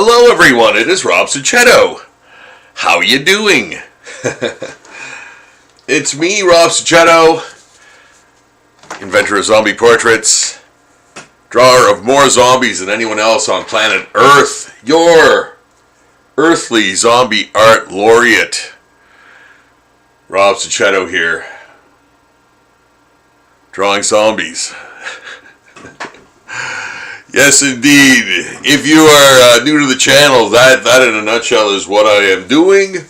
Hello everyone, it is Rob Succhetto. How you doing? It's me, Rob Succhetto, inventor of zombie portraits, drawer of more zombies than anyone else on planet Earth, your earthly zombie art laureate. Rob Succhetto here, drawing zombies. Yes, indeed. If you are new to the channel, that in a nutshell is what I am doing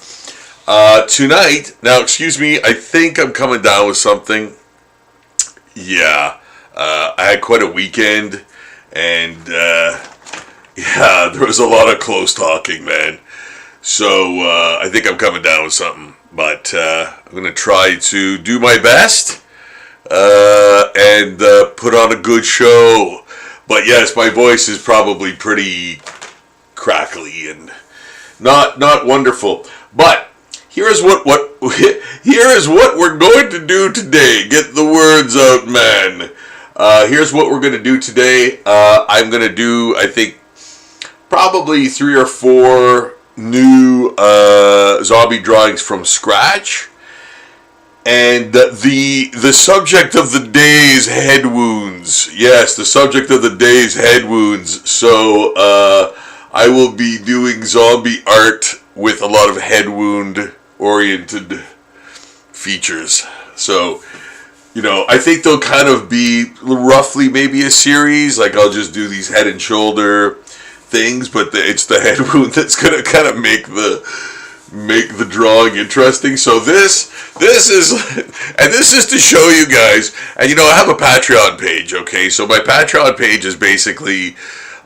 tonight. Now, excuse me, I think I'm coming down with something. Yeah, I had quite a weekend, and yeah, there was a lot of close talking, man. So I think I'm coming down with something, but I'm going to try to do my best and put on a good show. But yes, my voice is probably pretty crackly and not wonderful. But here is what we're going to do today. Get the words out, man. Here's what we're going to do today. I'm going to do, I think, probably 3 or 4 new zombie drawings from scratch. And the subject of the day is head wounds. Yes, the subject of the day is head wounds. So I will be doing zombie art with a lot of head wound oriented features. So, you know, I think they'll kind of be roughly maybe a series. Like I'll just do these head and shoulder things, but it's the head wound that's gonna kind of make the drawing interesting. So this is to show you guys, and you know, I have a Patreon page, okay? So my Patreon page is basically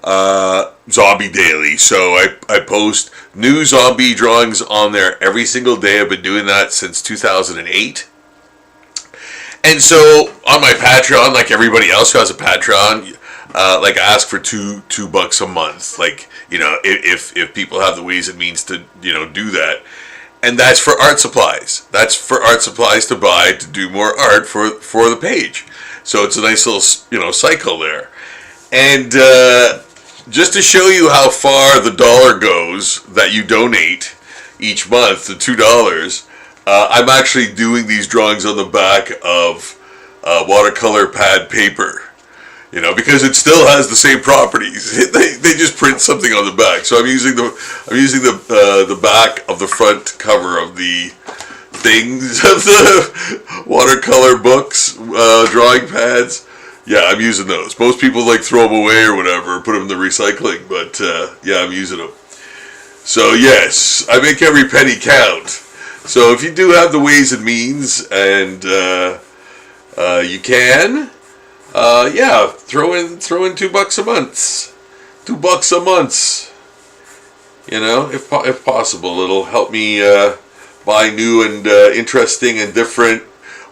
Zombie Daily. So I post new zombie drawings on there every single day. I've been doing that since 2008. And so on my Patreon, like everybody else who has a Patreon, like I ask for $2 a month. Like, you know, if people have the ways and means to, you know, do that. And that's for art supplies. That's for art supplies to buy to do more art for the page. So it's a nice little, you know, cycle there. And just to show you how far the dollar goes that you donate each month, the $2, I'm actually doing these drawings on the back of watercolor pad paper. You know, because it still has the same properties. They just print something on the back. So I'm using the back of the front cover of the things of the watercolor books, drawing pads. Yeah, I'm using those. Most people like throw them away or whatever, or put them in the recycling. But yeah, I'm using them. So yes, I make every penny count. So if you do have the ways and means, and you can. Yeah, throw in $2 a month. $2 a month. You know, if possible, it'll help me buy new and interesting and different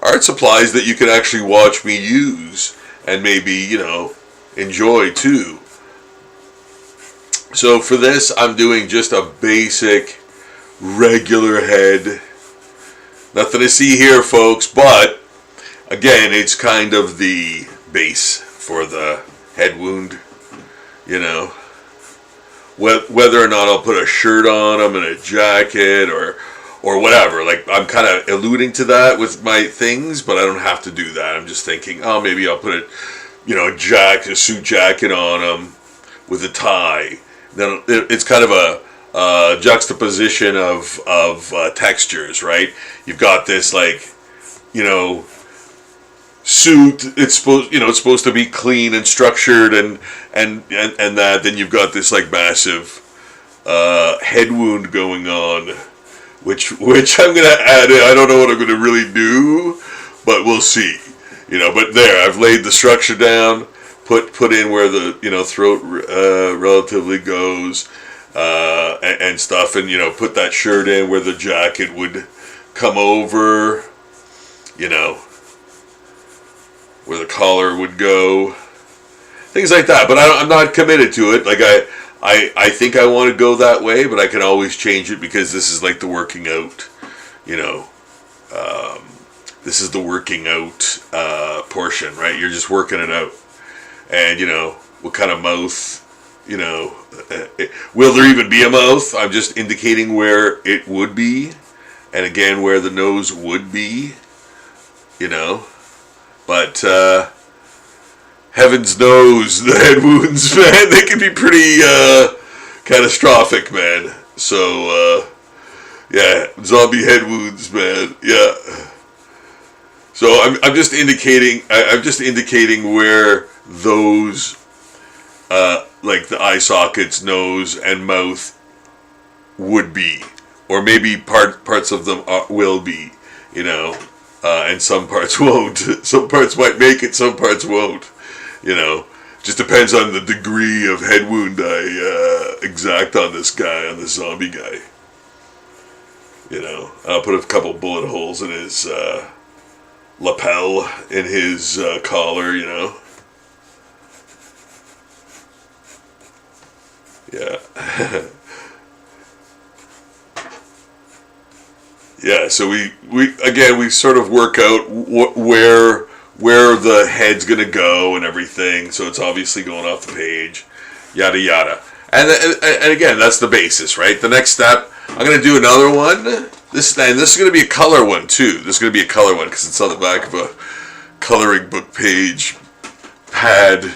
art supplies that you can actually watch me use and maybe, you know, enjoy too. So for this, I'm doing just a basic, regular head. Nothing to see here, folks, but again, it's kind of the base for the head wound, you know. Whether or not I'll put a shirt on them and a jacket or whatever, like I'm kind of alluding to that with my things, but I don't have to do that. I'm just thinking, oh, maybe I'll put a suit jacket on them with a tie. Then it's kind of a juxtaposition of textures, right? You've got this, like, you know, suit. It's supposed to be clean and structured and that. Then you've got this like massive head wound going on, which I'm gonna add in. I don't know what I'm gonna really do, but we'll see. You know, but there, I've laid the structure down, put in where the, you know, throat relatively goes, and stuff, and, you know, put that shirt in where the jacket would come over, you know, where the collar would go, things like that. But I'm not committed to it. Like I think I want to go that way, but I can always change it because this is like the working out, you know. This is the working out portion, right? You're just working it out, and you know what kind of mouth will there even be a mouth? I'm just indicating where it would be, and again where the nose would be, but heavens knows the head wounds, man, they can be pretty catastrophic, man. So yeah, zombie head wounds, man. Yeah. So I'm just indicating where those like the eye sockets, nose, and mouth would be, or maybe parts of them will be, and some parts won't. Some parts might make it, some parts won't. Just depends on the degree of head wound I exact on this guy, on this zombie guy. I'll put a couple bullet holes in his lapel, in his collar, Yeah. Yeah, so we sort of work out where the head's going to go and everything, so it's obviously going off the page, yada yada. And again, that's the basis, right? The next step, I'm going to do another one. This is going to be a color one too. This is going to be a color one because it's on the back of a coloring book page pad.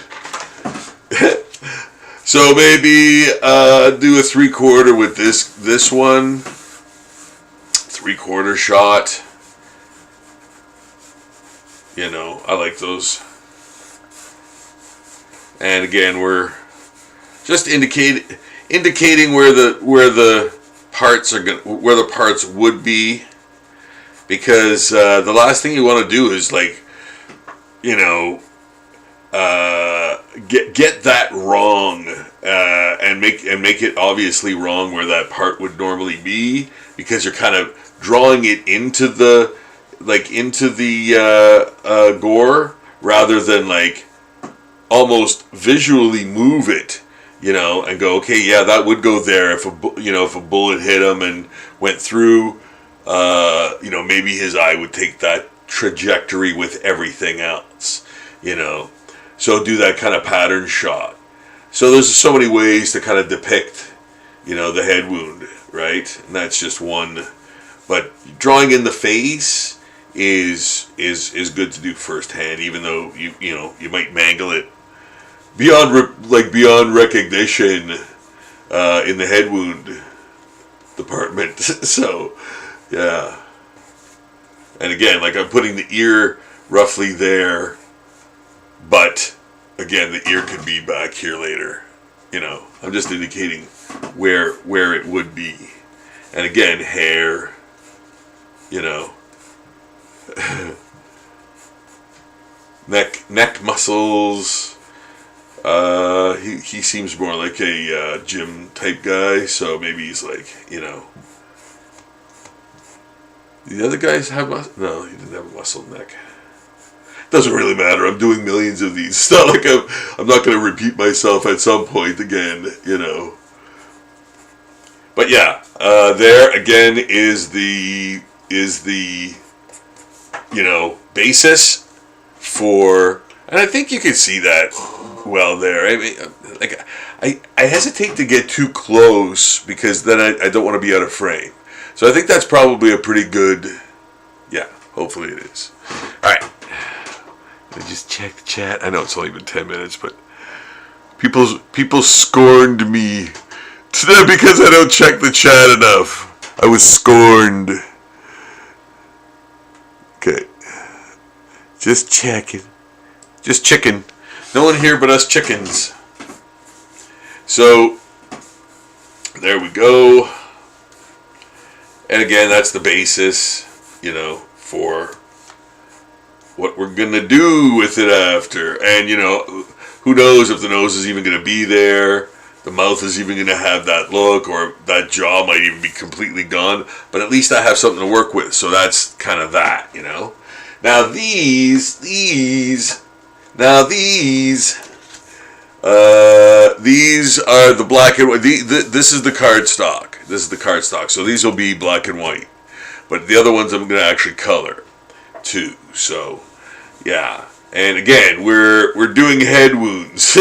So maybe do a 3/4 with this one, 3/4 shot. I like those. And again, we're just indicating where the parts where the parts would be, because the last thing you want to do is get that wrong and make it obviously wrong where that part would normally be, because you're kind of drawing it into the gore rather than almost visually move it, and go, okay, yeah, that would go there if a bullet hit him and went through, maybe his eye would take that trajectory with everything else, So do that kind of pattern shot. So there's so many ways to kind of depict, the head wound, right? And that's just one. But drawing in the face is good to do firsthand, even though you might mangle it beyond recognition in the head wound department. So yeah. And again, I'm putting the ear roughly there. But again, the ear could be back here later. I'm just indicating where it would be. And again, hair, neck muscles. He seems more like a gym type guy, so maybe he's The other guys have no, he didn't have a muscle neck. Doesn't really matter. I'm doing millions of these. It's not like I'm not going to repeat myself at some point again, But yeah, there again is the basis for, and I think you can see that well there. I mean, I hesitate to get too close because then I don't want to be out of frame. So I think that's probably a pretty good, yeah, hopefully it is. All right. I just check the chat. I know it's only been 10 minutes, but people scorned me today because I don't check the chat enough. I was scorned. Okay. Just checking. Just chicken. No one here but us chickens. So, there we go. And again, that's the basis, for what we're going to do with it after. And, who knows if the nose is even going to be there. The mouth is even going to have that look, or that jaw might even be completely gone. But at least I have something to work with. So that's kind of that, Now these are the black and white. This is the cardstock. This is the cardstock. So these will be black and white. But the other ones I'm going to actually color too. So, yeah. And again, we're doing head wounds.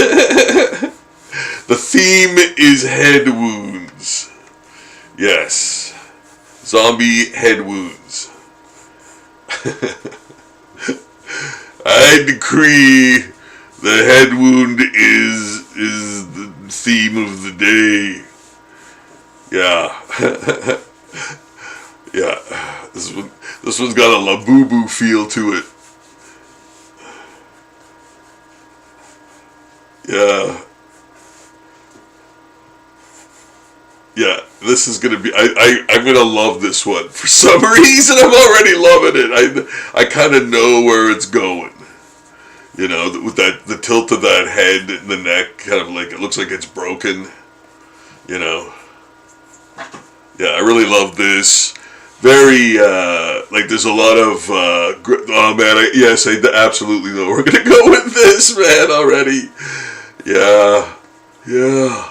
The theme is head wounds. Yes. Zombie head wounds. I decree the head wound is the theme of the day. Yeah. Yeah. This one's got a Labubu feel to it. Yeah. Yeah, this is gonna be. I'm gonna love this one for some reason. I'm already loving it. I kind of know where it's going. You know, with the tilt of that head and the neck, kind of like it looks like it's broken. You know. Yeah, I really love this. Very like there's a lot of oh man, yes, I absolutely know we're gonna go with this, man, already. Yeah, yeah.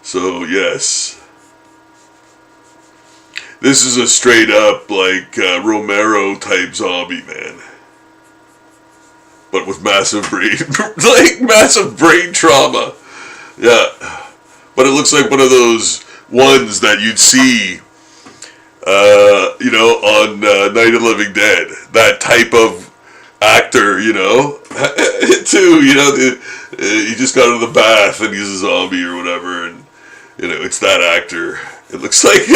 So, yes. This is a straight up, like, Romero type zombie, man. But with massive brain, like, massive brain trauma. Yeah. But it looks like one of those ones that you'd see, you know, on Night of the Living Dead. That type of actor, you know. Too, you know, he just got out of the bath and he's a zombie or whatever, and you know, it's that actor. It looks like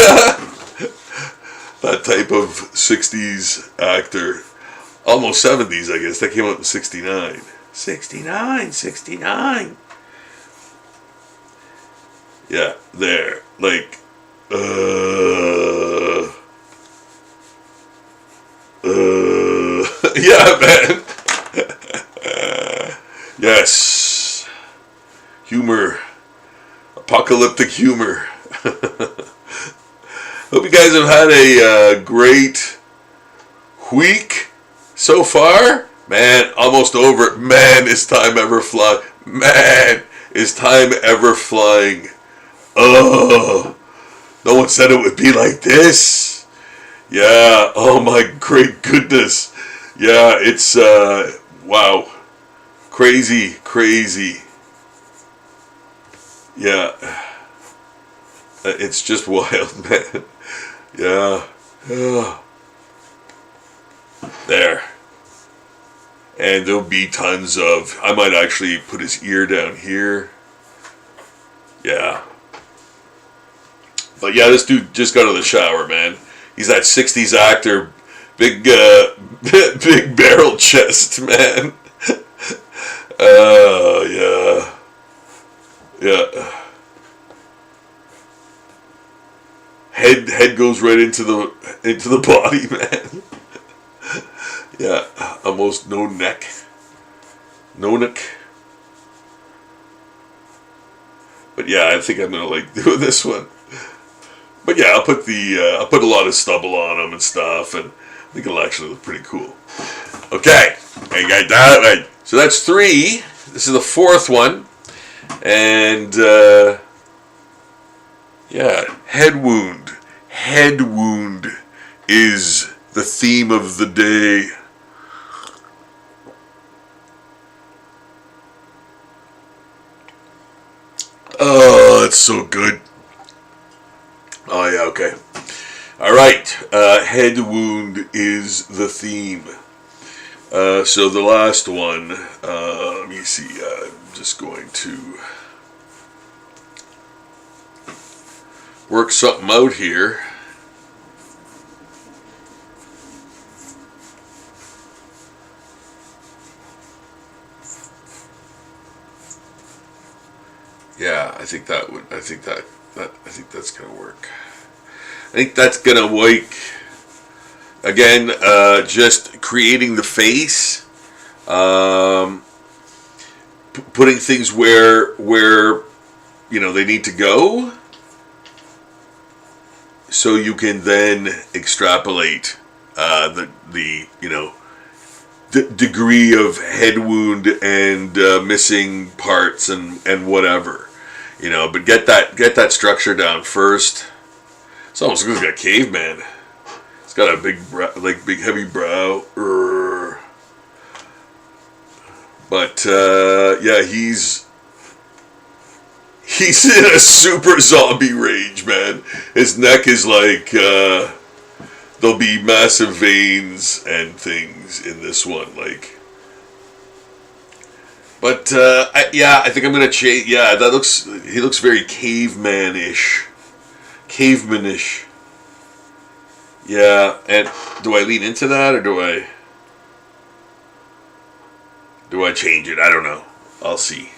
that type of 60s actor. Almost 70s, I guess. That came out in 69. 69. Yeah, there. Like, yeah, man. Yes. Humor. Apocalyptic humor. Hope you guys have had a great week so far. Man, almost over. Man, is time ever flying. Man, is time ever flying. Oh, no one said it would be like this. Yeah, oh my great goodness. Yeah, it's, wow. Crazy. Yeah, it's just wild, man. Yeah. There. And there'll be tons of, I might actually put his ear down here. Yeah. But yeah, this dude just got out of the shower, man. He's that 60s actor, big barrel chest, man. Yeah. Yeah. Head goes right into the body, man. Yeah, almost no neck. No neck. But yeah, I think I'm gonna like doing this one. But yeah, I'll put a lot of stubble on them and stuff, and I think it'll actually look pretty cool. Okay, I got that right. So that's 3. This is the 4th one. And, yeah, head wound. Head wound is the theme of the day. Oh, it's so good. Oh, yeah, okay. All right, head wound is the theme. So the last one, let me see, I'm just going to work something out here. Yeah, I think that's gonna work. I think that's gonna work. Again, just creating the face, putting things where you know they need to go, so you can then extrapolate the you know degree of head wound and missing parts and whatever, you know. But get that structure down first. It's almost looks like a caveman. It's got a big big heavy brow. But yeah, he's he's in a super zombie rage, man. His neck is like, there'll be massive veins and things in this one, like. But, I think I'm gonna change, he looks very caveman-ish. Caveman-ish. Yeah, and do I lean into that, or do I change it? I don't know. I'll see.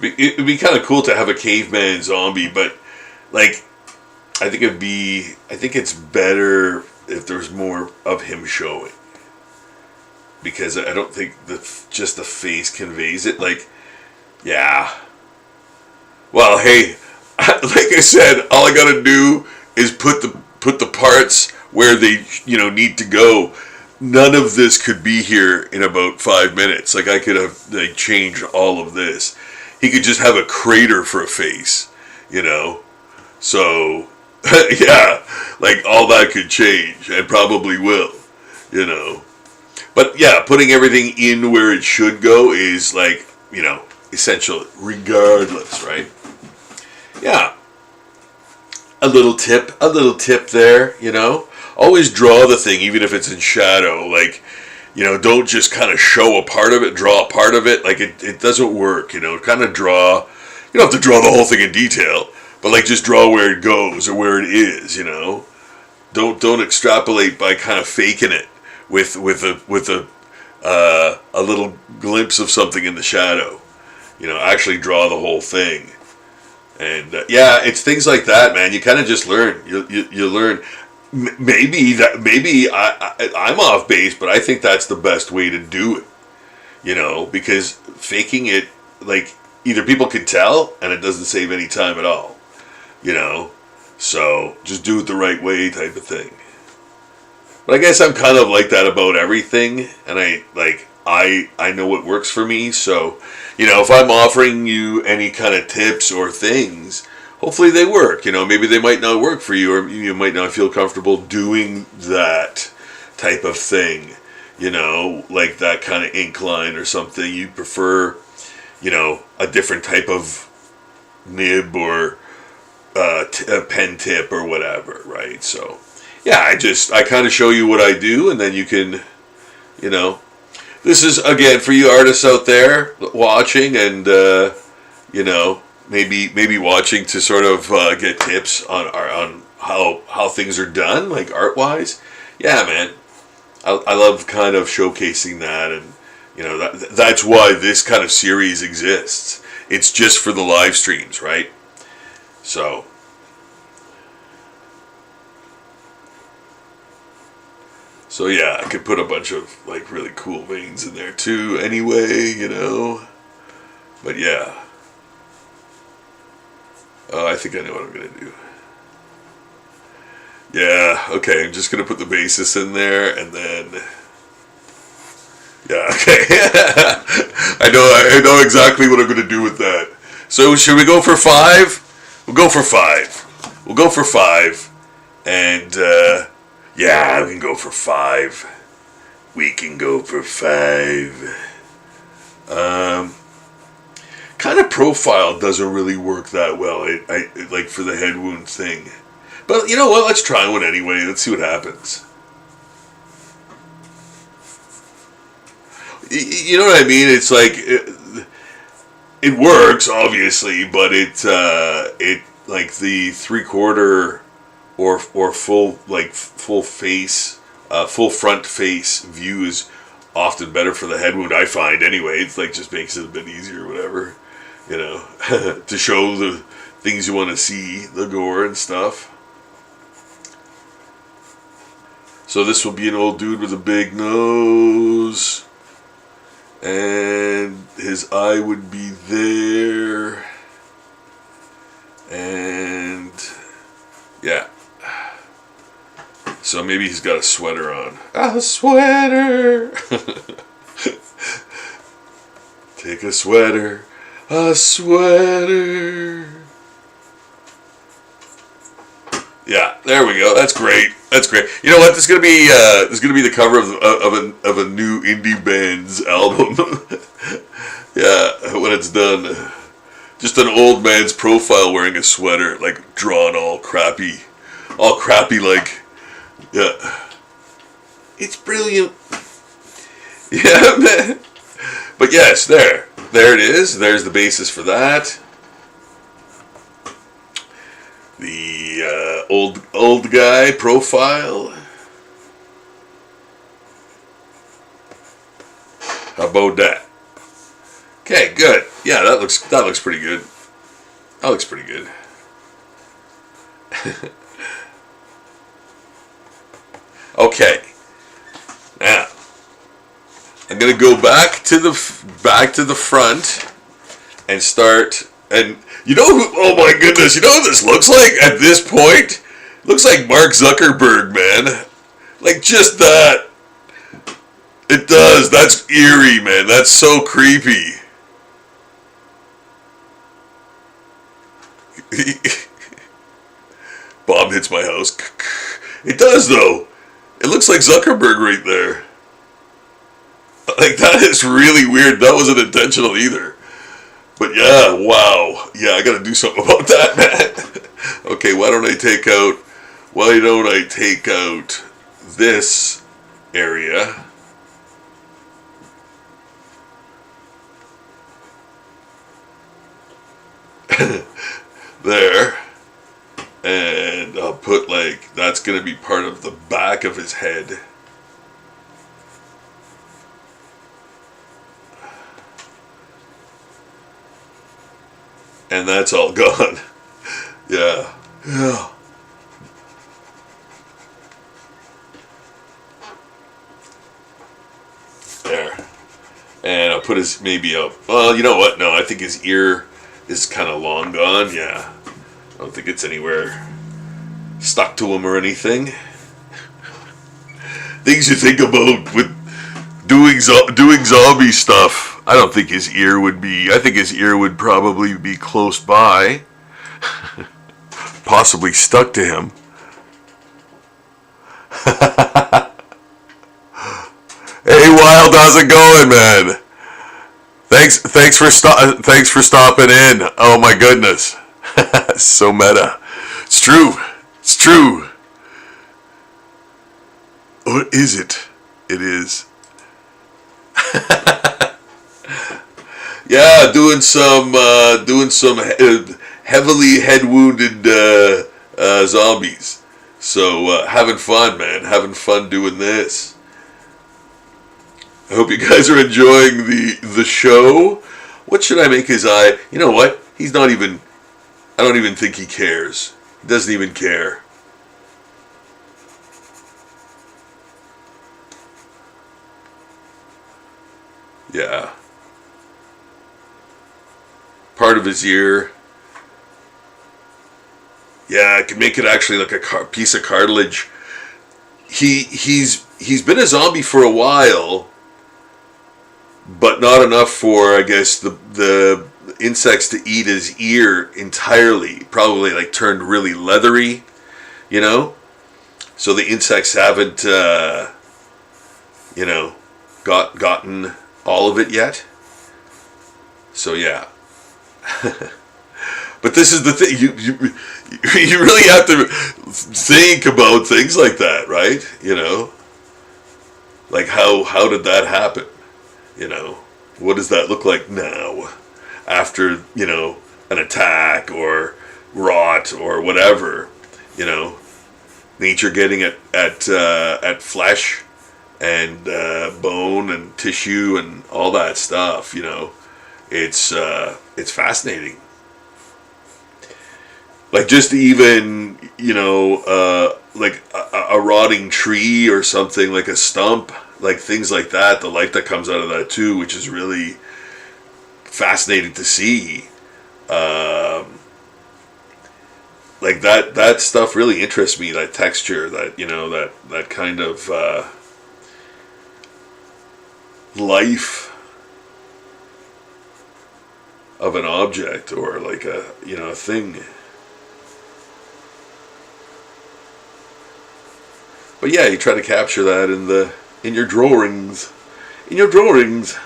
It'd be kind of cool to have a caveman zombie, but, like, I think it's better if there's more of him showing. Because I don't think just the face conveys it. Like, yeah. Well, hey, like I said, all I gotta do is put the parts where they need to go. None of this could be here in about 5 minutes. Like, I could have changed all of this. He could just have a crater for a face, So, yeah, like all that could change, and probably will, But yeah, putting everything in where it should go is like, essential regardless, right? Yeah. A little tip there, Always draw the thing, even if it's in shadow. Like, don't just kind of show a part of it, draw a part of it. Like, it doesn't work, kind of draw. You don't have to draw the whole thing in detail, but like just draw where it goes or where it is, Don't extrapolate by kind of faking it with a little glimpse of something in the shadow. Actually draw the whole thing. And it's things like that, man. You kind of just learn. You learn. Maybe I'm off base, but I think that's the best way to do it. Because faking it, like, either people can tell and it doesn't save any time at all. So just do it the right way, type of thing. But I guess I'm kind of like that about everything, and I know what works for me. So, if I'm offering you any kind of tips or things, hopefully they work. Maybe they might not work for you, or you might not feel comfortable doing that type of thing. Like that kind of ink line or something. You prefer, a different type of nib or a pen tip or whatever, right? So, yeah, I kind of show you what I do, and then you can, this is, again, for you artists out there watching and, maybe watching to sort of get tips on how things are done, like art-wise. Yeah, man, I love kind of showcasing that, and, that's why this kind of series exists. It's just for the live streams, right? So, yeah, I could put a bunch of, like, really cool veins in there, too, anyway, But, yeah. I think I know what I'm going to do. Yeah, okay, I'm just going to put the basis in there, and then... Yeah, okay. I know exactly what I'm going to do with that. So, should we go for 5? We'll go for 5. We'll go for 5. And, yeah, we can go for 5. We can go for 5. Kind of profile doesn't really work that well. I like for the head wound thing. But you know what? Let's try one anyway. Let's see what happens. You know what I mean? It's like it works, obviously, but it like the 3/4 or full face, full front face view is often better for the head wound, I find, anyway. It's like just makes it a bit easier or whatever, to show the things you want to see, the gore and stuff. So this will be an old dude with a big nose, and his eye would be there, and yeah. So maybe he's got a sweater on. A sweater! Take a sweater. A sweater. Yeah, there we go. That's great. That's great. You know what? This is gonna be the cover of a new indie band's album. Yeah, when it's done. Just an old man's profile wearing a sweater, like drawn all crappy, like, yeah. It's brilliant. Yeah, man. But yes, there it is. There's the basis for that. The old guy profile. How about that? Okay, good. Yeah, that looks pretty good. That looks pretty good. Okay. Now, I'm gonna go back to the front and start. And you know who? Oh my goodness! You know what this looks like at this point? It looks like Mark Zuckerberg, man. Like just that. It does. That's eerie, man. That's so creepy. Bomb hits my house. It does though. It looks like Zuckerberg right there. Like that is really weird. That wasn't intentional either. But yeah, wow. Yeah, I gotta do something about that, man. Okay, why don't I take out this area? There. And I'll put like, that's gonna be part of the back of his head. And that's all gone. Yeah. Yeah. There. And I'll put his, maybe up. Well, you know what? No, I think his ear is kind of long gone. Yeah. I don't think it's anywhere stuck to him or anything. Things you think about with doing zombie stuff. I don't think his ear would be. I think his ear would probably be close by, possibly stuck to him. Hey, Wild, how's it going, man? Thanks for stopping in. Oh my goodness, so meta. It's true. It's true. Or is it? It is. Yeah, doing some heavily head wounded zombies. So having fun, man. Having fun doing this. I hope you guys are enjoying the show. What should I make his eye? You know what? He's not even. I don't even think he cares. He doesn't even care. Yeah. Part of his ear. Yeah, I can make it actually like a piece of cartilage. He's been a zombie for a while, but not enough for, I guess, the insects to eat his ear entirely. Probably like turned really leathery, you know. So the insects haven't, gotten all of it yet. So yeah. But this is the thing, you really have to think about things like that, right? You know, like how did that happen? You know, what does that look like now, after, you know, an attack or rot or whatever? You know, nature getting at flesh and bone and tissue and all that stuff. You know, it's fascinating. Like just even, you know, like a rotting tree or something, like a stump, like things like that, the life that comes out of that too, which is really fascinating to see. Like that stuff really interests me, that texture, that, you know, that kind of life of an object, or like a, you know, a thing. But yeah, you try to capture that in your drawings. In your drawings.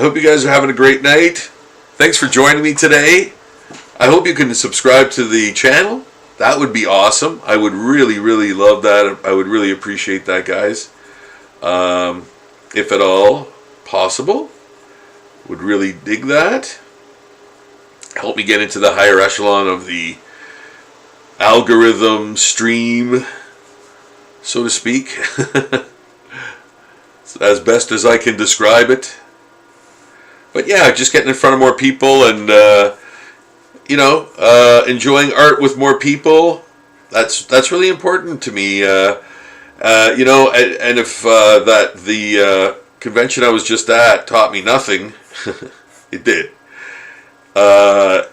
I hope you guys are having a great night. Thanks for joining me today. I hope you can subscribe to the channel. That would be awesome. I would really, really love that. I would really appreciate that, guys. If at all possible. Would really dig that. Help me get into the higher echelon of the algorithm stream, so to speak. As best as I can describe it. But yeah, just getting in front of more people and enjoying art with more people. That's really important to me. And if the convention I was just at taught me nothing, it did. Wow,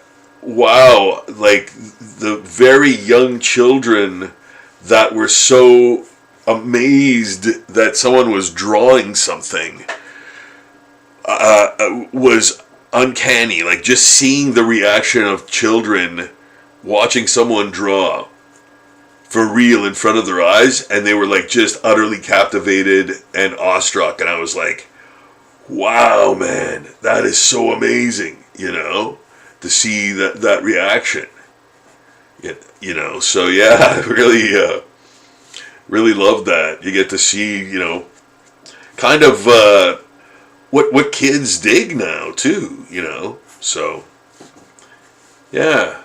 like the very young children that were so amazed that someone was drawing something was uncanny. Like just seeing the reaction of children watching someone draw for real in front of their eyes, and they were like just utterly captivated and awestruck, and I was like, wow, man, that is so amazing, to see that reaction. So yeah, really really love that. You get to see, kind of what kids dig now too, So yeah.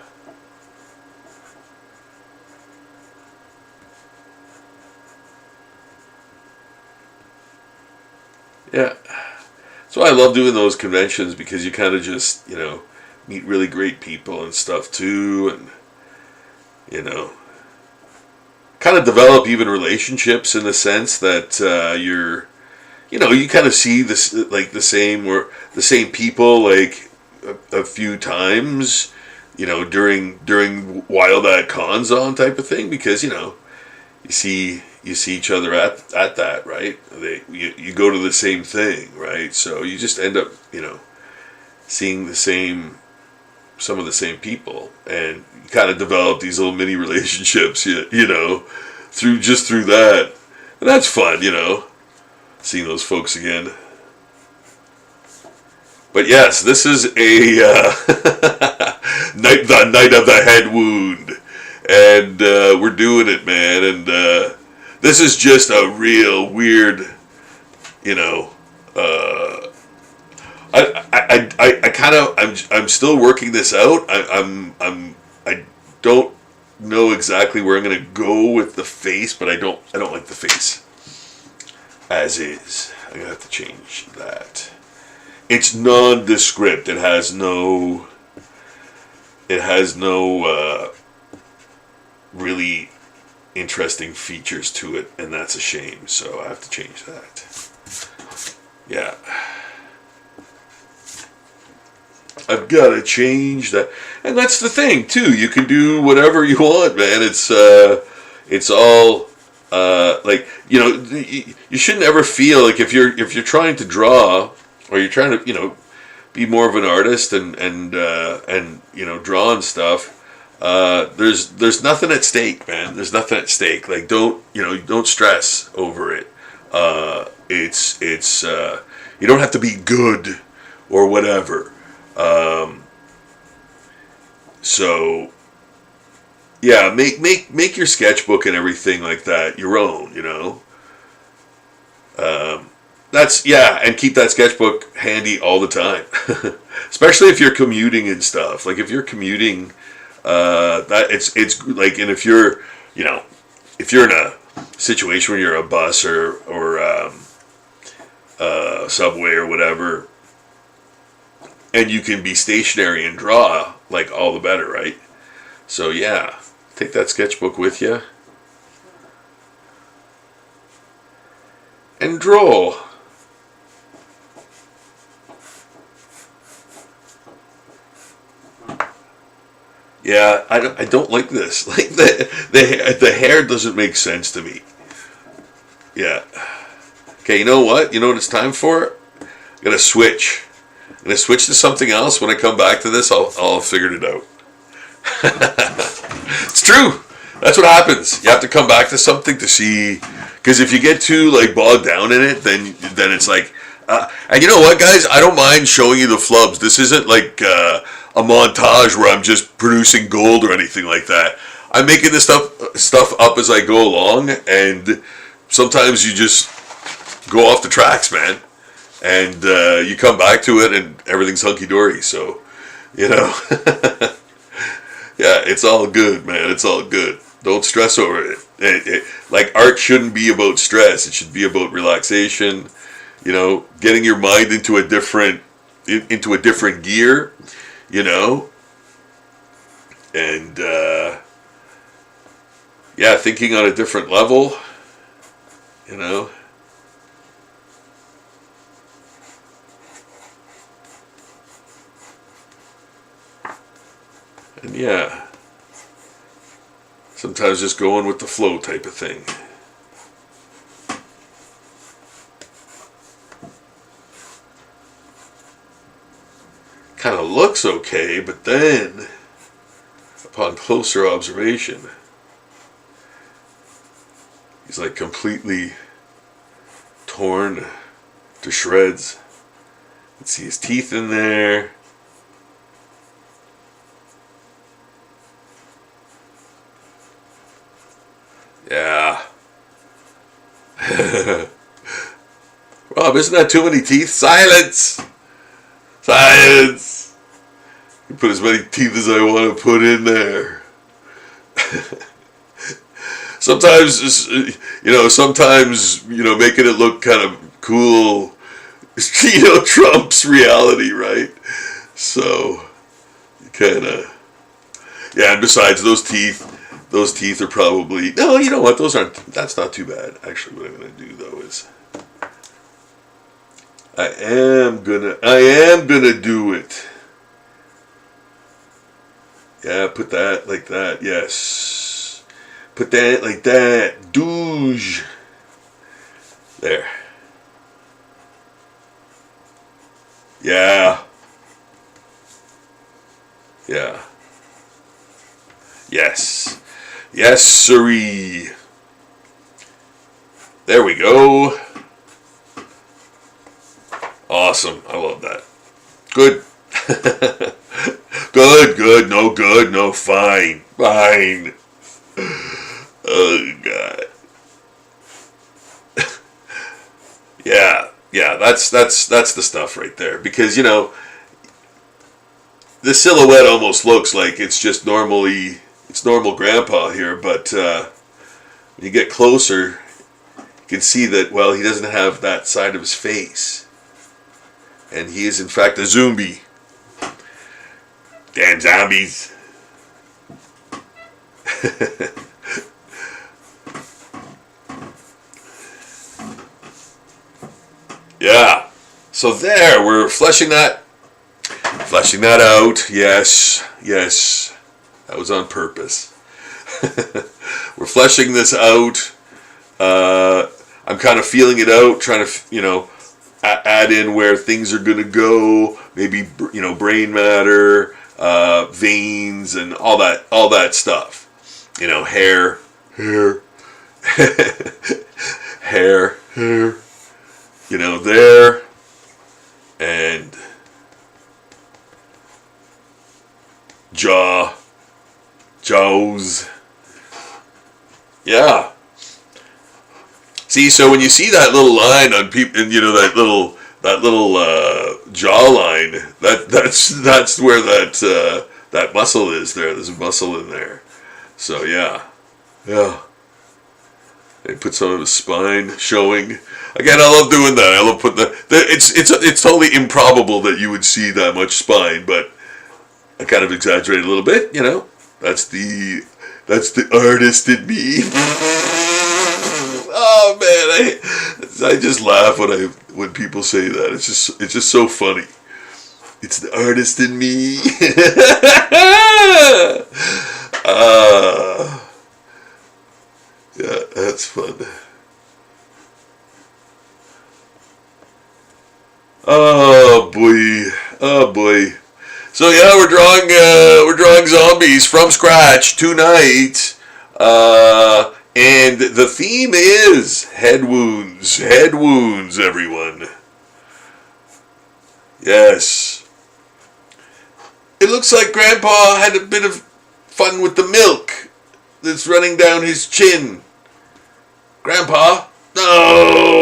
Yeah. So I love doing those conventions because you kind of just, meet really great people and stuff too, and kind of develop even relationships in the sense that you kind of see this like the same people like a few times, during while that con's on type of thing, because you see each other at that, right? You go to the same thing, right? So you just end up seeing some of the same people, and you kind of develop these little mini relationships, through that, and that's fun, seeing those folks again. But yes, this is the night of the head wound, and we're doing it, man, and this is just a real weird, I'm still working this out. I don't know exactly where I'm gonna go with the face, but I don't like the face as is. I'm gonna have to change that. It's nondescript. It has no really interesting features to it, and that's a shame. So I have to change that. Yeah. I've got to change that, and that's the thing too. You can do whatever you want, man. It's all like you shouldn't ever feel like if you're trying to draw, or you're trying to be more of an artist and draw and stuff. There's nothing at stake, man. There's nothing at stake. Like don't stress over it. It's you don't have to be good or whatever. So yeah, make your sketchbook and everything like that your own, and keep that sketchbook handy all the time. Especially if you're commuting and stuff. Like if you're commuting, that it's like, and if you're in a situation where you're a bus or subway or whatever, and you can be stationary and draw, like all the better, right? So yeah, take that sketchbook with you and draw. Yeah, I don't like this. Like the hair doesn't make sense to me. Yeah. Okay, you know what? You know what it's time for? I'm gonna switch. I'm gonna switch to something else. When I come back to this, I'll have figured it out. It's true. That's what happens. You have to come back to something to see, because if you get too like bogged down in it, then it's like And you know what, guys? I don't mind showing you the flubs. This isn't like a montage where I'm just producing gold or anything like that. I'm making this stuff up as I go along, and sometimes you just go off the tracks, man. And you come back to it, and everything's hunky dory. So, you know, yeah, it's all good, man. It's all good. Don't stress over it. Like, art shouldn't be about stress. It should be about relaxation. You know, getting your mind into a different gear. You know, and yeah, thinking on a different level. You know. And yeah, sometimes just going with the flow type of thing. Kind of looks okay, but then, upon closer observation, he's like completely torn to shreds. You can see his teeth in there. Yeah. Rob, isn't that too many teeth? Silence! Silence! You put as many teeth as I want to put in there. Sometimes, making it look kind of cool, trumps reality, right? So, kind of, yeah, and besides, those teeth are probably, no, you know what, that's not too bad. Actually, what I'm going to do, though, is, I am gonna do it. Yeah, put that like that, yes. Put that like that, douche. There. Yeah. Yeah. Yes. Yes, sirree. There we go. Awesome. I love that. Good. Good. No, fine. Fine. Oh, God. Yeah, that's the stuff right there. Because, the silhouette almost looks like it's normal grandpa here, but when you get closer, you can see that, well, he doesn't have that side of his face. And he is, in fact, a zombie. Damn zombies. Yeah. So there, we're fleshing that out. Yes. That was on purpose. We're fleshing this out. I'm kind of feeling it out, trying to, add in where things are going to go, maybe, brain matter, veins, and all that stuff. Hair, hair, there, and jaws. Yeah. See, so when you see that little line on people, and that little jawline, that's where that muscle is. There's a muscle in there. So yeah. They put some of his spine showing. Again, I love doing that. I love putting it's totally improbable that you would see that much spine, but I kind of exaggerated a little bit. That's the artist in me. Oh man, I just laugh when people say that. It's just so funny. It's the artist in me. Yeah, that's fun. Oh boy. So yeah, we're drawing zombies from scratch tonight. And the theme is head wounds, everyone. Yes. It looks like Grandpa had a bit of fun with the milk that's running down his chin. Grandpa? No!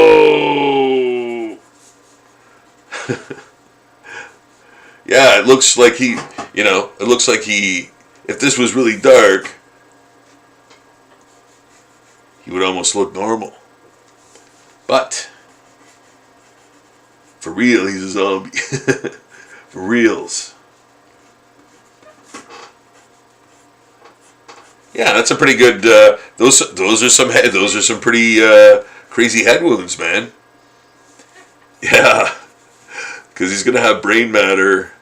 Yeah, it looks like if this was really dark, he would almost look normal. But, for real, he's a zombie. For reals. Yeah, that's a pretty good. Those are some pretty crazy head wounds, man. Yeah, because he's gonna have brain matter.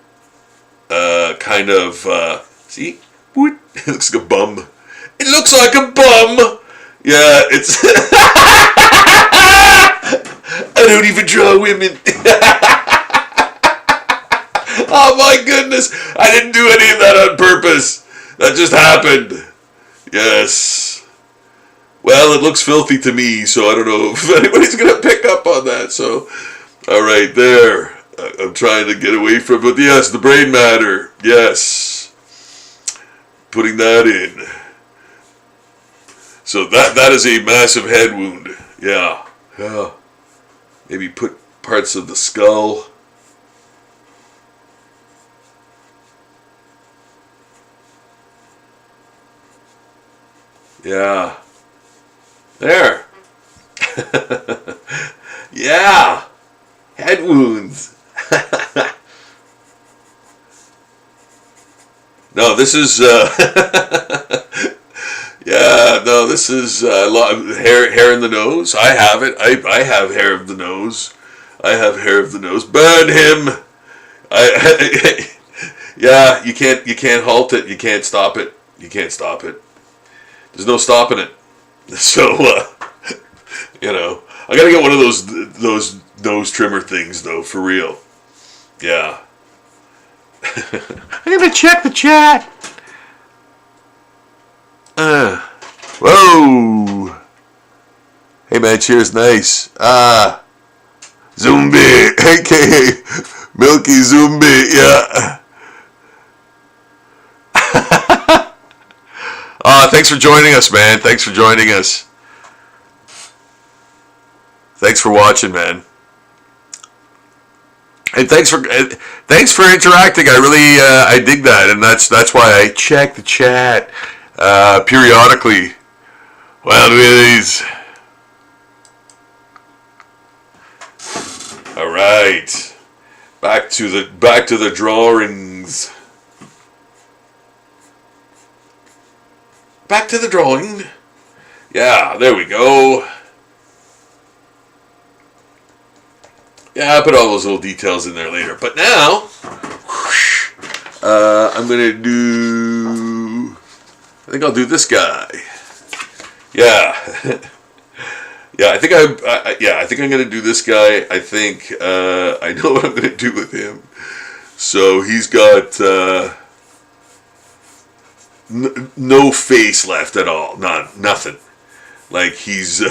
Kind of. See, what? It looks like a bum. It looks like a bum. Yeah, it's. I don't even draw women. Oh my goodness! I didn't do any of that on purpose. That just happened. Yes. Well, it looks filthy to me, so I don't know if anybody's going to pick up on that. So, all right, there. I'm trying to get away from it. But yes, the brain matter. Yes. Putting that in. So that is a massive head wound. Yeah. Yeah. Maybe put parts of the skull. Yeah. There. Yeah. Head wounds. No, this is yeah, no, this is hair in the nose. I have it. I have hair of the nose. I have hair of the nose. Burn him. Yeah, you can't halt it. You can't stop it. You can't stop it. There's no stopping it. So, I gotta get one of those nose trimmer things though, for real. Yeah. I'm gonna check the chat. Whoa. Hey man, cheers, nice. Zombie, aka Milky Zombie, yeah. Thanks for joining us, man. Thanks for joining us. Thanks for watching, man. And thanks for interacting. I really I dig that, and that's why I check the chat periodically. Well, these. All right, back to the drawings. Back to the drawing. Yeah, there we go. Yeah, I'll put all those little details in there later. But now, I'm gonna do. I think I'll do this guy. Yeah, yeah. I think I'm gonna do this guy. I think I know what I'm gonna do with him. So he's got no face left at all. Nothing. Like he's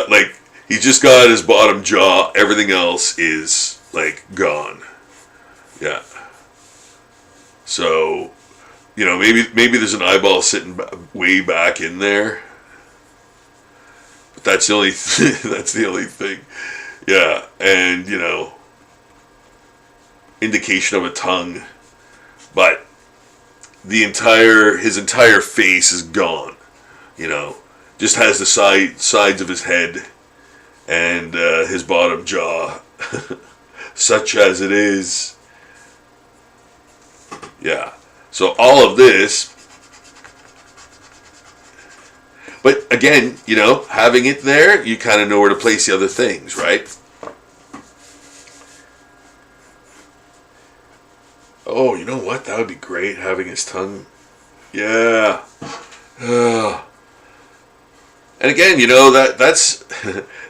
like. He just got his bottom jaw. Everything else is, like, gone. Yeah. So, maybe there's an eyeball sitting way back in there. But that's the only that's the only thing. Yeah, and, indication of a tongue. But his entire face is gone. Just has the sides of his head. And his bottom jaw, such as it is. Yeah. So all of this. But again, having it there, you kind of know where to place the other things, right? Oh, you know what? That would be great, having his tongue. Yeah. And again, that's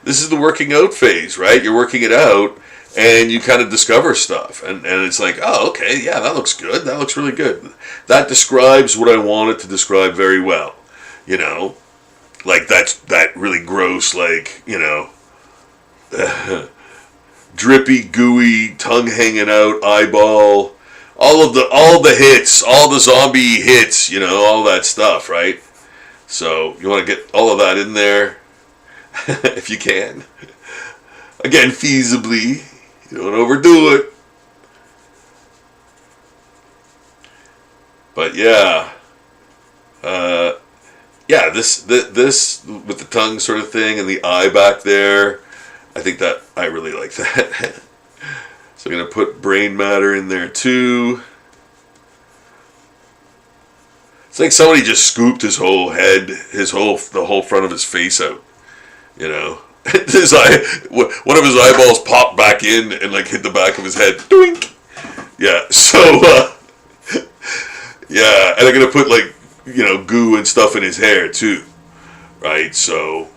this is the working out phase, right? You're working it out, and you kind of discover stuff, and it's like, oh, okay, yeah, that looks good. That looks really good. That describes what I wanted to describe very well. Like that really gross, like drippy, gooey, tongue hanging out, eyeball, all the hits, all the zombie hits, all that stuff, right? So you want to get all of that in there if you can. Again, feasibly. You don't overdo it. But yeah. Yeah, this with the tongue sort of thing and the eye back there, I think that I really like that. So I'm gonna put brain matter in there too. It's like somebody just scooped his whole head, the whole front of his face out. His one of his eyeballs popped back in and like hit the back of his head. Doink. Yeah. So yeah, and I'm gonna put like goo and stuff in his hair too, right? So,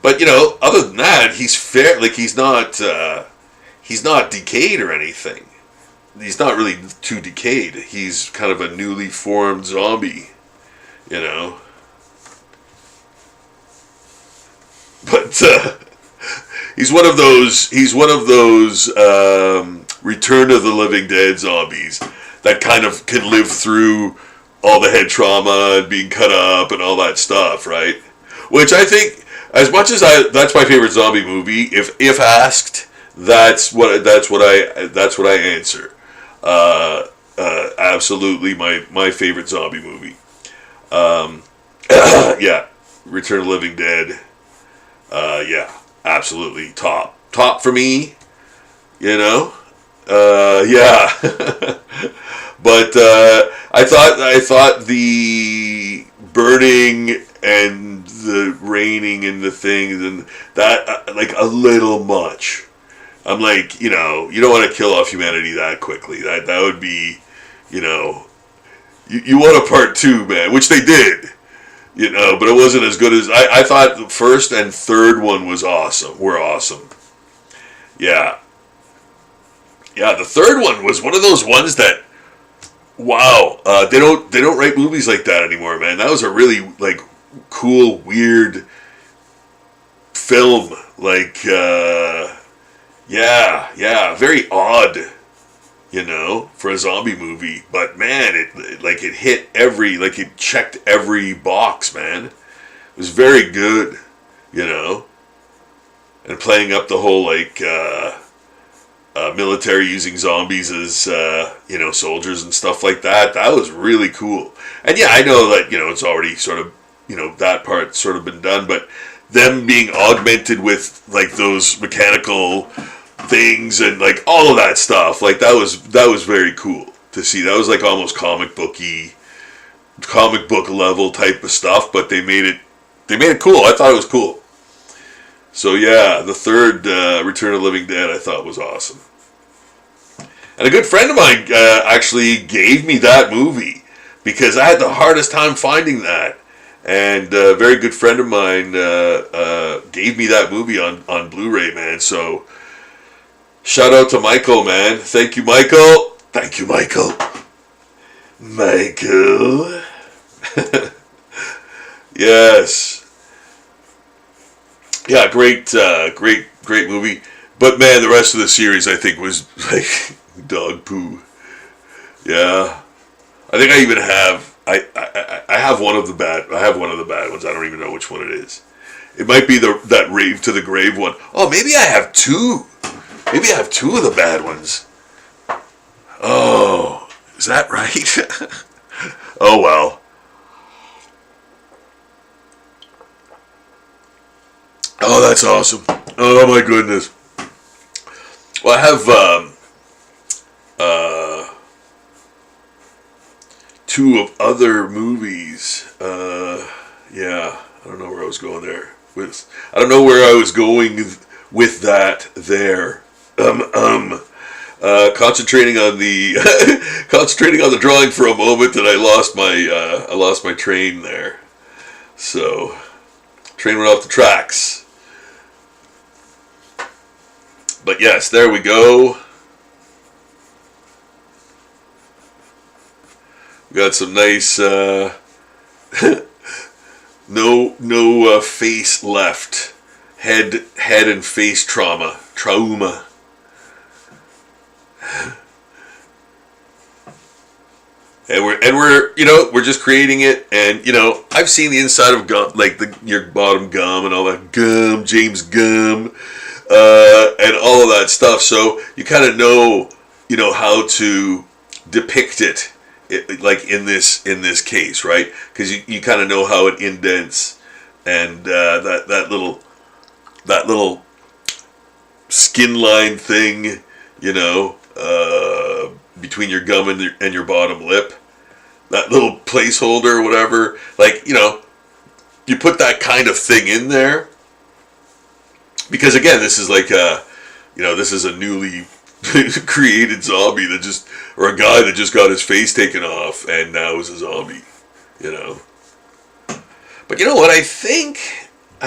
but other than that, he's fair. Like he's not decayed or anything. He's not really too decayed. He's kind of a newly formed zombie, But he's one of those. Return of the Living Dead zombies that kind of can live through all the head trauma and being cut up and all that stuff, right? Which I think, as much as that's my favorite zombie movie. If asked, that's what I answer. Absolutely my favorite zombie movie. Yeah, Return of the Living Dead. Yeah, absolutely top for me. Yeah. But I thought the burning and the raining and the things and that like a little much. I'm like, you don't want to kill off humanity that quickly. That would be, you want a part 2, man, which they did, but it wasn't as good as I thought. The first and third one were awesome. Yeah. Yeah, the third one was one of those ones that, wow, they don't write movies like that anymore, man. That was a really like cool, weird film. Like, yeah, very odd, for a zombie movie. But man, it hit it checked every box, man. It was very good, and playing up the whole military using zombies as soldiers and stuff like that. That was really cool. And yeah, I know that it's already sort of that part sort of been done, but them being augmented with like those mechanical things and like all of that stuff, like that was very cool to see. That was like almost comic book level type of stuff, but they made it cool. I thought it was cool. So yeah, the third Return of the Living Dead I thought was awesome. And a good friend of mine actually gave me that movie because I had the hardest time finding that. And a very good friend of mine gave me that movie on Blu-ray, man. So shout out to Michael, man. Thank you, Michael. Thank you, Michael. Michael. Yes. Yeah, great movie. But man, the rest of the series I think was like dog poo. Yeah, I think I even have I have one of the bad ones. I don't even know which one it is. It might be that Rave to the Grave one. Oh, maybe I have two. Maybe I have two of the bad ones. Oh, is that right? Oh well. Oh, that's awesome. Oh my goodness. Well, I have two of other movies. Yeah, I don't know where I was going there. I don't know where I was going with that there. Concentrating on the concentrating on the drawing for a moment, and I lost my train there. So, train went off the tracks. But yes, there we go. We got some nice no face left. Head and face trauma. we're just creating it, and I've seen the inside of gum, like your bottom gum and all that gum, James Gum, and all of that stuff. So you kind of know, how to depict it, like in this case, right? Because you kind of know how it indents, and that little skin line thing, between your gum and your bottom lip, that little placeholder or whatever, like, you put that kind of thing in there, because again, this is like this is a newly created zombie or a guy that just got his face taken off and now is a zombie, But you know what, I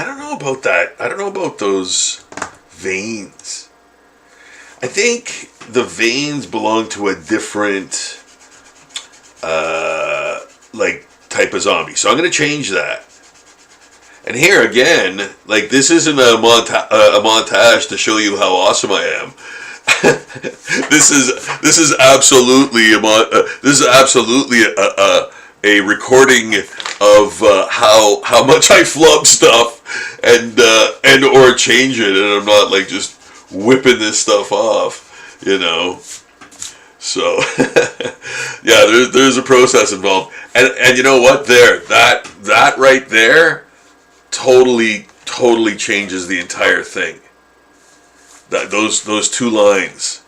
don't know about that. I don't know about those veins. I think the veins belong to a different, type of zombie. So I'm going to change that. And here again, like, this isn't a montage to show you how awesome I am. This is absolutely a recording of how much I flub stuff and or change it, and I'm not like just whipping this stuff off, So yeah, there's a process involved, and you know what? That right there totally changes the entire thing. That those two lines.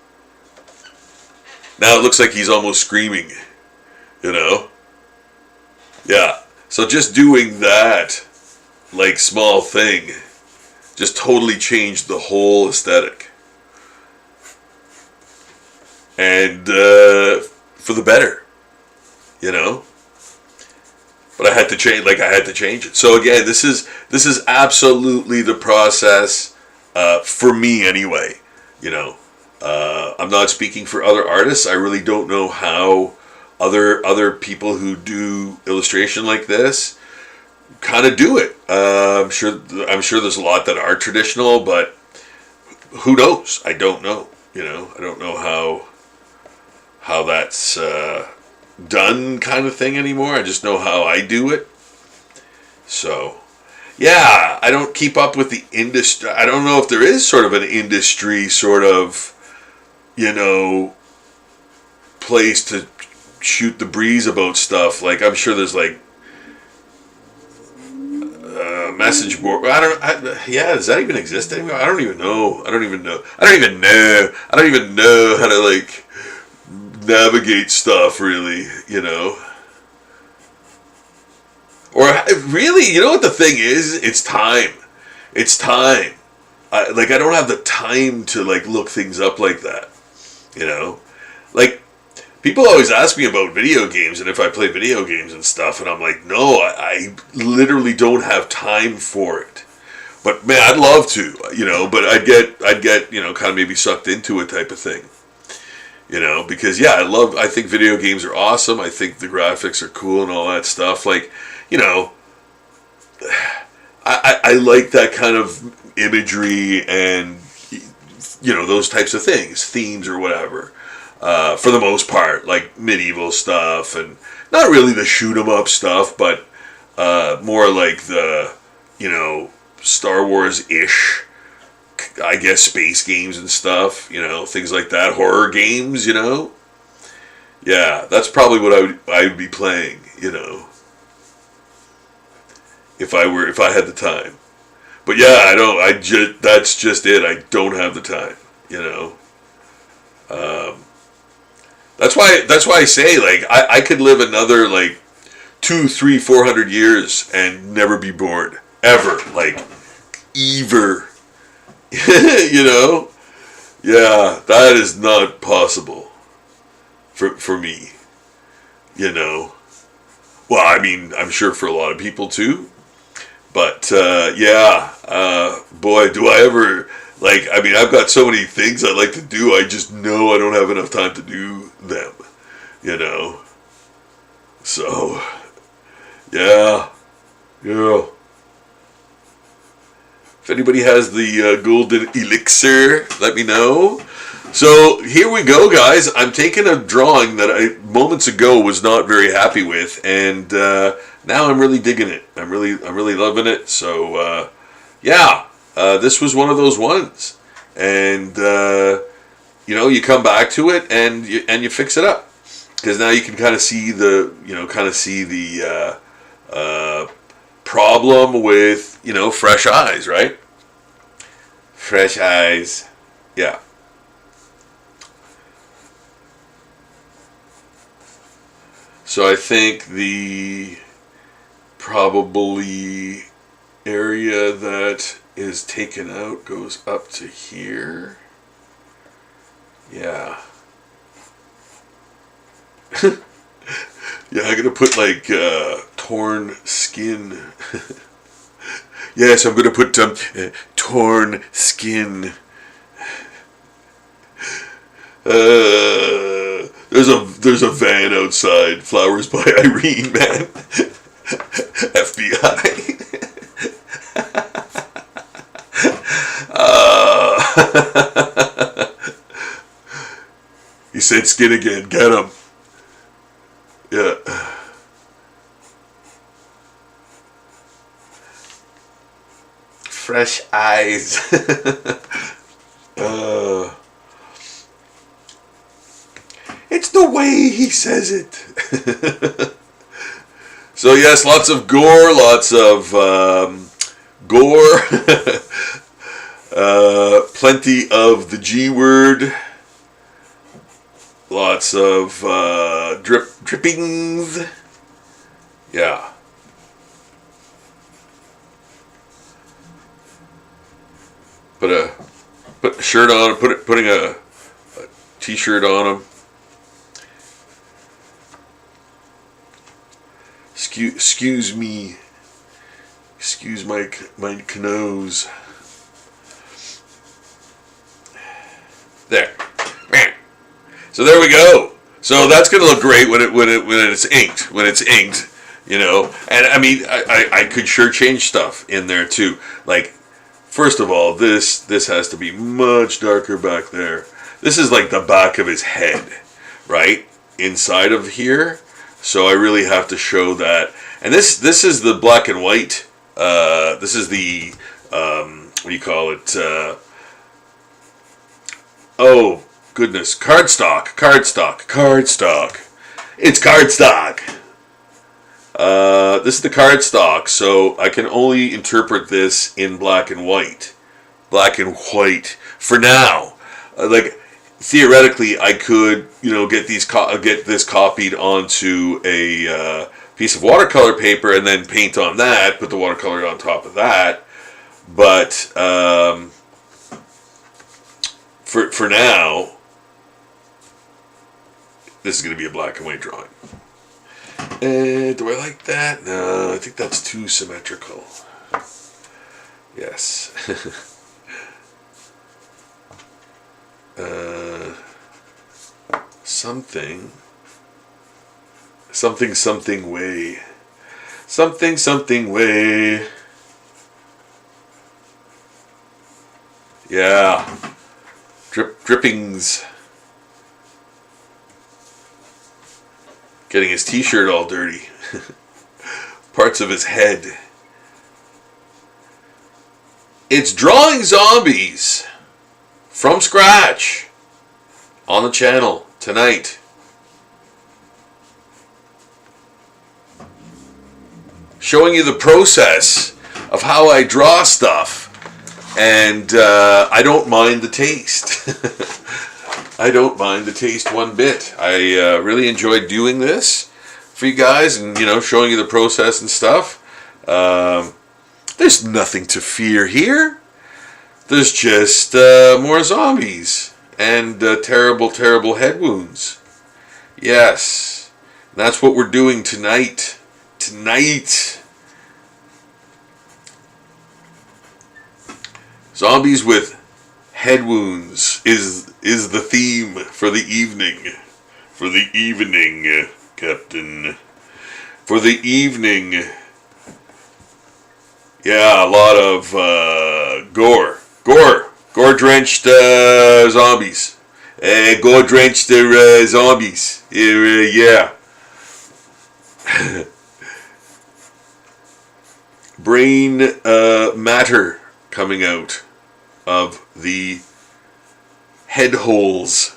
Now it looks like he's almost screaming, Yeah. So just doing that, like, small thing, just totally changed the whole aesthetic. And for the better, But I had to change it. So again, this is absolutely the process, for me anyway. I'm not speaking for other artists. I really don't know how other people who do illustration like this kind of do it. I'm sure there's a lot that are traditional, but who knows? I don't know. I don't know how that's done, kind of thing, anymore. I just know how I do it. So, yeah, I don't keep up with the industry. I don't know if there is sort of an industry sort of, place to shoot the breeze about stuff. Like, I'm sure there's like message board. Does that even exist anymore? I don't even know. I don't even know how to, like, navigate stuff, really, Or really, what the thing is? It's time. I don't have the time to, like, look things up like that. Like, people always ask me about video games and if I play video games and stuff, and I'm like, no, I literally don't have time for it. But man, I'd love to, but I'd get, kind of maybe sucked into it type of thing. Because yeah, I think video games are awesome. I think the graphics are cool and all that stuff. Like, I like that kind of imagery and, those types of things, themes or whatever. For the most part, like medieval stuff, and not really the shoot 'em up stuff, but more like the, Star Wars-ish, I guess, space games and stuff, things like that, horror games, Yeah, that's probably what I would be playing, if I had the time. But yeah, that's just it. I don't have the time, That's why I say, like, I could live another, like, 200, 300, 400 years and never be bored. Ever. Like, ever. Yeah, that is not possible for me. Well, I mean, I'm sure for a lot of people too. But, boy, do I ever... Like, I mean, I've got so many things I like to do, I just know I don't have enough time to do them, So, yeah. If anybody has the golden elixir, let me know. So here we go, guys. I'm taking a drawing that I moments ago was not very happy with, and now I'm really digging it. I'm really loving it. So yeah, this was one of those ones, and you come back to it and you fix it up, because now you can kind of see the problem with fresh eyes, right? Fresh eyes, yeah. So I think the probably area that is taken out goes up to here. Yeah. Yeah, I'm gonna put like torn skin. Yes, I'm gonna put torn skin. There's a van outside. Flowers by Irene, man. FBI. He said skin again. Get him. Yeah. Fresh eyes. It's the way he says it. So yes, lots of gore, lots of gore, plenty of the G word, lots of drippings. Yeah. Put a shirt on, putting a t-shirt on him. Excuse me. Excuse my nose. There. So there we go. So that's gonna look great when it's inked. When it's inked, And I mean, I could sure change stuff in there too. Like, first of all, this has to be much darker back there. This is like the back of his head, right? Inside of here. So I really have to show that. And this is the black and white. This is the, what do you call it? Oh, goodness. Cardstock. It's cardstock. This is the cardstock. So I can only interpret this in black and white. Black and white. For now. Like, theoretically, I could, get this copied onto a piece of watercolor paper and then paint on that, put the watercolor on top of that. But for now, this is going to be a black and white drawing. Do I like that? No, I think that's too symmetrical. Yes. Something way. Something way. Yeah. Drippings. Getting his t-shirt all dirty. Parts of his head. It's drawing zombies from scratch on the channel tonight. Showing you the process of how I draw stuff. And I don't mind the taste. I don't mind the taste one bit. I really enjoyed doing this for you guys and, showing you the process and stuff. There's nothing to fear here. There's just more zombies and terrible, terrible head wounds. Yes, that's what we're doing tonight. Zombies with head wounds is the theme for the evening. For the evening, Captain. For the evening. Yeah, a lot of gore-drenched zombies. Go drench their zombies. Yeah. Brain matter coming out of the head holes.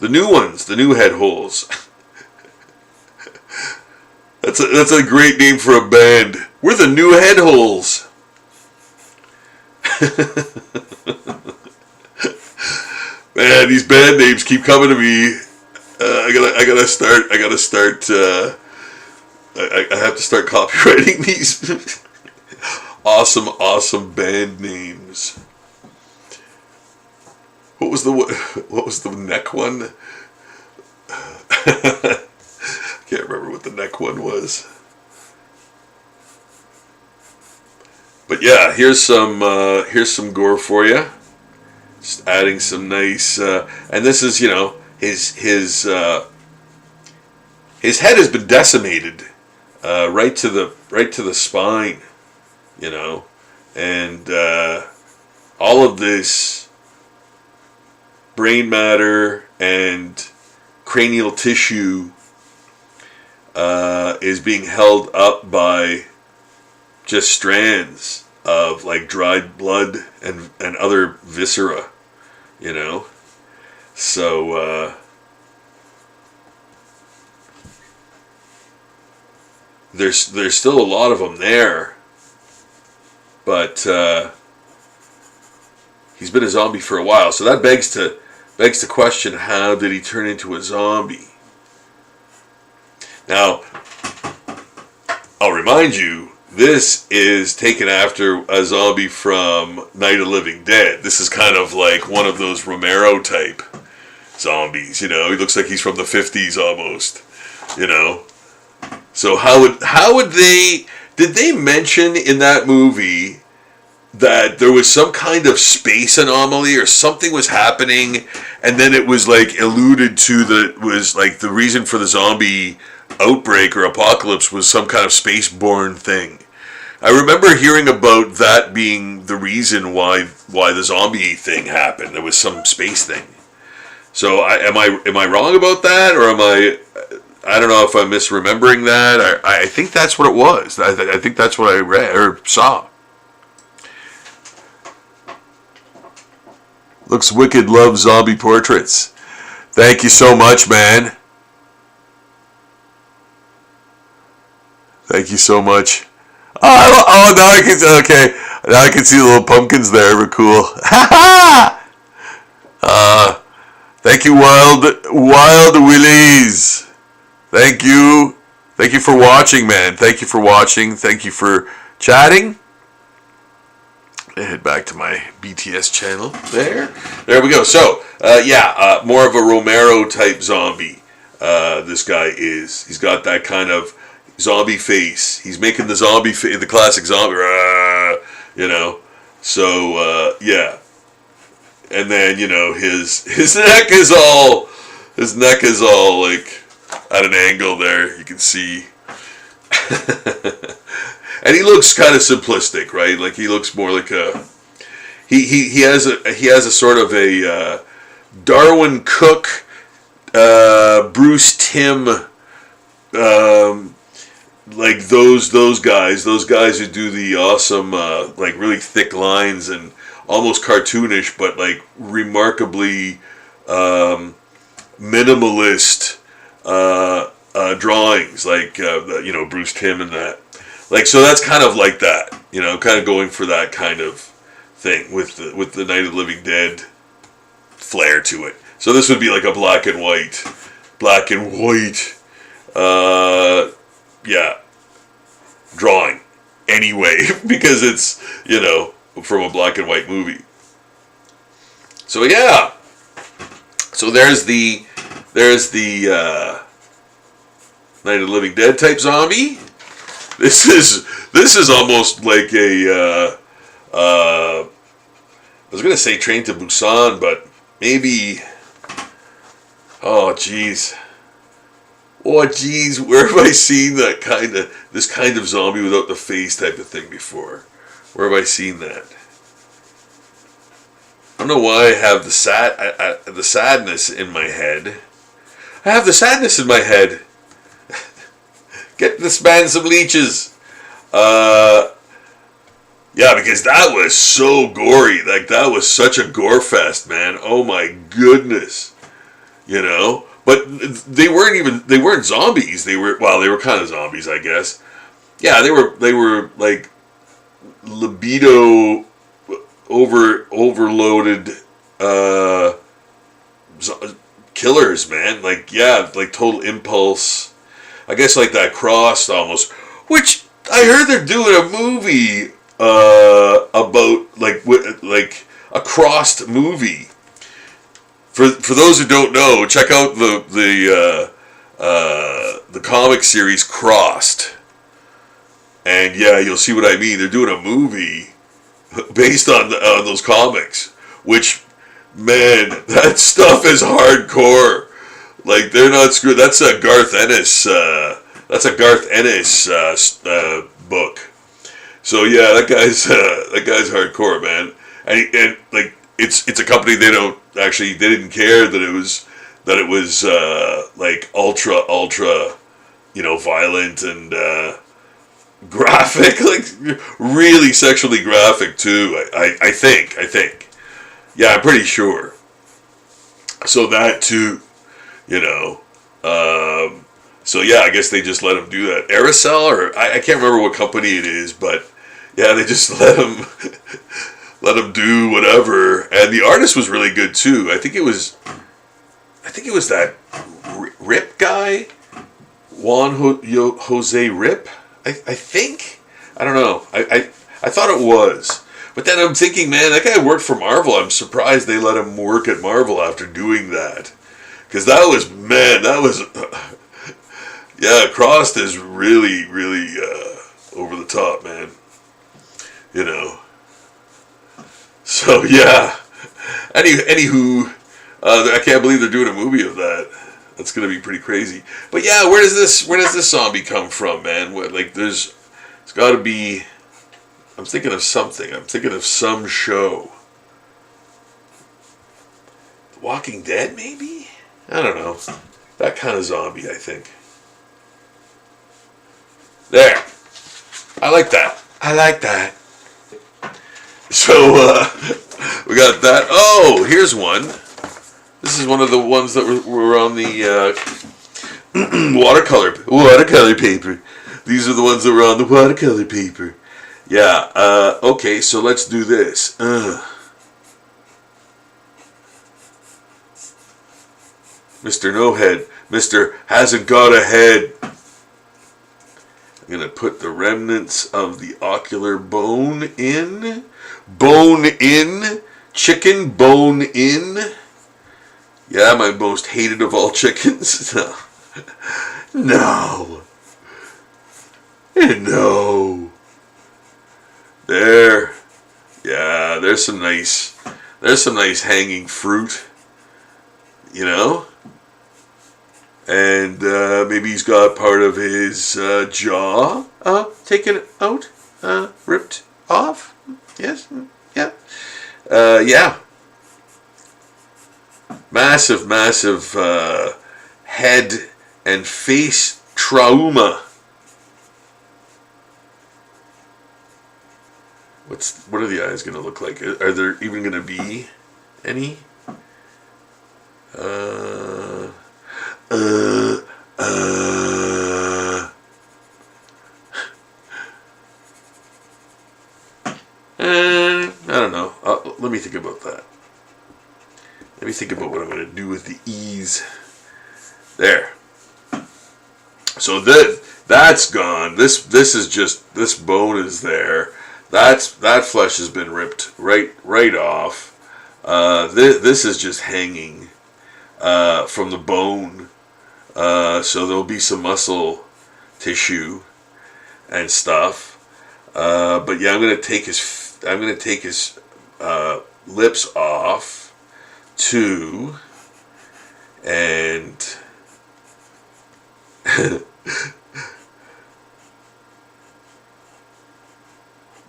The new ones, the new head holes. That's a great name for a band. We're the new head holes. Man, these band names keep coming to me. I gotta start. I have to start copywriting these awesome band names. What was the neck one? Can't remember what the neck one was. But yeah, here's some gore for you. Just adding some nice, and this is, his head has been decimated, right to the spine, and all of this brain matter and cranial tissue is being held up by just strands of like dried blood and other viscera, so there's still a lot of them there, but he's been a zombie for a while, so that begs to question, how did he turn into a zombie? Now, I'll remind you, this is taken after a zombie from Night of the Living Dead. This is kind of like one of those Romero type zombies, he looks like he's from the 50s almost, So how would did they mention in that movie that there was some kind of space anomaly or something was happening, and then it was like alluded to that was like the reason for the zombie outbreak or apocalypse was some kind of space-borne thing? I remember hearing about that being the reason why the zombie thing happened. There was some space thing. So am I wrong about that, or am I don't know if I'm misremembering that. I think that's what it was. I think that's what I read or saw. Looks wicked. Love zombie portraits. Thank you so much, man. Thank you so much. Oh, now I can. Okay, now I can see the little pumpkins there. We're cool. Thank you, Wild Willies. Thank you for watching, man. Thank you for watching. Thank you for chatting. I head back to my BTS channel. There we go. So, more of a Romero type zombie. This guy is. He's got that kind of zombie face. He's making the zombie face, the classic zombie, So, yeah. And then, his neck is all like at an angle there. You can see. And he looks kind of simplistic, right? Like he looks more like he has a sort of a Darwin Cook, Bruce Timm, like those guys who do the awesome like really thick lines and almost cartoonish, but like remarkably minimalist drawings, like Bruce Timm and that. Like, so that's kind of like that, kind of going for that kind of thing with the Night of the Living Dead flair to it. So this would be like a black and white, drawing anyway, because it's, from a black and white movie. So yeah, so there's the Night of the Living Dead type zombie. This is almost like a I was gonna say Train to Busan, but maybe. Oh geez, where have I seen this kind of zombie without the face type of thing before? Where have I seen that? don't know why I have the sadness in my head. I have the sadness in my head. Get this man some leeches. Yeah, because that was so gory. Like, that was such a gore fest, man. Oh my goodness. You know? But they weren't zombies. They were kind of zombies, I guess. Yeah, they were like libido overloaded killers, man. Like, yeah, like total impulse. I guess like that Crossed almost, which I heard they're doing a movie about like a Crossed movie. For those who don't know, check out the comic series Crossed, and yeah, you'll see what I mean. They're doing a movie based on those comics, which, man, that stuff is hardcore. Like, they're not screwed. That's a Garth Ennis. Book. So yeah, that guy's hardcore, man. And like, it's a company they didn't care that it was like ultra, you know, violent and graphic, like really sexually graphic too. I think. Yeah, I'm pretty sure. So that too, you know. So yeah, I guess they just let him do that. Aerosol, or I can't remember what company it is, but yeah, they just let him do whatever. And the artist was really good too. I think it was that Rip guy, Juan Jose Rip. I think, I don't know. I thought it was, but then I'm thinking, man, that guy worked for Marvel. I'm surprised they let him work at Marvel after doing that, because that was yeah, Crossed is really over the top, man. You know. So yeah. Anywho, I can't believe they're doing a movie of that. That's gonna be pretty crazy. But yeah, where does this zombie come from, man? It's got to be. I'm thinking of something. I'm thinking of some show. The Walking Dead, maybe? I don't know. That kind of zombie, I think. There. I like that. So, we got that. Oh, here's one. This is one of the ones that were on the watercolor paper. These are the ones that were on the watercolor paper. Yeah, okay, so let's do this. Mr. No Head. Mr. Hasn't Got a Head. I'm going to put the remnants of the ocular bone in. Bone in. Chicken bone in. Yeah, my most hated of all chickens. No. No. There. Yeah, there's some nice hanging fruit. You know? And maybe he's got part of his jaw taken out, ripped off. Yes, yeah, yeah. Massive head and face trauma. What are the eyes going to look like? Are there even going to be any? I don't know. Let me think about that. Let me think about what I'm going to do with the E's. There. So that's gone. This is just, this bone is there. That flesh has been ripped right off. This is just hanging from the bone. So there'll be some muscle tissue and stuff. But yeah, I'm gonna take his lips off too, and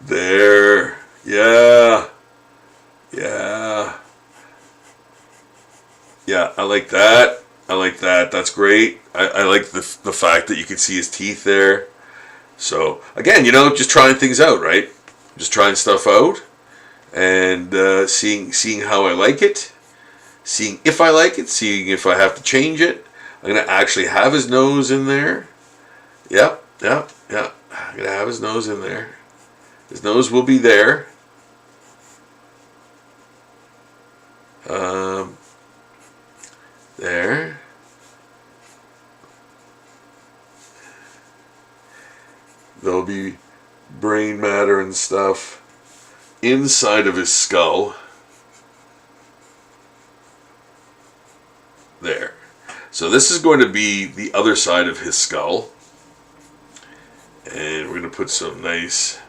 there, yeah. Yeah, I like that. I like that. That's great. I like the fact that you can see his teeth there. So again, just trying things out, right? Just trying stuff out and seeing how I like it, seeing if I like it, seeing if I have to change it. I'm gonna actually have his nose in there. Yep, yep, yep. I'm gonna have his nose in there. His nose will be there. There. There'll be brain matter and stuff inside of his skull. There. So this is going to be the other side of his skull. And we're going to put some nice...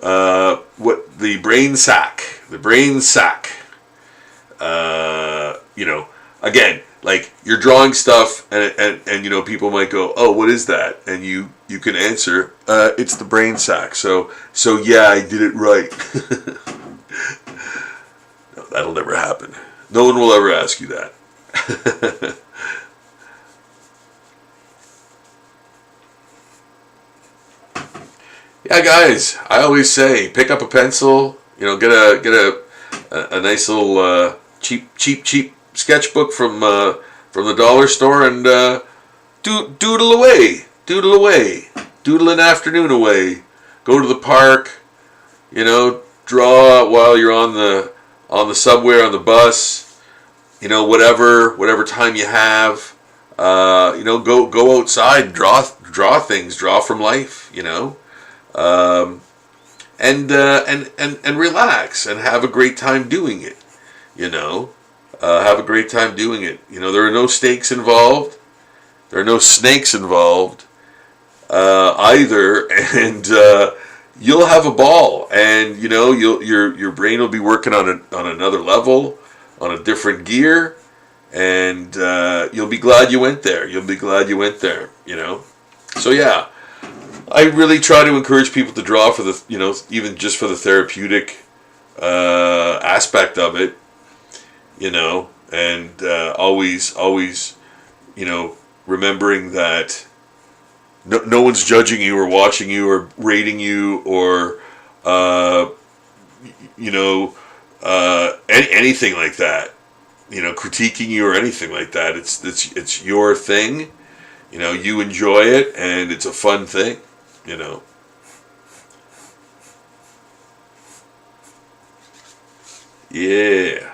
what the brain sac. The brain sac. Again, like you're drawing stuff and people might go, oh, what is that? And you can answer, it's the brain sac. So yeah, I did it right. No, that'll never happen. No one will ever ask you that. Yeah, guys, I always say, pick up a pencil, get a nice little cheap sketchbook from the dollar store and doodle away, doodle an afternoon away. Go to the park, draw while you're on the subway or on the bus, whatever time you have. Go outside and draw things, draw from life, and relax and have a great time doing it. Have a great time doing it. There are no stakes involved. There are no snakes involved either, and you'll have a ball. And your brain will be working on another level, on a different gear, and you'll be glad you went there. So yeah. I really try to encourage people to draw for the, even just for the therapeutic aspect of it, and always, remembering that no one's judging you or watching you or rating you or, anything like that, critiquing you or anything like that. It's your thing, you enjoy it and it's a fun thing. Yeah.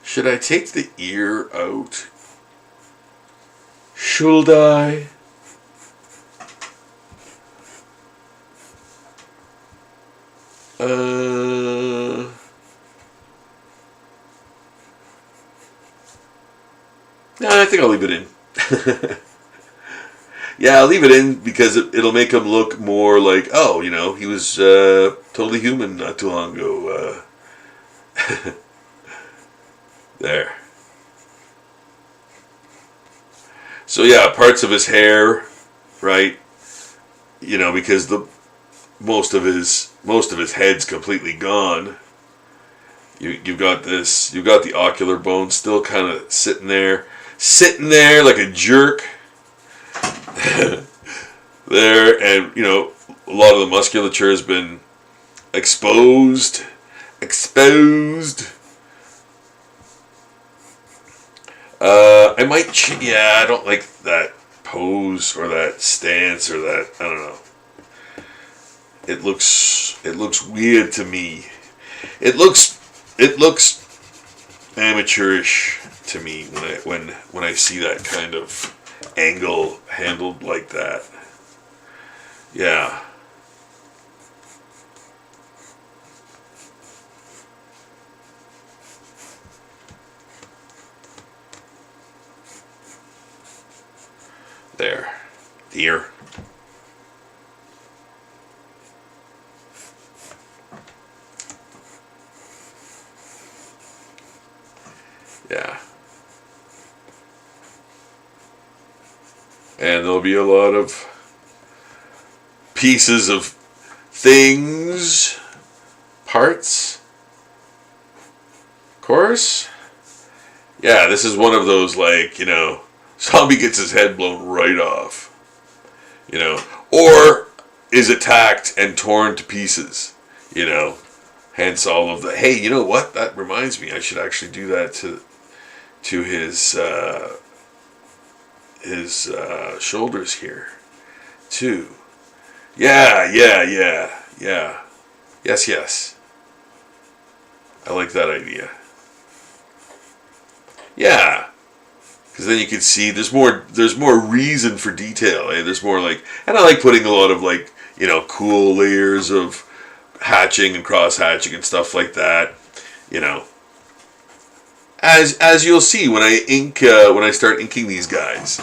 Should I take the ear out? Should I? No, I think I'll leave it in. Yeah, I'll leave it in because it'll make him look more like, oh, he was totally human not too long ago. There. So yeah, parts of his hair, right? Because most of his head's completely gone. You've got the ocular bone still kind of sitting there like a jerk. There, and a lot of the musculature has been exposed. I might, I don't like that pose or that stance or that, I don't know. It looks weird to me. It looks amateurish to me when I see that kind of angle handled like that. Yeah. There. The ear. Yeah. And there'll be a lot of pieces of things Hearts. Of course. Yeah, this is one of those, like, zombie gets his head blown right off. Or is attacked and torn to pieces. Hence all of the, hey, you know what? That reminds me, I should actually do that to his shoulders here, too. Yeah. Yes. I like that idea. Yeah. Because then you can see there's more reason for detail. There's more and I like putting a lot of cool layers of hatching and cross hatching and stuff like that. As you'll see when I start inking these guys.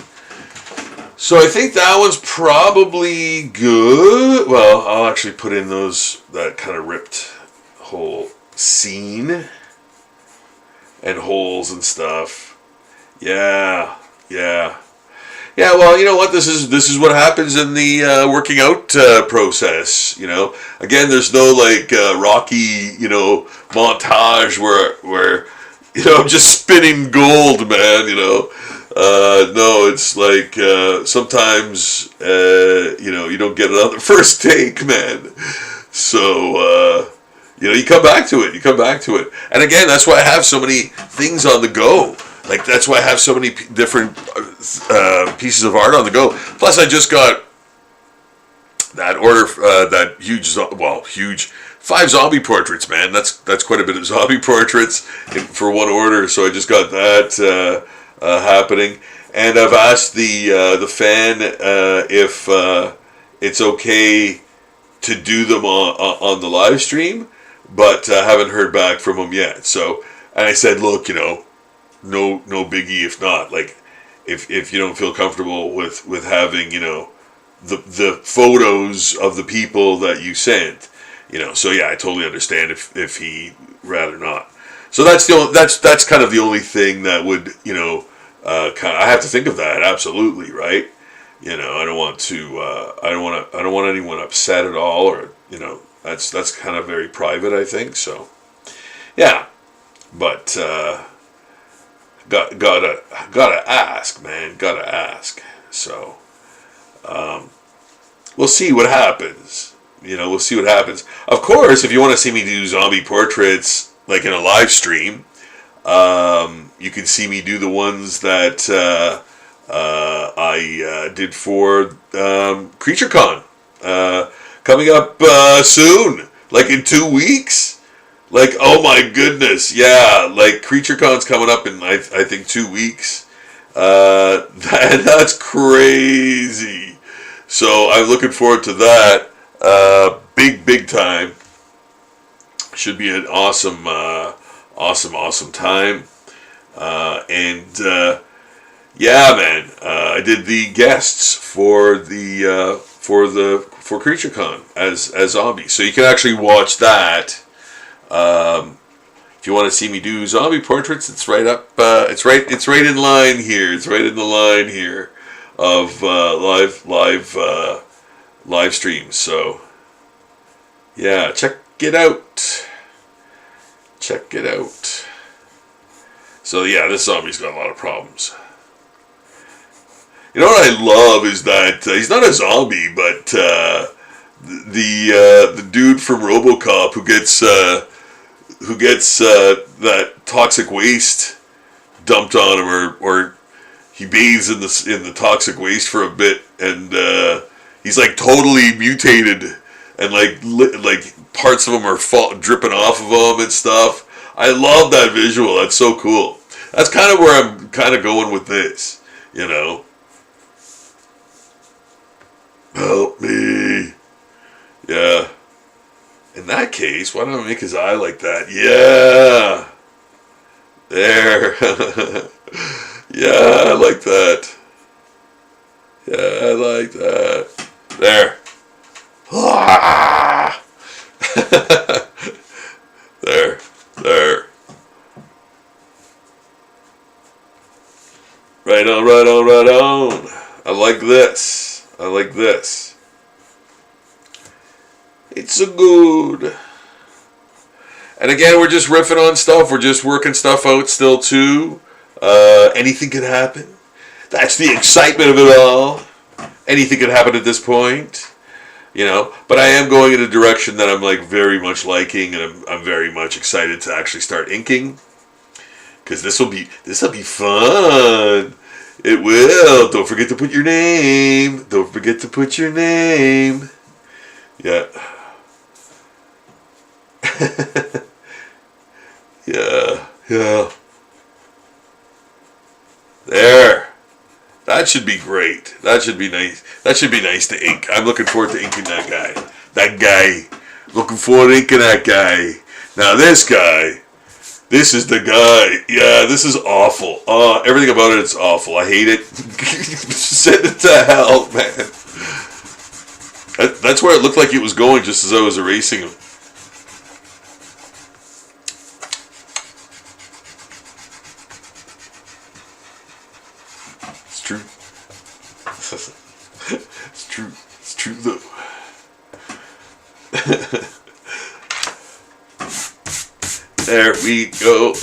So I think that one's probably good. Well, I'll actually put in that kind of ripped whole scene and holes and stuff. Yeah. Well, you know what? This is what happens in the working out process. Again, there's no Rocky montage where I'm just spinning gold, man. No, it's sometimes you don't get it on the first take, man. So you come back to it. And again, that's why I have so many things on the go. That's why I have so many different pieces of art on the go. Plus, I just got that order, that huge 5 zombie portraits, man. That's quite a bit of zombie portraits for one order. So I just got that happening, and I've asked the fan if it's okay to do them on the live stream, but I haven't heard back from him yet. So, and I said, look, no biggie if not. If you don't feel comfortable with having the photos of the people that you sent, So yeah, I totally understand if he rather not. So that's kind of the only thing that would I have to think of that, absolutely, right? I don't want anyone upset at all, or that's kind of very private, I think. So yeah, but gotta ask, man, gotta ask. So we'll see what happens. We'll see what happens. Of course, if you want to see me do zombie portraits in a live stream, you can see me do the ones that I did for CreatureCon coming up soon, in 2 weeks. Oh my goodness, yeah, CreatureCon's coming up in I think 2 weeks. That's crazy. So I'm looking forward to that. Big time. Should be an awesome time. Yeah, man. I did the guests for CreatureCon as zombies, so you can actually watch that. If you want to see me do zombie portraits, it's right up. It's right in line here. It's right in the line here of live streams. So yeah, check it out. Check it out. So yeah, this zombie's got a lot of problems. You know what I love is that he's not a zombie, but the dude from RoboCop who gets that toxic waste dumped on him, or he bathes in the toxic waste for a bit, and he's totally mutated, and parts of him are dripping off of him and stuff. I love that visual. That's so cool. That's kind of where I'm kind of going with this, Help me. Yeah. In that case, why don't I make his eye like that? Yeah. There. Yeah, I like that. Yeah, I like that. There. Ah! There. Right on. I like this. It's so good. And again, we're just riffing on stuff. We're just working stuff out still too. Anything could happen. That's the excitement of it all. Anything could happen at this point, you know. But I am going in a direction that I'm like very much liking, and I'm very much excited to actually start inking, because this will be fun. It will. Don't forget to put your name. Don't forget to put your name. Yeah. Yeah. There. That should be great. That should be nice. That should be nice to ink. I'm looking forward to inking that guy. That guy. Looking forward to inking that guy. Now this guy. This is the guy. Yeah, this is awful. Everything about it is awful. I hate it. Send it to hell, man. That's where it looked like it was going just as I was erasing him. It's true. It's true. It's true though. There we go.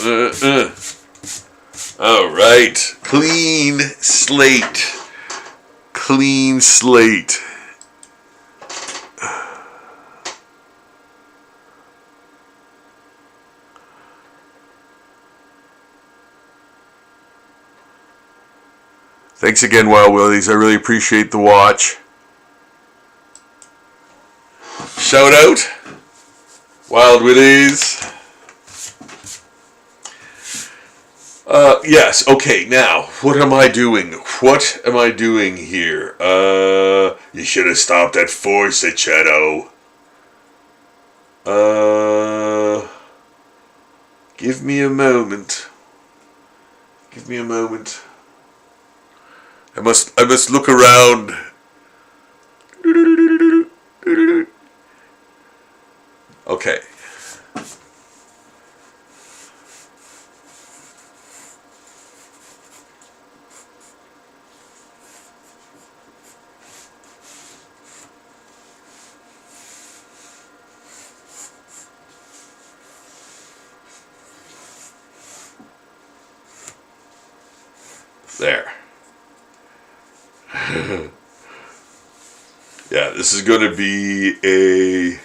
All right. Clean slate. Clean slate. Thanks again, Wild Willies. I really appreciate the watch. Shout out, Wild Willies. Yes, okay, now, what am I doing? What am I doing here? You should have stopped at 4, said Shadow. Give me a moment. Give me a moment. I must look around. Okay. There. Yeah, this is going to be a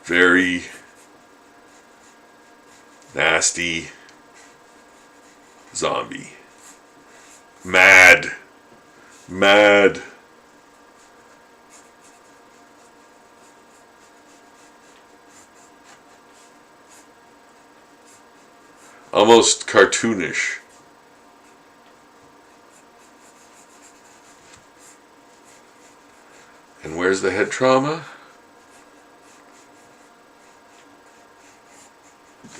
very nasty zombie. Mad. Almost cartoonish. And where's the head trauma?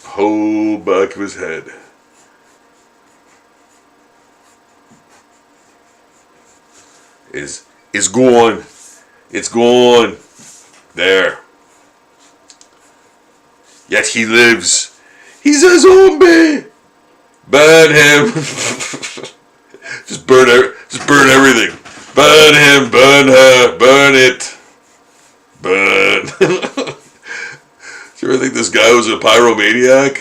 Whole back of his head. Is gone. It's gone. There. Yet he lives. He's a zombie. Burn him. Just burn everything. Burn him, burn her, burn it. Burn. Do you ever think this guy was a pyromaniac?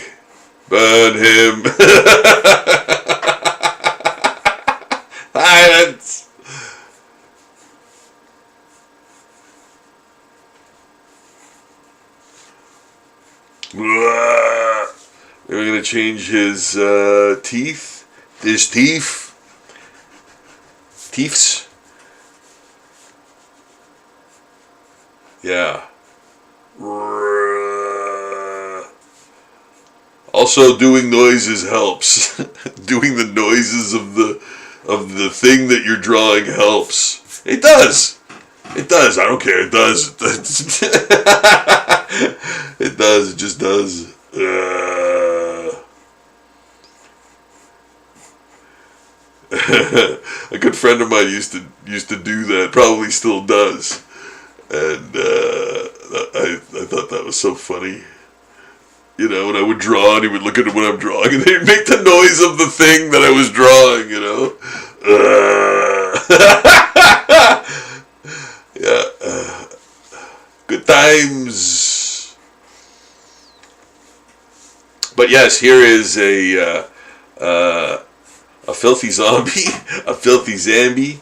Burn him. Violence. We're going to change his teeth. His teeth. Teeths. Yeah. Also, doing noises helps. Doing the noises of the thing that you're drawing helps. It does. It does. I don't care. It does. It does. It just does. A good friend of mine used to do that. Probably still does. And I thought that was so funny. You know, when I would draw and he would look at what I'm drawing and he'd make the noise of the thing that I was drawing, you know. Yeah. yes, here is a filthy zombie, a filthy Zambi.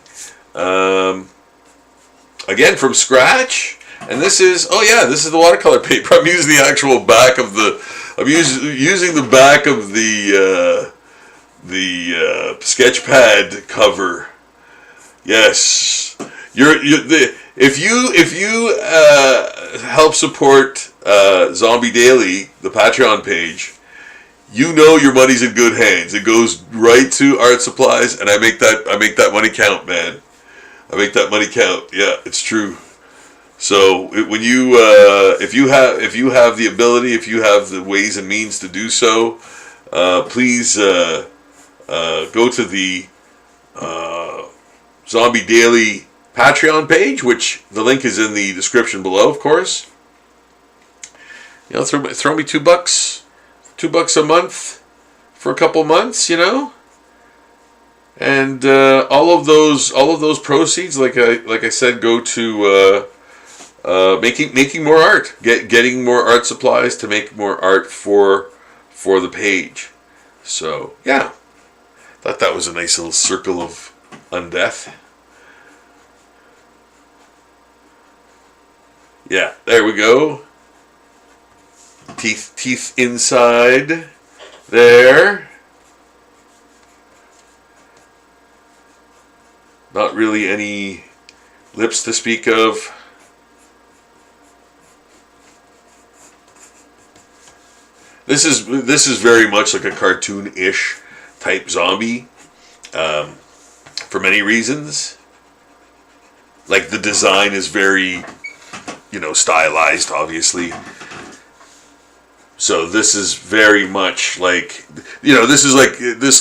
Again, from scratch. And this is, this is the watercolor paper. I'm using the actual back of the, using the back of the sketch pad cover. Yes, if you help support Zombie Daily, the Patreon page, you know your money's in good hands. It goes right to art supplies, and I make that money count, man. I make that money count. Yeah, it's true. So when you if you have the ability, if you have the ways and means to do so, please go to the Zombie Daily Patreon page, which the link is in the description below, of course. Throw me $2 a month for a couple months, and all of those proceeds, like I said, go to making more art, getting more art supplies to make more art for the page. So yeah, thought that was a nice little circle of undeath. Yeah, there we go. Teeth inside there. Not really any lips to speak of. This is very much like a cartoon-ish type zombie, for many reasons. Like the design is very, stylized, obviously. So this is very much like, this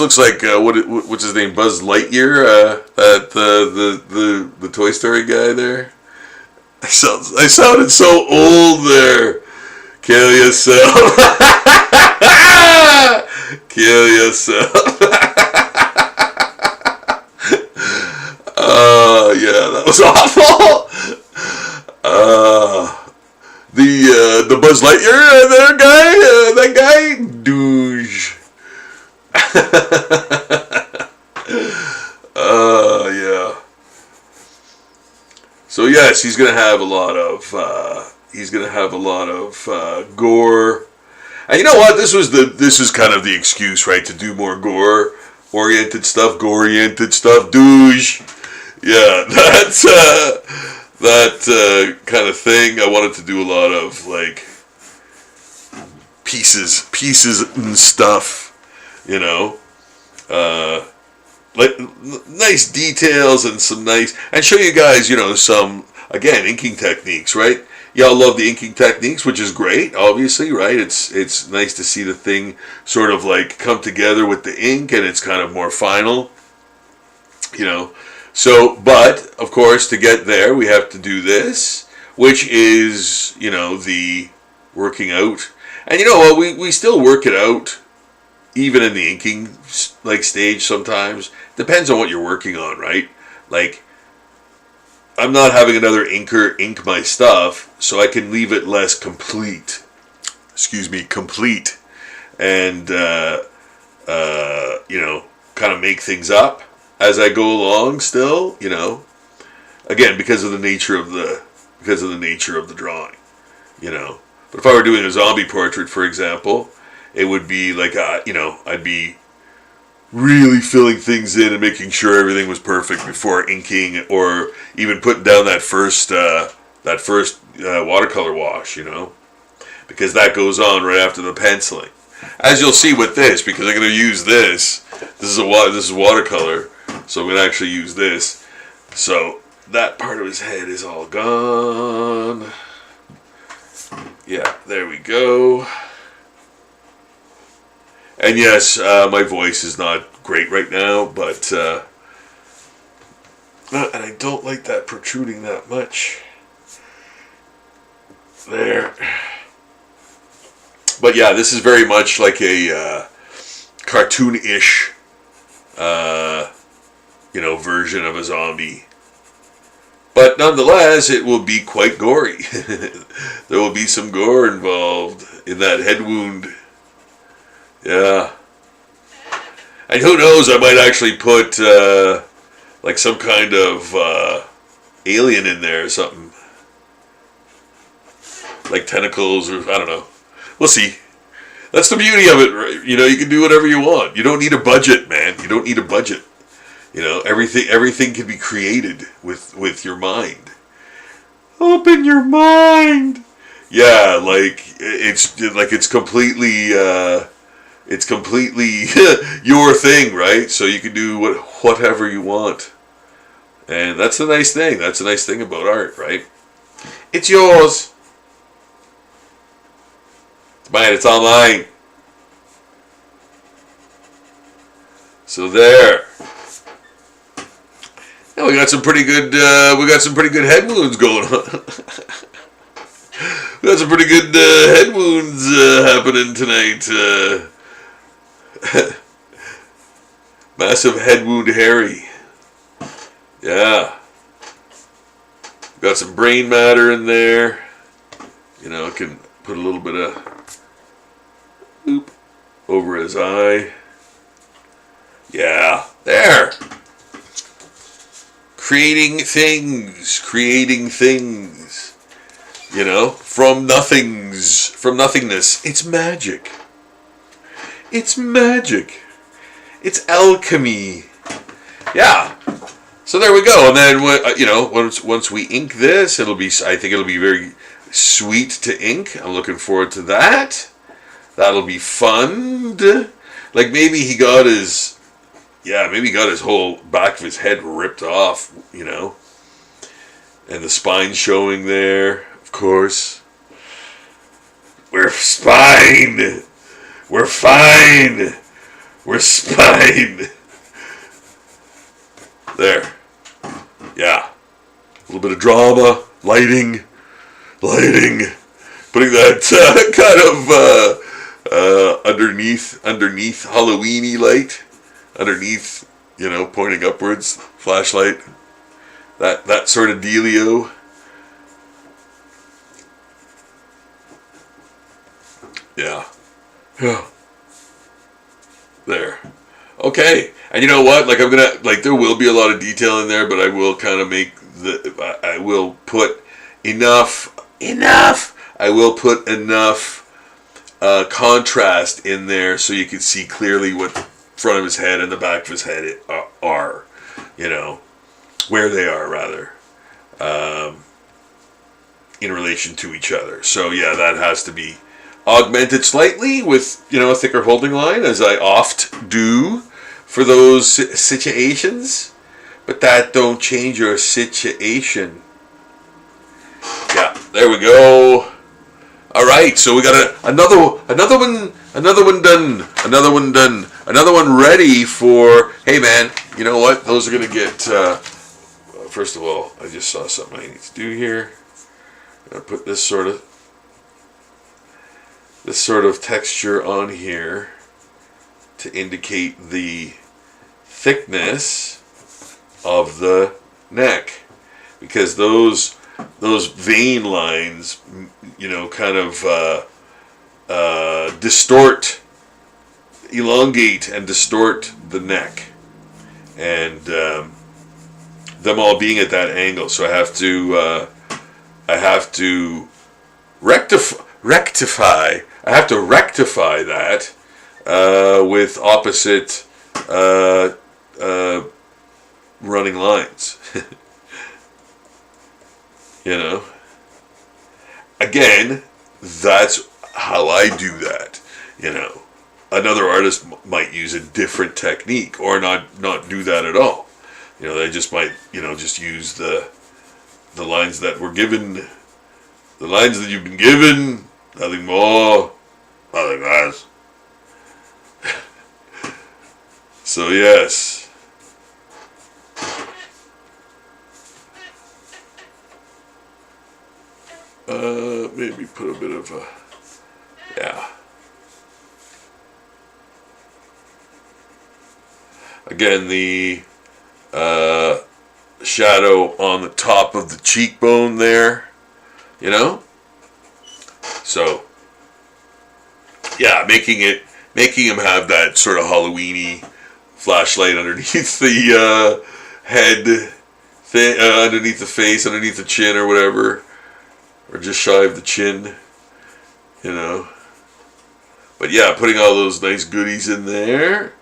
looks like what's his name, Buzz Lightyear, the Toy Story guy there. I sounded so old there. Kill yourself. Kill yourself. Yeah, that was awful. The Buzz Lightyear that guy, douche. Yeah. So yes, he's gonna have a lot of gore. And you know what? This was kind of the excuse, right, to do more gore-oriented stuff, douche. Yeah, that's that kind of thing. I wanted to do a lot of like pieces and stuff, like nice details and and show you guys, some, again, inking techniques, right? Y'all love the inking techniques, which is great, obviously, right? It's nice to see the thing sort of like come together with the ink, and it's kind of more final, So, but, of course, to get there, we have to do this, which is, the working out. And you know what, we still work it out, even in the inking, stage sometimes. Depends on what you're working on, right? Like, I'm not having another inker ink my stuff, so I can leave it less complete. Complete. And, kind of make things up as I go along still, Again, because of the nature of the drawing, But if I were doing a zombie portrait, for example, it would be like, I'd be really filling things in and making sure everything was perfect before inking, or even putting down that first watercolor wash, because that goes on right after the penciling. As you'll see with this, because I'm going to use this. This is watercolor, so I'm going to actually use this. So that part of his head is all gone. Yeah, there we go. And yes, my voice is not great right now, but and I don't like that protruding that much. There. But yeah, this is very much like a cartoon-ish, version of a zombie. But nonetheless, it will be quite gory. There will be some gore involved in that head wound. Yeah. And who knows, I might actually put like some kind of alien in there or something. Like tentacles or I don't know. We'll see. That's the beauty of it, right? You know, you can do whatever you want. You don't need a budget, man. You don't need a budget. You know, everything can be created with your mind. Open your mind. Yeah, it's completely your thing, right? So you can do whatever you want. And that's the nice thing. That's the nice thing about art, right? It's yours. It's mine. It's all mine. So there. Yeah, we got some pretty good. We got some pretty good head wounds going on. We got some pretty good head wounds happening tonight. Massive head wound, Harry. Yeah. Got some brain matter in there. You know, can put a little bit of over his eye. Yeah, there. Creating things. You know, from nothingness. It's magic. It's magic. It's alchemy. Yeah. So there we go. And then, you know, once we ink this, I think it'll be very sweet to ink. I'm looking forward to that. That'll be fun. Like maybe he got his whole back of his head ripped off, you know. And the spine showing there, of course. We're fine. We're fine. We're spine. There. Yeah. A little bit of drama, lighting. Putting that kind of underneath Halloweeny light. Underneath, you know, pointing upwards, flashlight. That sort of dealio. Yeah. There. Okay. And you know what? Like there will be a lot of detail in there, but I will kind of I will put enough. I will put enough contrast in there so you can see clearly what the front of his head and the back of his head are. You know, where they are rather. In relation to each other. So yeah, that has to be augmented slightly with, you know, a thicker holding line, as I oft do for those situations. But that don't change your situation. Yeah, there we go. All right, so we got another one done, another one ready for. Hey man, you know what? Those are gonna get. First of all, I just saw something I need to do here. I'm gonna put this sort of texture on here to indicate the thickness of the neck, because those vein lines, you know, kind of elongate and distort the neck, and them all being at that angle. So I have to rectify. I have to rectify that with opposite running lines. You know? Again, that's how I do that. You know? Another artist might use a different technique or not do that at all. You know, they just might, you know, just use the lines that were given, the lines that you've been given, nothing more, nothing less. So yes. Maybe put a bit of a, yeah. Again, the shadow on the top of the cheekbone there, you know? So, yeah, making it making him have that sort of Halloweeny flashlight underneath the head, underneath the face, underneath the chin or whatever, or just shy of the chin, you know. But yeah, putting all those nice goodies in there,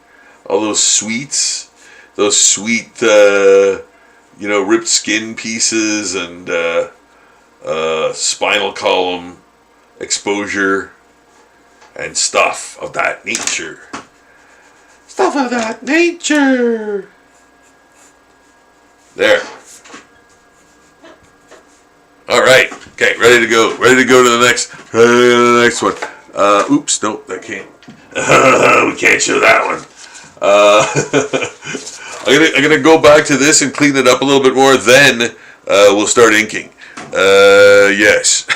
all those sweets, those sweet, ripped skin pieces and spinal column exposure and stuff of that nature. Stuff of that nature. There. All right. Okay, ready to go. Ready to go to the next one. Oops, nope, that can't. We can't show that one. I'm gonna go back to this and clean it up a little bit more. Then we'll start inking. Yes.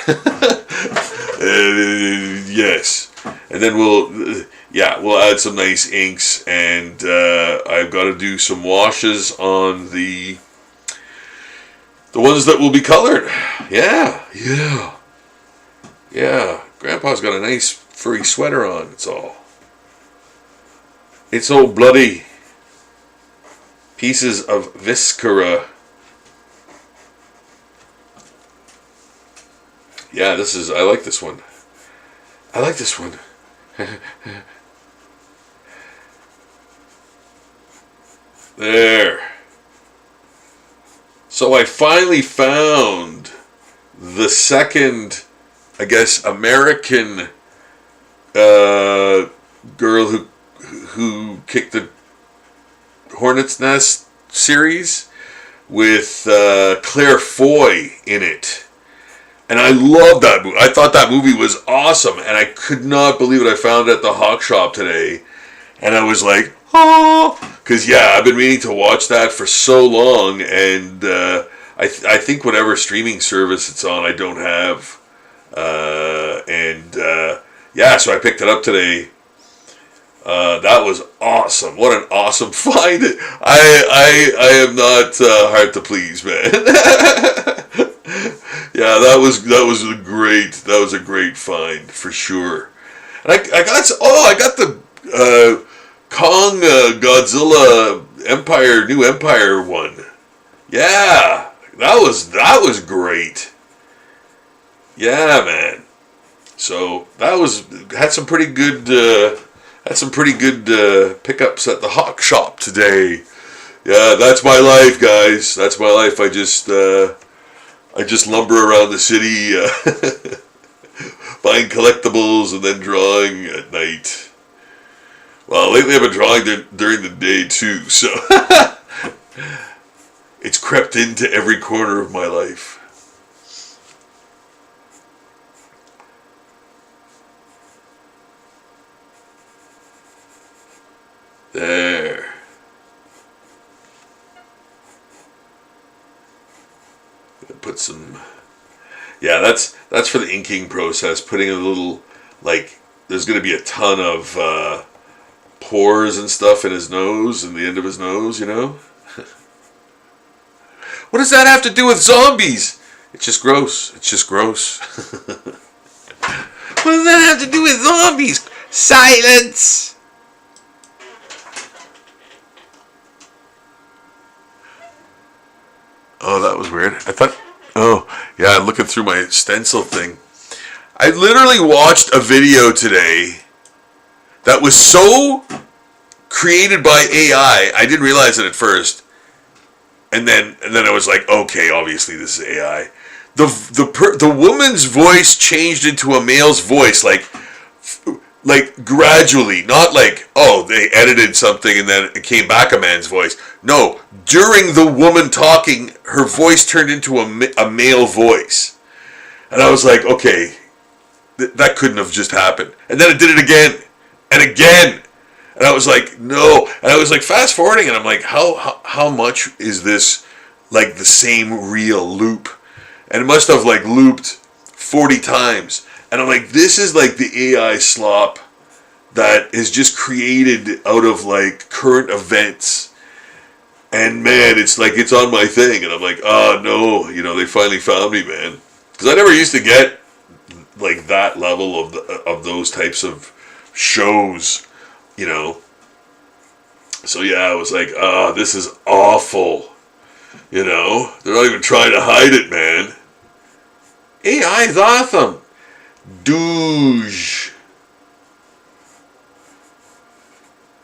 Yes. And then we'll add some nice inks, and I've got to do some washes on the ones that will be colored. Yeah. Grandpa's got a nice furry sweater on. It's all bloody. Pieces of viscera. Yeah, I like this one. There. So I finally found the second, I guess, American girl who kicked the Hornet's Nest series with Claire Foy in it. And I love that movie. I thought that movie was awesome, and I could not believe it. I found it at the Hawk Shop today, and I was like, oh, because yeah, I've been meaning to watch that for so long, and I think whatever streaming service it's on, I don't have, yeah, so I picked it up today. That was awesome. What an awesome find! I am not hard to please, man. Yeah, that was a great find for sure. And I got the Kong Godzilla New Empire one. Yeah, that was great. Yeah, man. So had some pretty good pickups at the Hawk Shop today. Yeah, that's my life, guys. That's my life. I just lumber around the city, buying collectibles and then drawing at night. Well, lately I've been drawing during the day too, so it's crept into every corner of my life. There. Put some, yeah, that's for the inking process, putting a little, there's going to be a ton of pores and stuff in his nose and the end of his nose, you know. What does that have to do with zombies? It's just gross. What does that have to do with zombies? Silence. Oh, that was weird. I thought, oh, yeah, I'm looking through my stencil thing. I literally watched a video today that was so created by AI. I didn't realize it at first. And then I was like, okay, obviously this is AI. The woman's voice changed into a male's voice, like gradually, not like, oh, they edited something and then it came back a man's voice. No, during the woman talking, her voice turned into a male voice. And I was like, okay, that couldn't have just happened. And then it did it again and again. And I was like, no. And I was like fast forwarding and I'm like, how much is this like the same real loop? And it must have like looped 40 times. And I'm like, this is like the AI slop that is just created out of like current events. And man, it's like it's on my thing. And I'm like, oh no, they finally found me, man. Because I never used to get like that level of those types of shows. you know. So yeah, I was like, this is awful. You know, they're not even trying to hide it, man. AI is awesome. Douche.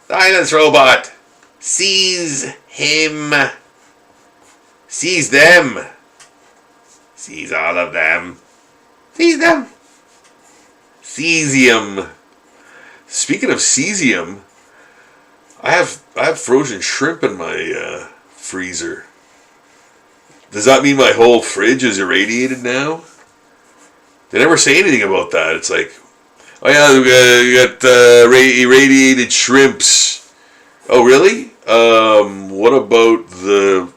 Silence robot. Seize him. Seize them. Seize all of them. Seize them. Cesium. Speaking of cesium, I have frozen shrimp in my freezer. Does that mean my whole fridge is irradiated now? They never say anything about that. It's like, oh yeah, we got irradiated shrimps. Oh really? What about the,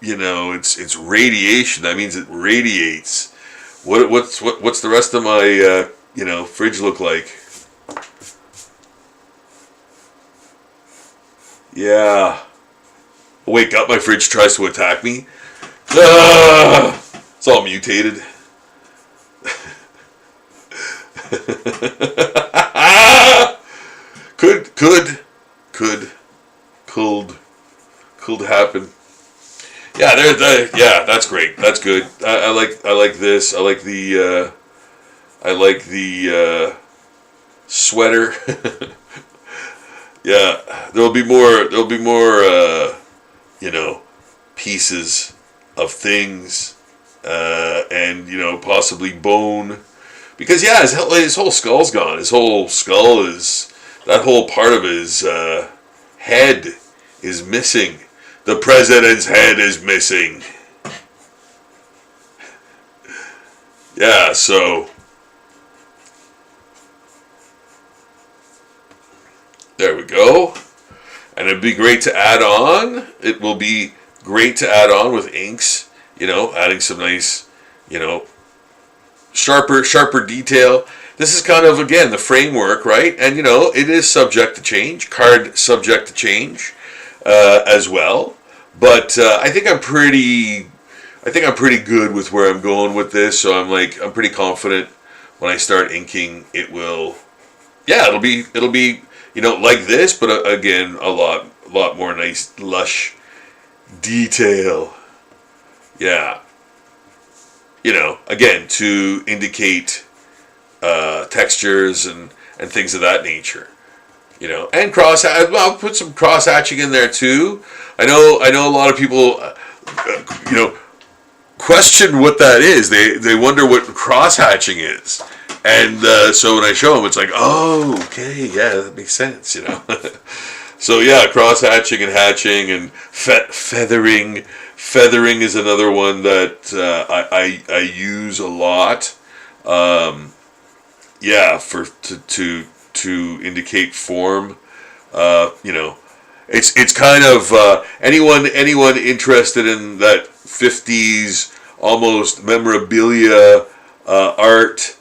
it's radiation. That means it radiates. What's the rest of my fridge look like? Yeah. Wake up, my fridge tries to attack me. It's all mutated. Could happen. Yeah, that's great. That's good. I like this. I like the sweater. Yeah, there'll be more pieces of things, and possibly bone, because yeah, his whole skull's gone. His whole skull that whole part of his head is missing. The president's head is missing. Yeah, so there we go. And it'd be great to add on. It will be great to add on with inks, adding some nice, sharper detail. This is kind of, again, the framework, right? And, it is subject to change, card subject to change as well. But I think I'm pretty good with where I'm going with this. So I'm pretty confident when I start inking, it'll be like this, but again, a lot more nice, lush detail. Yeah. Again, to indicate textures and things of that nature. And I'll put some cross hatching in there too. I know a lot of people, question what that is. They wonder what cross hatching is. And so when I show them, it's like, oh, okay, yeah, that makes sense, So yeah, cross hatching and hatching and feathering. Feathering is another one that I use a lot. Yeah, to indicate form. It's kind of anyone interested in that 50s almost memorabilia art.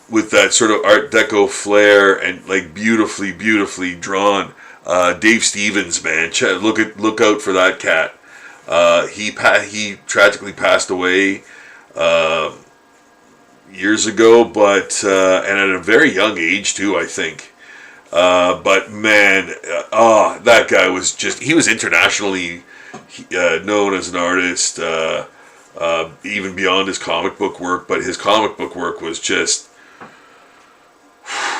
With that sort of Art Deco flair and beautifully drawn. Dave Stevens, man, look out for that cat. He tragically passed away years ago, but and at a very young age too, I think. But man, that guy was he was internationally known as an artist. Even beyond his comic book work, but his comic book work was just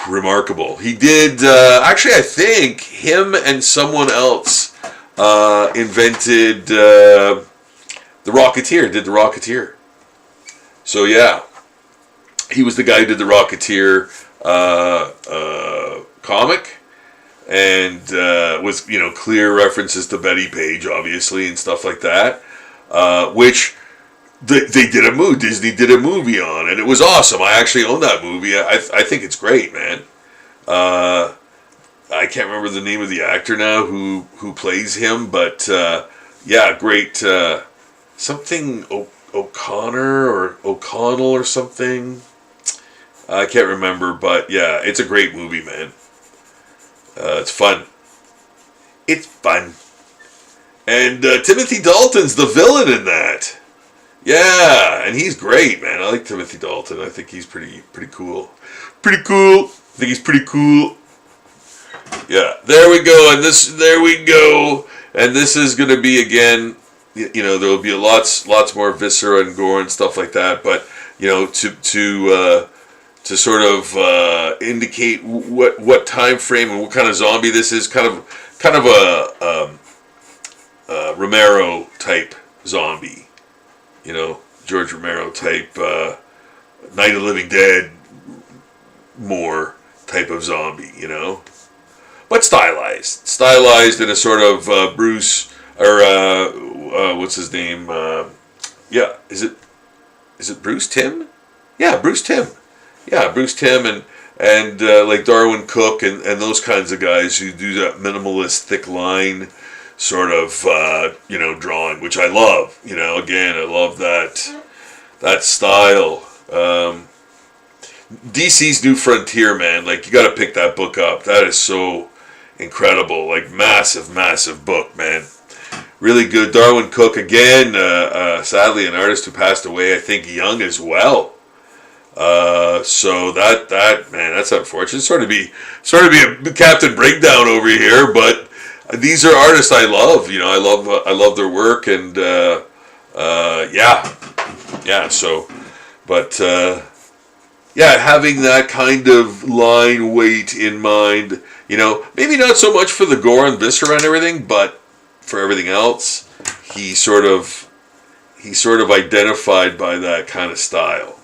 remarkable. He did, actually I think him and someone else invented The Rocketeer. So yeah, he was the guy who did the Rocketeer comic, and with clear references to Betty Page, obviously, and stuff like that, which they did a movie. Disney did a movie on, and it was awesome. I actually own that movie. I think it's great, man. I can't remember the name of the actor now who plays him, but yeah, great. Something O'Connor or O'Connell or something. I can't remember, but yeah, it's a great movie, man. It's fun. It's fun. And Timothy Dalton's the villain in that. Yeah, and he's great, man. I like Timothy Dalton. I think he's pretty cool. Pretty cool. I think he's pretty cool. Yeah, there we go, and there we go, and this is going to be again. There will be lots more viscera and gore and stuff like that, but to sort of indicate what time frame and what kind of zombie this is, kind of a Romero type zombie, George Romero type, Night of the Living Dead, more type of zombie, but stylized in a sort of Bruce or what's his name? Is it Bruce Timm? Yeah, Bruce Timm. Yeah, Bruce Timm and like Darwin Cook and those kinds of guys who do that minimalist thick line sort of drawing, which I love. Again, I love that style. DC's New Frontier, man. Like, you got to pick that book up. That is so incredible. Like, massive book, man. Really good. Darwin Cook again. Sadly, an artist who passed away, I think, young as well. So that man, that's unfortunate. Sort of be a Captain Breakdown over here, but these are artists I love. I love their work, and yeah. So, but having that kind of line weight in mind. Maybe not so much for the gore and viscera and everything, but for everything else, he sort of identified by that kind of style.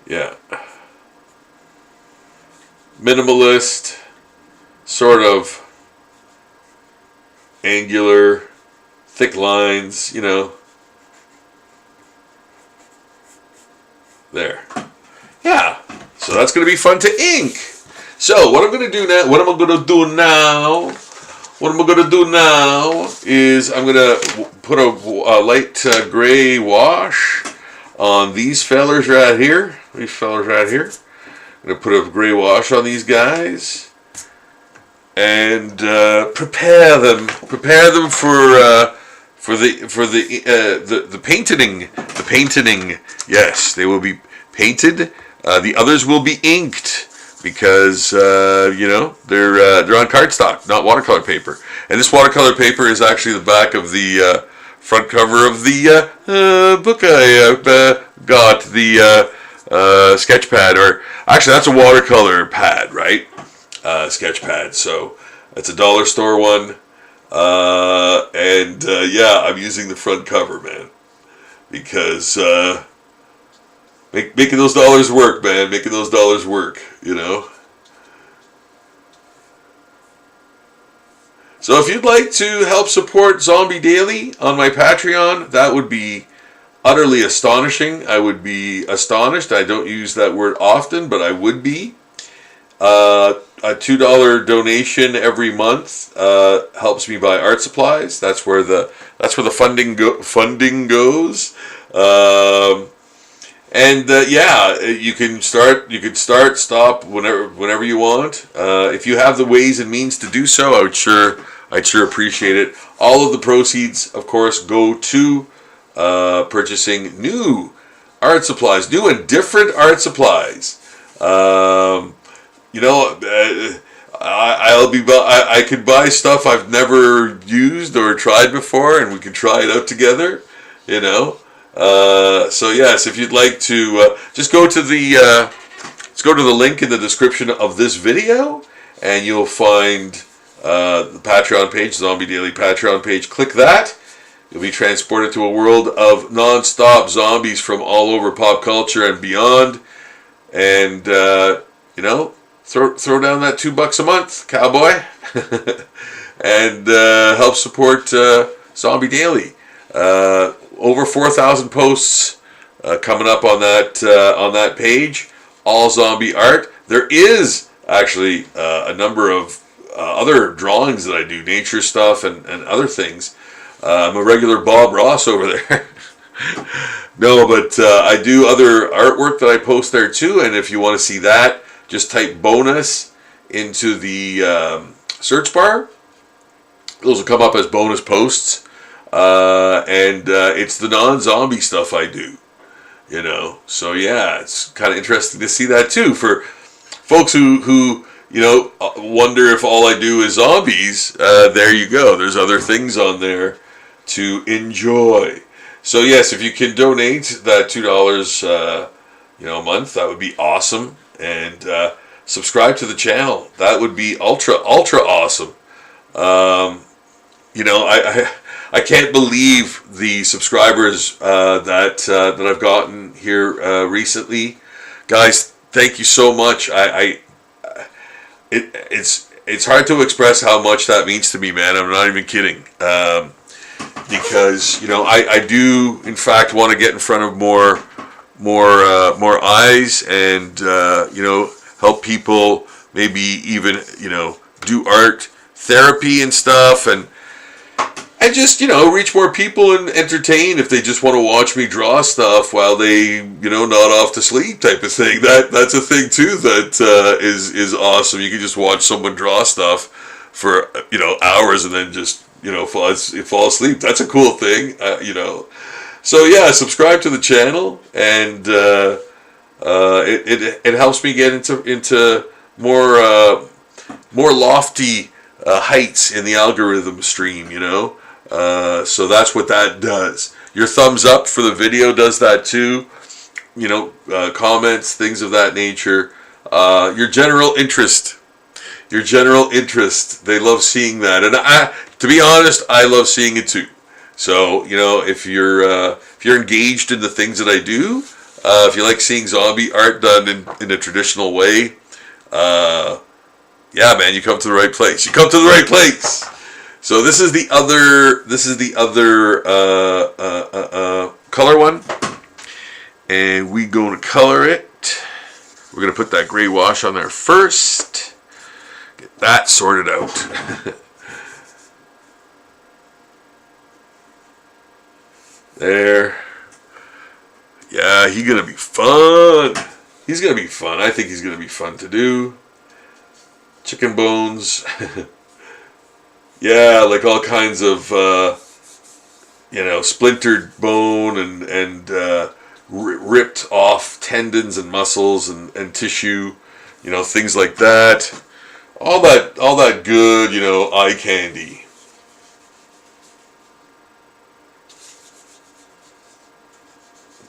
Yeah. Minimalist, sort of angular, thick lines, There. Yeah. So that's going to be fun to ink. So what I'm going to do now, is I'm going to put a light gray wash on these fellers right here. I'm going to put a gray wash on these guys and prepare them for the painting. The painting. Yes, they will be painted. The others will be inked because they're on cardstock, not watercolor paper. And this watercolor paper is actually the back of the front cover of the book I got, the sketch pad, or actually that's a watercolor pad, right? Sketch pad. So it's a dollar store one, and I'm using the front cover, man, because making those dollars work, man. Making those dollars work, So if you'd like to help support Zombie Daily on my Patreon, that would be utterly astonishing. I would be astonished. I don't use that word often, but I would be. A $2 donation every month helps me buy art supplies. That's where the funding goes. You can stop whenever you want. If you have the ways and means to do so, I'd sure appreciate it. All of the proceeds, of course, go to purchasing new art supplies, new and different art supplies. I could buy stuff I've never used or tried before, and we can try it out together. So yes, if you'd like to, just go to the link in the description of this video, and you'll find the Patreon page, Zombie Daily Patreon page. Click that. You'll be transported to a world of non-stop zombies from all over pop culture and beyond. And throw down that $2 a month, cowboy, and help support Zombie Daily. Over 4,000 posts coming up on that page. All zombie art. There is actually a number of other drawings that I do, nature stuff and other things. I'm a regular Bob Ross over there. No, but I do other artwork that I post there too. And if you want to see that, just type bonus into the search bar. Those will come up as bonus posts. And it's the non-zombie stuff I do. You know, so yeah, it's kind of interesting to see that too for folks who wonder if all I do is zombies. There you go. There's other things on there to enjoy. So yes, if you can donate that $2, a month, that would be awesome. And subscribe to the channel. That would be ultra awesome. I can't believe the subscribers that I've gotten here recently, guys. Thank you so much. It's hard to express how much that means to me, man. I'm not even kidding. Because I do in fact want to get in front of more eyes and help people maybe even do art therapy and stuff and just reach more people and entertain if they just want to watch me draw stuff while they nod off to sleep type of thing. That's a thing too that is awesome. You can just watch someone draw stuff for hours and then just fall asleep. That's a cool thing. So yeah, subscribe to the channel and it helps me get into more lofty heights in the algorithm stream, so that's what that does. Your thumbs up for the video does that too. Comments, things of that nature. Your general interest. They love seeing that, and to be honest, I love seeing it too. So if you're engaged in the things that I do, if you like seeing zombie art done in a traditional way, yeah, man, you come to the right place. So this is the other color one, and we're going to color it. We're going to put that gray wash on there first. Get that sorted out. There. Yeah, he's going to be fun. I think he's going to be fun to do. Chicken bones. Yeah, like all kinds of, splintered bone and ripped off tendons and muscles and tissue, things like that. All that good, eye candy.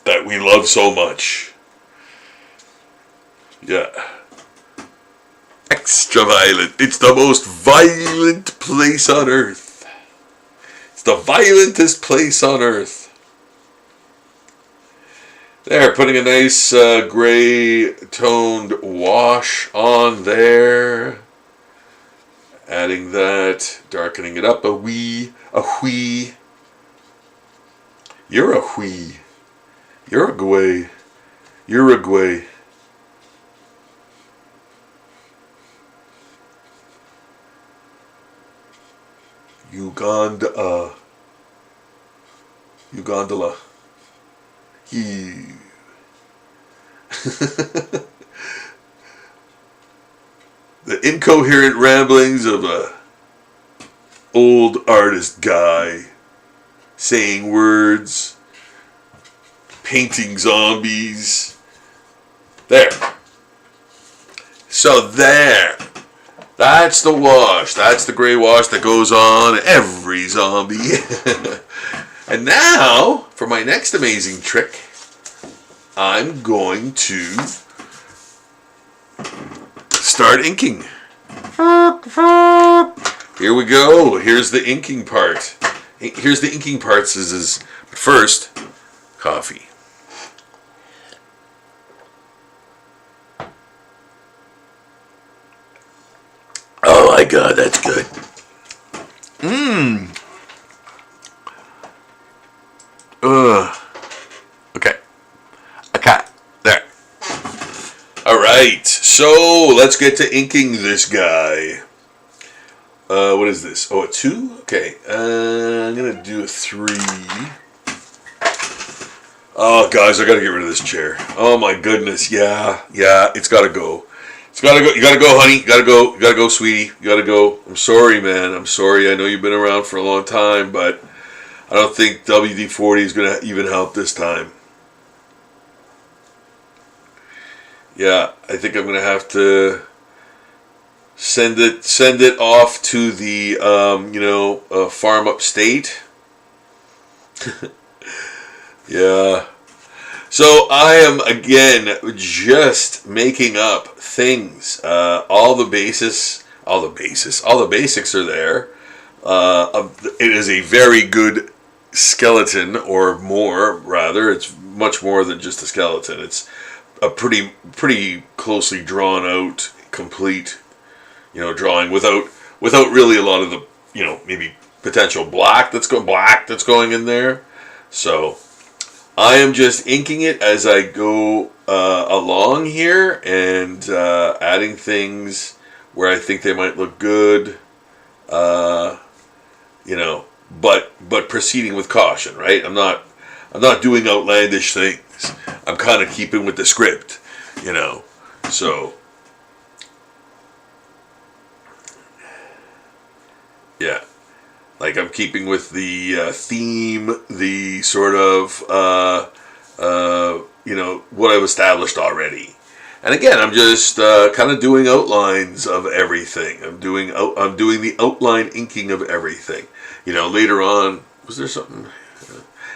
That we love so much. Yeah. Extra violent. It's the most violent place on earth. It's the violentest place on earth. There, putting a nice gray toned wash on there. Adding that, darkening it up a wee. You're a wee. Uruguay. Ugandala. The incoherent ramblings of a old artist guy saying words, painting zombies. There. So there. That's the wash. That's the gray wash that goes on every zombie. And now, for my next amazing trick, I'm going to start inking. Here we go. Here's the inking part. Here's the inking parts. But first, coffee. Oh my God, that's good. Okay. There. Alright, so let's get to inking this guy. What is this? Oh, a 2? Okay, I'm gonna do a 3. Oh, guys, I gotta get rid of this chair. Oh my goodness, yeah, it's gotta go. You gotta go, honey. You gotta go, sweetie. You gotta go. I'm sorry, man. I'm sorry. I know you've been around for a long time, but I don't think WD-40 is gonna even help this time. Yeah, I think I'm gonna have to send it off to the farm upstate. Yeah. So I am again just making up things. All the basics are there. It is a very good skeleton, or more rather. It's much more than just a skeleton. It's a pretty closely drawn out, complete, drawing without really a lot of the maybe potential black that's going in there. So I am just inking it as I go along here, and adding things where I think they might look good. Uh, but proceeding with caution, right? I'm not doing outlandish things. I'm kind of keeping with the script, you know. So yeah, like I'm keeping with the theme, the sort of what I've established already. And again, I'm just kind of doing outlines of everything. I'm doing the outline inking of everything. Later on, was there something?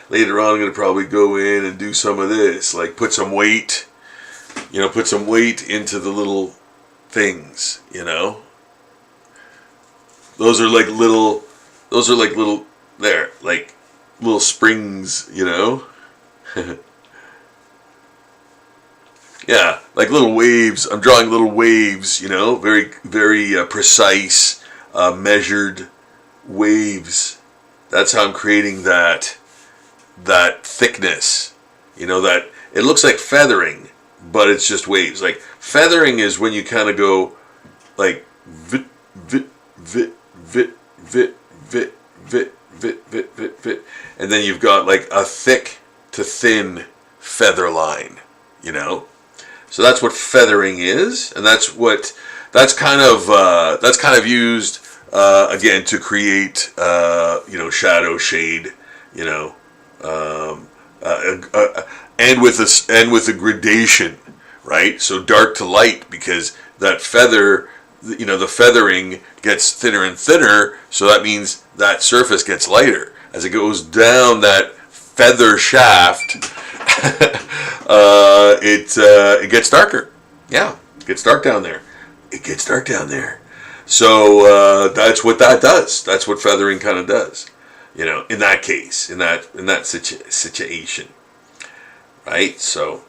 Later on, I'm going to probably go in and do some of this, like put some weight into the little things. Those are like little, there, like little springs. Yeah, like little waves. I'm drawing little waves, very, very precise, measured waves. That's how I'm creating that thickness. That it looks like feathering, but it's just waves. Like feathering is when you kind of go like vit, vit, vit, vit, vit, vit, vit, vit, vit, vit, vit, and then you've got like a thick to thin feather line. So that's what feathering is, and that's kind of used again to create shadow, shade, um, and with a gradation, right? So dark to light, because that feather, the feathering gets thinner and thinner, so that means that surface gets lighter as it goes down that feather shaft. It gets darker. Yeah, it gets dark down there. So that's what that does. That's what feathering kind of does. In that case, in that situation, right? So,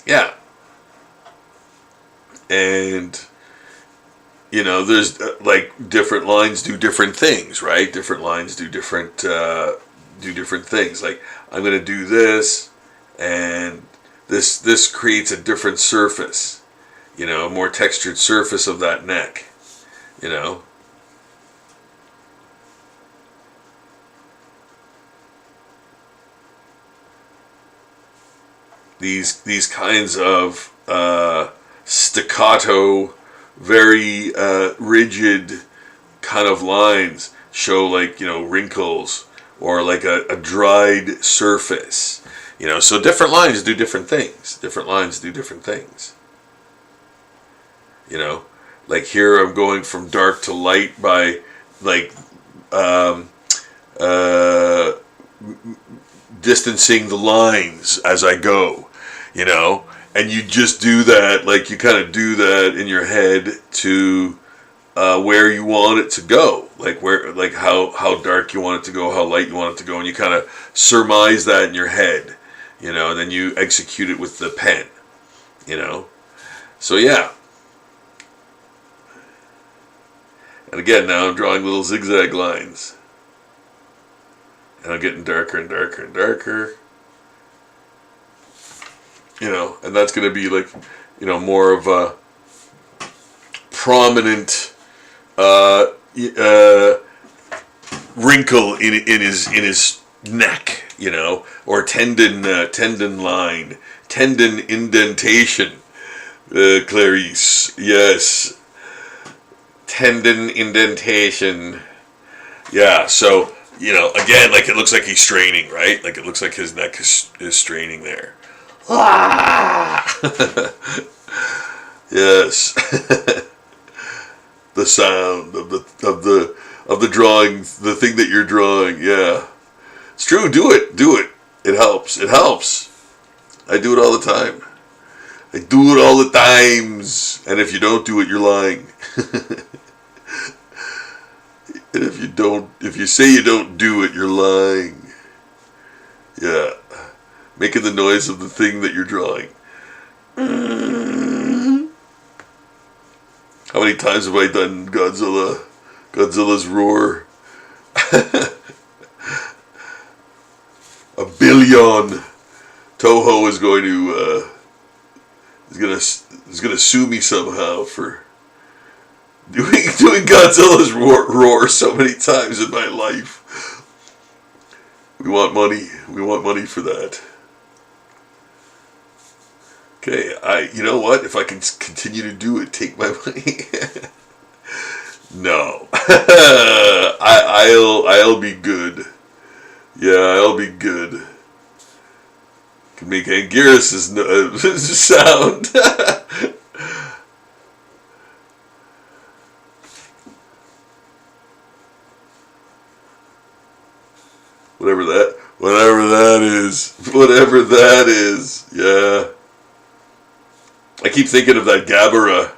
yeah, and there's like different lines do different things, right? Different lines do different things. Like I'm gonna do this, and this creates a different surface, a more textured surface of that neck, These kinds of staccato, very rigid kind of lines show like wrinkles, or like a dried surface. So different lines do different things. Like here I'm going from dark to light by like uh, distancing the lines as I go, and you just do that, like you kind of do that in your head to where you want it to go, like how dark you want it to go, how light you want it to go, and you kind of surmise that in your head, and then you execute it with the pen, So yeah. And again, now I'm drawing little zigzag lines, and I'm getting darker and darker and darker. And that's going to be like, more of a prominent wrinkle in his neck, or tendon line, tendon indentation. Clarice, yes, tendon indentation. Yeah, so again, like it looks like he's straining, right? Like it looks like his neck is straining there. Yes. The sound of the drawing, the thing that you're drawing. Yeah, it's true. Do it. Do it. It helps. It helps. I do it all the time. I do it all the times. And if you don't do it, you're lying. And if you say you don't do it, you're lying. Yeah. Making the noise of the thing that you're drawing. How many times have I done Godzilla? Godzilla's roar. A billion. Toho is going to is gonna sue me somehow for doing Godzilla's roar so many times in my life. We want money. We want money for that. Okay, you know what? If I can continue to do it, take my money. No, I'll be good. Yeah, I'll be good. Can make Anguirus' sound. Whatever that is. Yeah. I keep thinking of that Gabara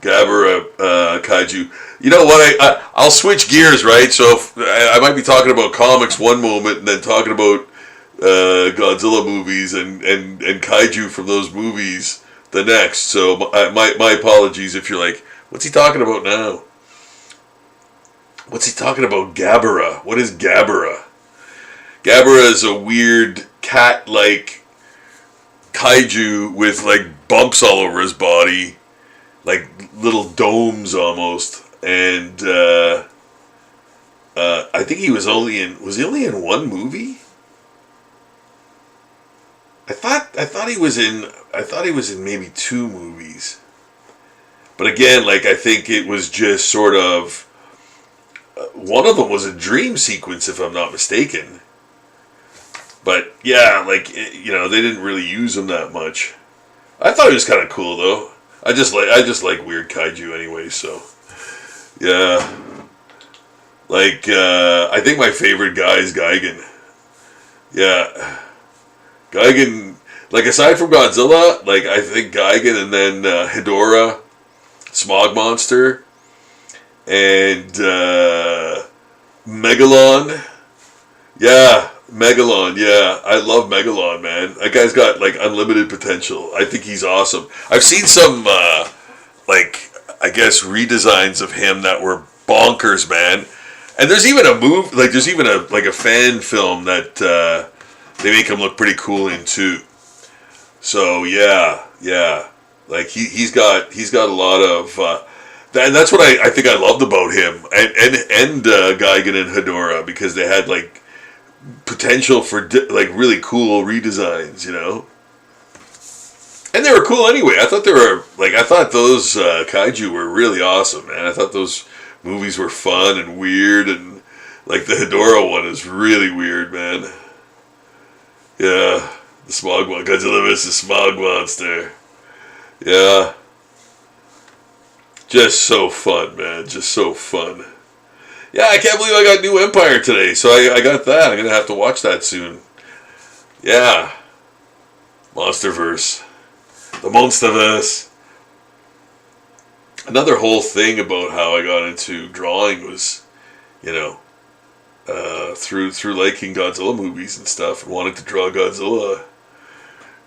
kaiju. You know what? I'll switch gears, right? So I might be talking about comics one moment, and then talking about Godzilla movies and kaiju from those movies the next. So my apologies if you're like, what's he talking about now? What's he talking about? Gabara. What is Gabara? Gabara is a weird cat-like kaiju with like bumps all over his body, like little domes almost, and I think he was only in one movie? I thought he was in maybe 2 movies, but again, like I think it was just sort of one of them was a dream sequence, if I'm not mistaken. But yeah, like they didn't really use him that much. I thought he was kind of cool though. I just like weird kaiju anyway. So yeah, like I think my favorite guy is Gigan. Yeah, Gigan. Like aside from Godzilla, like I think Gigan, and then Hedorah, Smog Monster, and Megalon. Yeah. Megalon, yeah. I love Megalon, man. That guy's got, like, unlimited potential. I think he's awesome. I've seen some, I guess, redesigns of him that were bonkers, man. And there's even there's even a fan film that they make him look pretty cool in, too. So, yeah. Like, he's got a lot of... and that's what I think I loved about him. And Gigan and Hedorah, because they had, like, potential for like really cool redesigns, and they were cool anyway. I thought those kaiju were really awesome, man. I thought those movies were fun and weird, and like the Hedorah one is really weird, man. Yeah, the Smog one, Godzilla vs. Smog Monster. Yeah, just so fun, man. Just so fun. Yeah, I can't believe I got New Empire today, so I got that. I'm going to have to watch that soon. Yeah. Monsterverse. The Monsterverse. Another whole thing about how I got into drawing was, through liking Godzilla movies and stuff and wanting to draw Godzilla.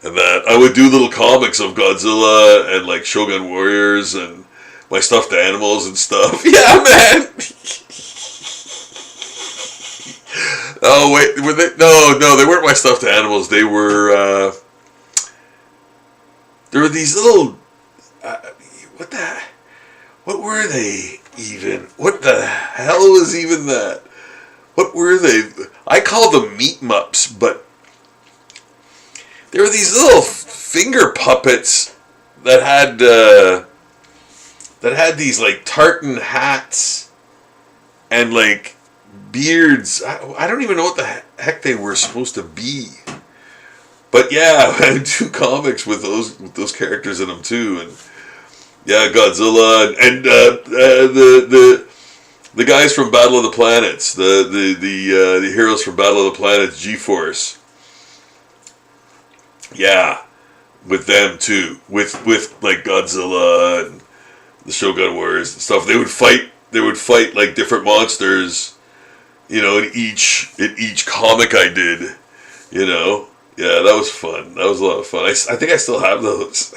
And that I would do little comics of Godzilla and like Shogun Warriors and my stuffed animals and stuff. Yeah, man! Oh wait, were they? No, they weren't my stuffed animals. They were. There were these little. What were they even? What the hell was even that? What were they? I call them meat mups, but there were these little finger puppets that had these like tartan hats and like beards. I don't even know what the heck they were supposed to be, But yeah, I do comics with those characters in them too, and yeah, Godzilla and the guys from Battle of the Planets, the heroes from Battle of the Planets, G-Force. Yeah, with them too, with like Godzilla and the Shogun Warriors and stuff. They would fight. They would fight like different monsters, in each comic I did. Yeah, that was fun. That was a lot of fun. I think I still have those.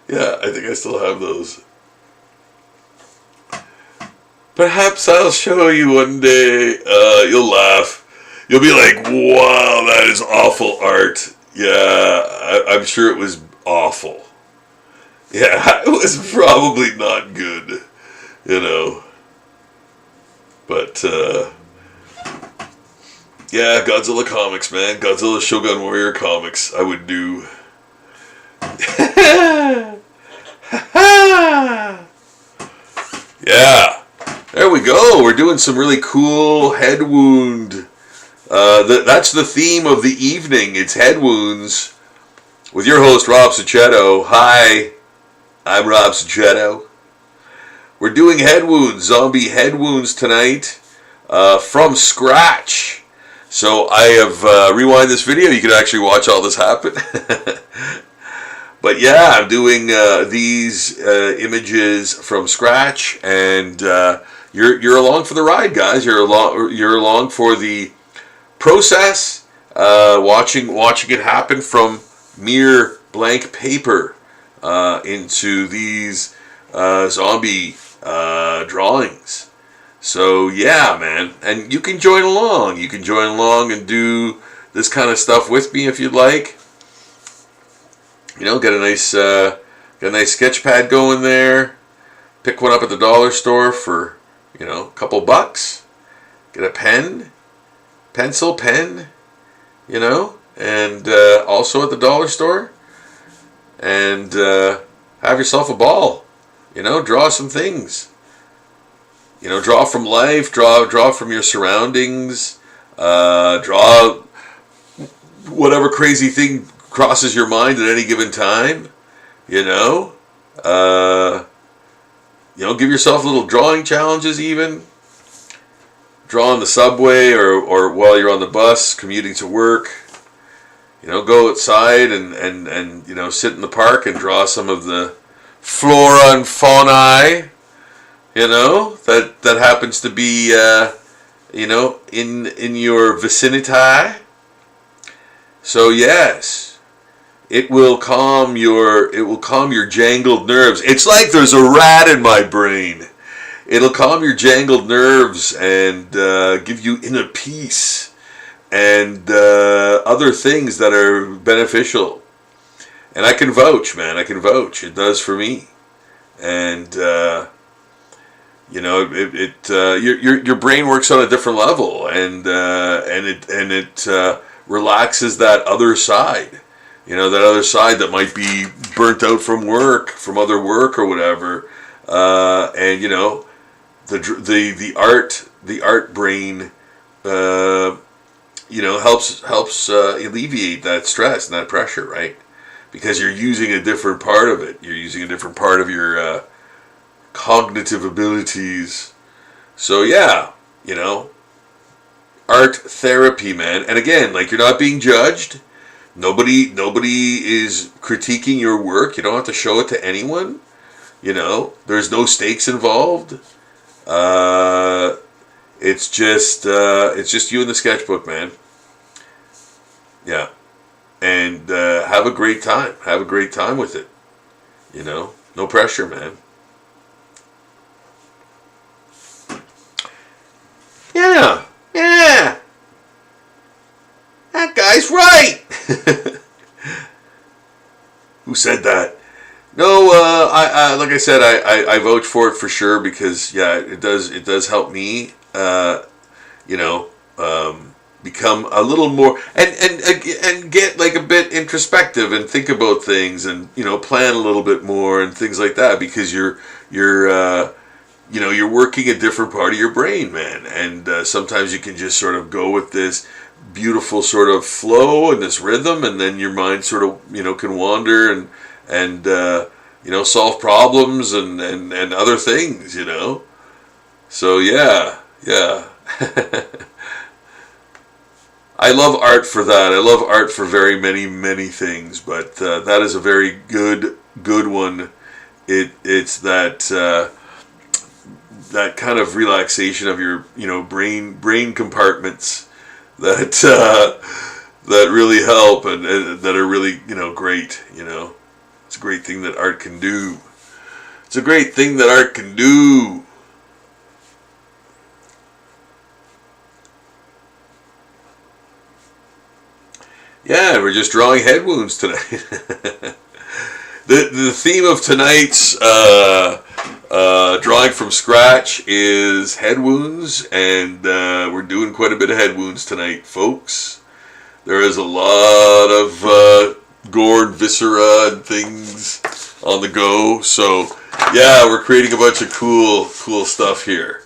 Yeah, I think I still have those. Perhaps I'll show you one day. You'll laugh. You'll be like, wow, that is awful art. Yeah, I'm sure it was awful. Yeah, it was probably not good, But, yeah, Godzilla comics, man. Godzilla Shogun Warrior comics, I would do. Yeah, there we go. We're doing some really cool head wound. That's the theme of the evening. It's head wounds with your host, Rob Succhetto. Hi, I'm Rob Succhetto. We're doing head wounds, zombie head wounds tonight from scratch. So I have rewind this video. You can actually watch all this happen. But yeah, I'm doing these images from scratch, and you're along for the ride, guys. You're along for the process, watching it happen from mere blank paper into these zombie drawings. So yeah, man, and you can join along. You can join along and do this kind of stuff with me if you'd like. Get a nice sketch pad going there. Pick one up at the dollar store for a couple bucks. Get a pen, pencil, pen, and also at the dollar store, and have yourself a ball. Draw some things. Draw from life. Draw from your surroundings. Draw whatever crazy thing crosses your mind at any given time. Give yourself little drawing challenges even. Draw on the subway or while you're on the bus commuting to work. Go outside and sit in the park and draw some of the flora and fauna, that happens to be, in your vicinity. So yes, it will calm your jangled nerves. It's like there's a rat in my brain. It'll calm your jangled nerves and give you inner peace and other things that are beneficial. And I can vouch, man. I can vouch. It does for me. And your brain works on a different level, and it relaxes that other side. That other side that might be burnt out from work, from other work or whatever. And the art brain, helps alleviate that stress and that pressure, right? Because you're using a different part of it. You're using a different part of your cognitive abilities. So yeah, art therapy, man. And again, like, you're not being judged. Nobody is critiquing your work. You don't have to show it to anyone. There's no stakes involved. It's just you and the sketchbook, man. Yeah. And have a great time. Have a great time with it. No pressure, man. Yeah. That guy's right. Who said that? No, I like I said, I vouch for it for sure, because yeah, it does help me, become a little more and get like a bit introspective and think about things, and plan a little bit more and things like that, because you're working a different part of your brain, man, and sometimes you can just sort of go with this beautiful sort of flow and this rhythm, and then your mind sort of can wander and solve problems and other things. So yeah. I love art for that. I love art for very many things, but that is a very good one. It's that that kind of relaxation of your brain compartments that that really help and that are really great. It's a great thing that art can do. It's a great thing that art can do. Yeah, we're just drawing head wounds tonight. The theme of tonight's drawing from scratch is head wounds, and we're doing quite a bit of head wounds tonight, folks. There is a lot of gore and viscera and things on the go, so yeah, we're creating a bunch of cool stuff here.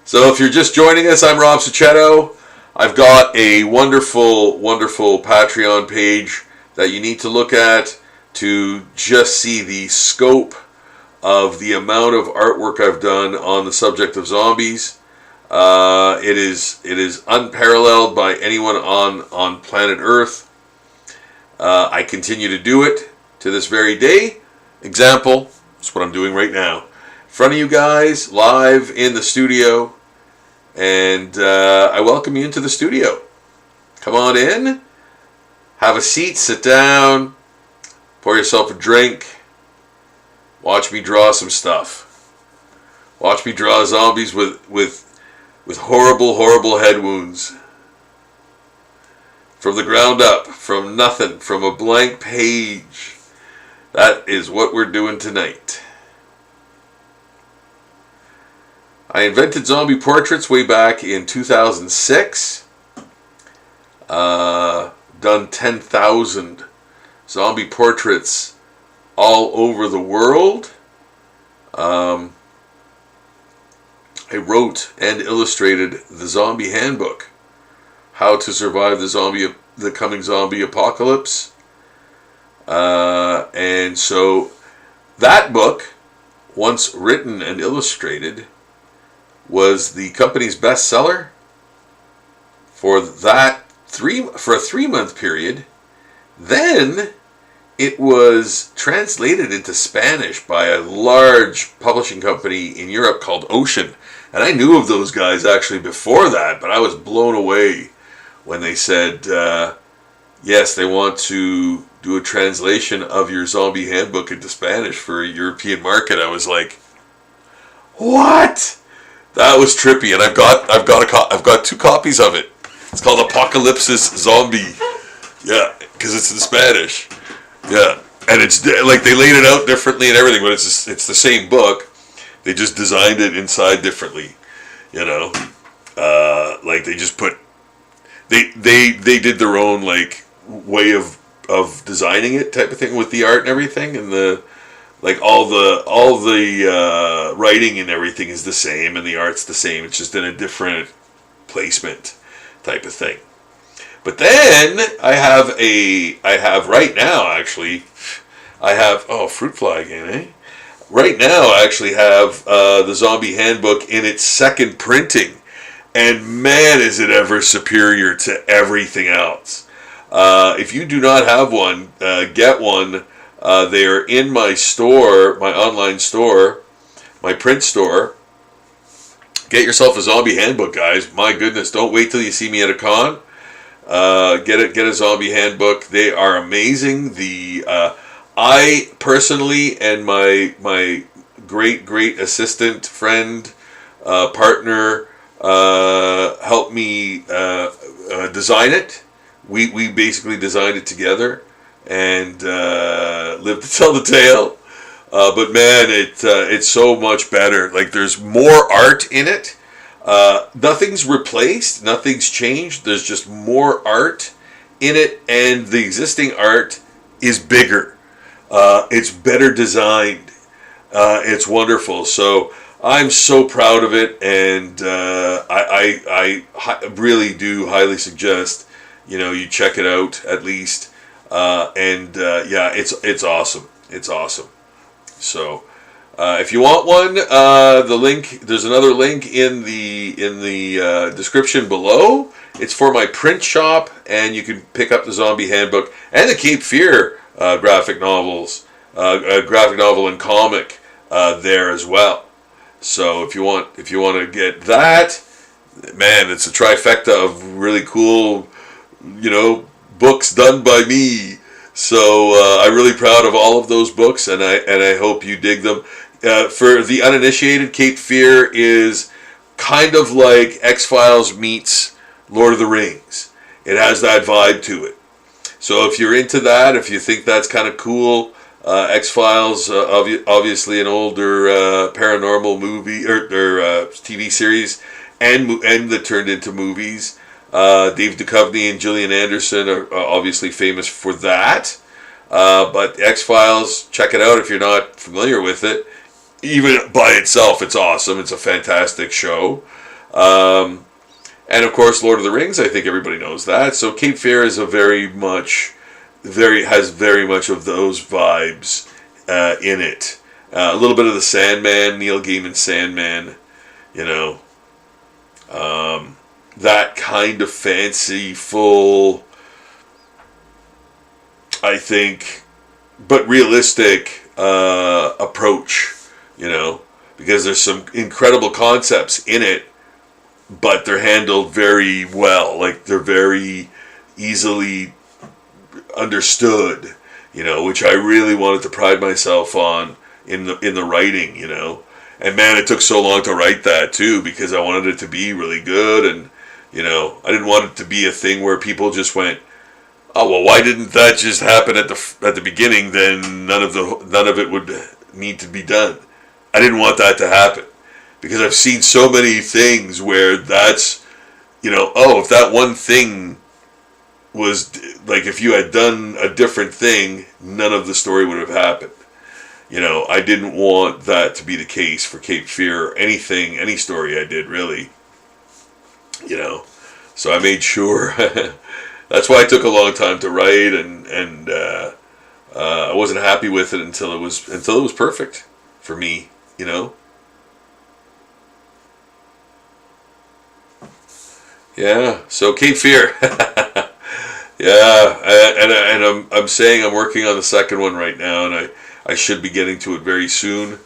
So if you're just joining us, I'm Rob Sachetto. I've got a wonderful Patreon page that you need to look at to just see the scope of the amount of artwork I've done on the subject of zombies. It is unparalleled by anyone on planet Earth. I continue to do it to this very day. Example, that's what I'm doing right now. In front of you guys, live in the studio. And I welcome you into the studio. Come on in, have a seat, sit down, pour yourself a drink, watch me draw some stuff. Watch me draw zombies with horrible head wounds. From the ground up, from nothing, from a blank page. That is what we're doing tonight. I invented zombie portraits way back in 2006. Done 10,000 zombie portraits all over the world. I wrote and illustrated the Zombie Handbook, How to Survive the Coming Zombie Apocalypse. And so that book, once written and illustrated, was the company's bestseller for a 3-month period. Then it was translated into Spanish by a large publishing company in Europe called Ocean. And I knew of those guys actually before that, but I was blown away when they said, yes, they want to do a translation of your Zombie Handbook into Spanish for a European market. I was like, what? That was trippy, and I've got 2 copies of it. It's called Apocalypsis Zombie. Yeah, because it's in Spanish. Yeah, and it's like they laid it out differently and everything, but it's the same book. They just designed it inside differently. Like they just put they did their own like way of designing it type of thing with the art and everything, and the. Like all the writing and everything is the same, and the art's the same. It's just in a different placement, type of thing. But then I have right now actually, fruit fly again, eh? Right now I actually have the Zombie Handbook in its second printing, and man, is it ever superior to everything else. If you do not have one, get one. They are in my store, my online store, my print store. Get yourself a Zombie Handbook, guys. My goodness, don't wait till you see me at a con. Get a Zombie Handbook. They are amazing. I personally and my great assistant, friend, partner helped me design it. We basically designed it together and lived to tell the tale. But man, it's so much better. Like there's more art in it. Nothing's replaced. Nothing's changed. There's just more art in it, and the existing art is bigger. It's better designed. It's wonderful. So I'm so proud of it, and I really do highly suggest you check it out at least. Yeah, it's awesome. It's awesome. So if you want one, the link there's another link in the description below. It's for my print shop, and you can pick up the Zombie Handbook and the Cape Fear graphic novels, graphic novel and comic there as well. So if you want to get that, man, it's a trifecta of really cool, books done by me. So I'm really proud of all of those books, and I hope you dig them. For the uninitiated, Cape Fear is kind of like X-Files meets Lord of the Rings. It has that vibe to it. So if you're into that, if you think that's kind of cool, X-Files, obviously an older paranormal movie or TV series, and that turned into movies. Dave Duchovny and Gillian Anderson are obviously famous for that. But X-Files, check it out if you're not familiar with it. Even by itself, it's awesome. It's a fantastic show. And of course, Lord of the Rings, I think everybody knows that. So Cape Fear is very much of those vibes in it. A little bit of the Sandman, Neil Gaiman's Sandman, that kind of fanciful, I think, but realistic approach, because there's some incredible concepts in it, but they're handled very well. Like, they're very easily understood, which I really wanted to pride myself on in the writing, And man, it took so long to write that too, because I wanted it to be really good, and I didn't want it to be a thing where people just went, "Oh well, why didn't that just happen at the beginning? Then none of it would need to be done." I didn't want that to happen, because I've seen so many things where that's, if that one thing was like, if you had done a different thing, none of the story would have happened. I didn't want that to be the case for Cape Fear or anything, any story I did really. So I made sure. That's why it took a long time to write, and I wasn't happy with it until it was perfect for me. Yeah. So Cape Fear. Yeah, and I'm saying I'm working on the second one right now, and I should be getting to it very soon.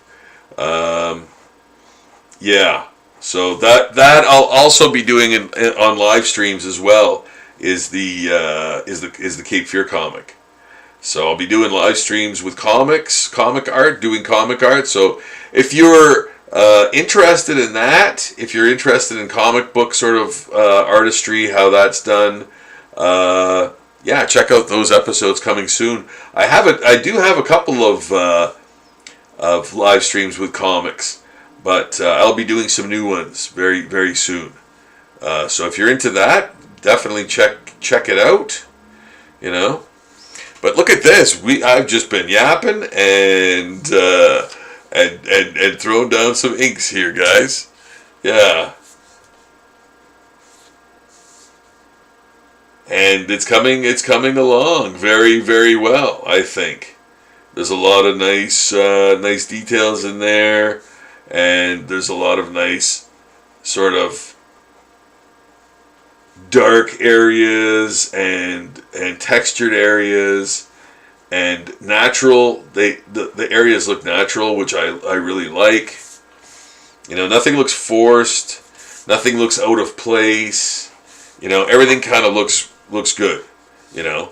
Yeah. So that I'll also be doing on live streams as well. Is the Cape Fear comic. So I'll be doing live streams with comic art, doing comic art. So if you're interested in that, if you're interested in comic book sort of artistry, how that's done, yeah, check out those episodes coming soon. I do have a couple of live streams with comics, but I'll be doing some new ones very, very soon. So if you're into that, definitely check it out. But look at this. I've just been yapping and throwing down some inks here, guys. Yeah. And it's coming along very, very well, I think. There's a lot of nice details in there, and there's a lot of nice sort of dark areas and textured areas and natural. The areas look natural, which I really like. Nothing looks forced, nothing looks out of place. Everything kind of looks good. And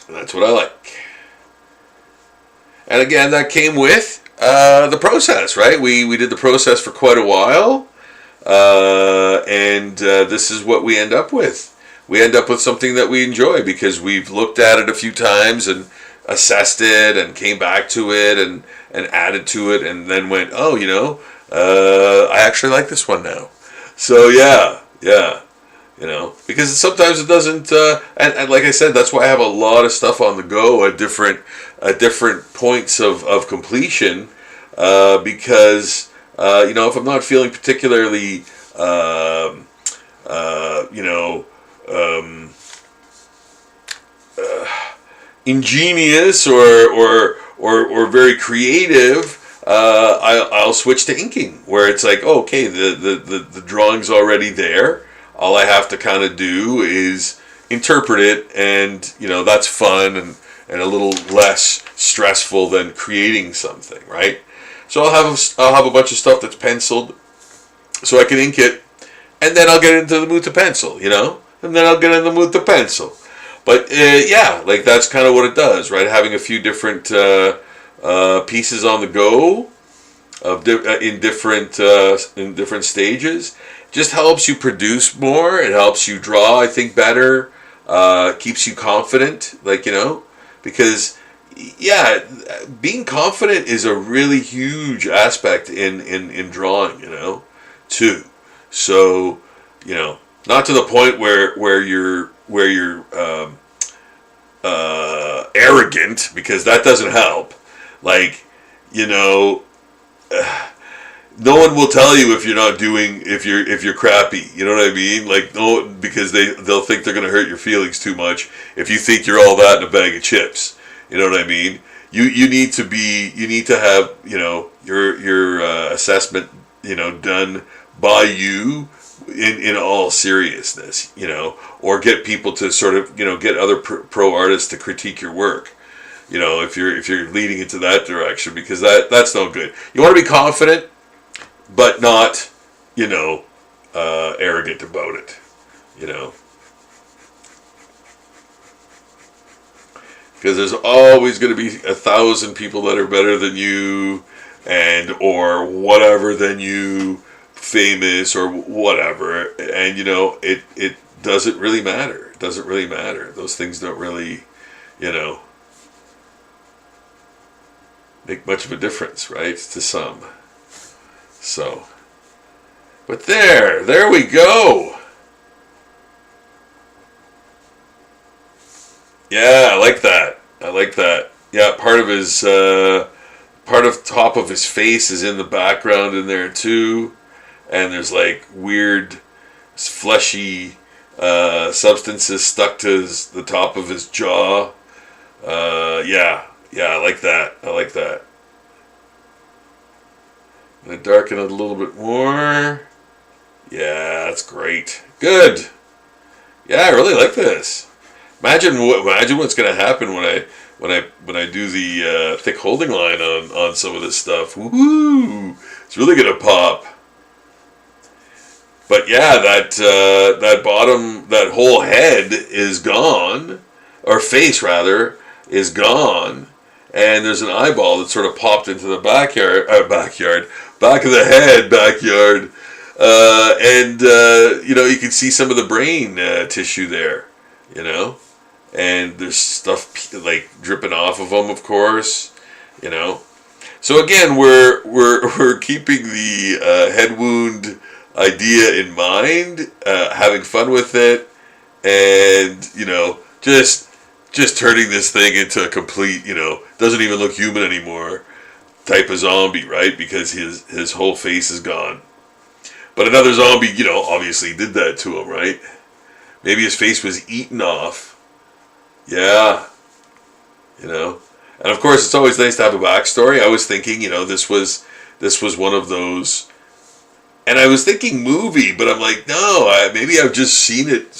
that's what I like. And again, that came with the process, right? We did the process for quite a while. And this is what we end up with. We end up with something that we enjoy because we've looked at it a few times and assessed it and came back to it and added to it and then went, I actually like this one now. So yeah. Because sometimes it doesn't, and like I said, that's why I have a lot of stuff on the go at different points of completion. because if I'm not feeling particularly um, uh, you know um, ingenious or very creative, I'll switch to inking, where it's like, oh, okay, the drawing's already there. All I have to kind of do is interpret it, and that's fun and a little less stressful than creating something, right? So I'll have a bunch of stuff that's penciled, so I can ink it, and then I'll get into the mood to pencil, and then I'll get in the mood to pencil. But yeah, like that's kind of what it does, right? Having a few different pieces on the go in different stages just helps you produce more. It helps you draw, I think, better. Keeps you confident, because yeah, being confident is a really huge aspect in drawing, too. So, not to the point where you're arrogant, because that doesn't help. Like, no one will tell you if you're crappy. You know what I mean? Like, no, because they'll think they're gonna hurt your feelings too much if you think you're all that in a bag of chips. You know what I mean? You need to have your assessment done by you in all seriousness, or get people to sort of get other pro artists to critique your work. If you're leading into that direction, because that's no good. You want to be confident, but not arrogant about it. Because there's always going to be 1,000 people that are better than you, and or whatever than you, famous or whatever, and it doesn't really matter. It doesn't really matter. Those things don't really, make much of a difference, right? To some. So, but there we go. Yeah, I like that. I like that. Yeah, part of top of his face is in the background in there too, and there's like weird, fleshy substances stuck to the top of his jaw. Yeah, I like that. I like that. I'm gonna darken it a little bit more. Yeah, that's great. Good. Yeah, I really like this. Imagine what's gonna happen when I do the thick holding line on some of this stuff. Woo! It's really gonna pop. But yeah, that bottom, that whole head is gone, or face rather, is gone, and there's an eyeball that sort of popped into the back of the head, backyard, and you can see some of the brain tissue there, and there's stuff like dripping off of them, of course, So again, we're keeping the head wound idea in mind, having fun with it, and just turning this thing into a complete, doesn't even look human anymore type of zombie, right? Because his whole face is gone. But another zombie, obviously did that to him, right? Maybe his face was eaten off. Yeah. And of course it's always nice to have a backstory. I was thinking, this was one of those. And I was thinking movie, but I'm like, no, maybe I've just seen it.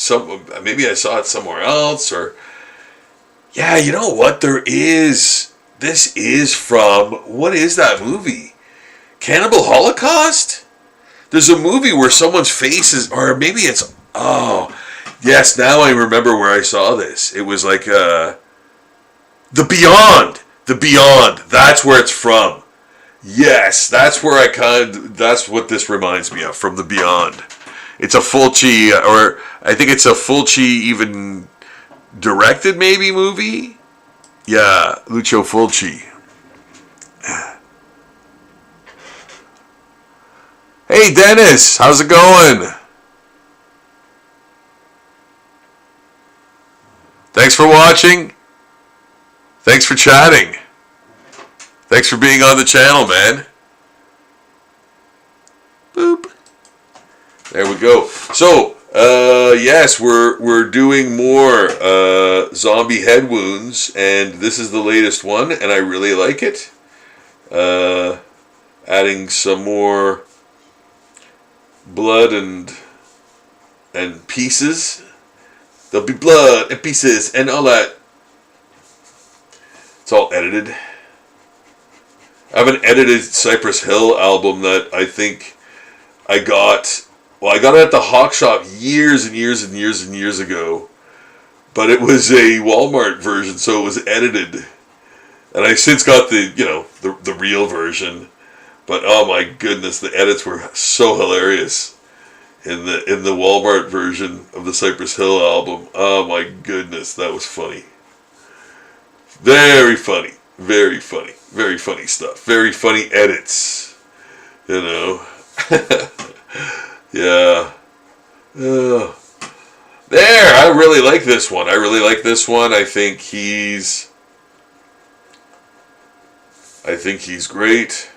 Maybe I saw it somewhere else, or yeah, you know what? This is from, what is that movie? Cannibal Holocaust? There's a movie where someone's face is, or maybe it's, oh, yes, now I remember where I saw this. It was like The Beyond. The Beyond. That's where it's from. Yes, that's where that's what this reminds me of, from The Beyond. It's a Fulci, or I think it's a Fulci even directed maybe movie. Yeah, Lucio Fulci. Hey Dennis, how's it going? Thanks for watching. Thanks for chatting. Thanks for being on the channel, man. Boop. There we go. So, yes, we're doing more zombie head wounds, and this is the latest one, and I really like it. Adding some more blood and pieces. There'll be blood and pieces and all that. It's all edited. I have an edited Cypress Hill album that I think I got. Well, I got it at the Hawk Shop years and years and years and years ago. But it was a Walmart version, so it was edited. And I since got the, the real version. But oh my goodness, the edits were so hilarious in the Walmart version of the Cypress Hill album. Oh my goodness, that was funny. Very funny. Very funny. Very funny stuff. Very funny edits. Yeah. There. I really like this one. I think he's great.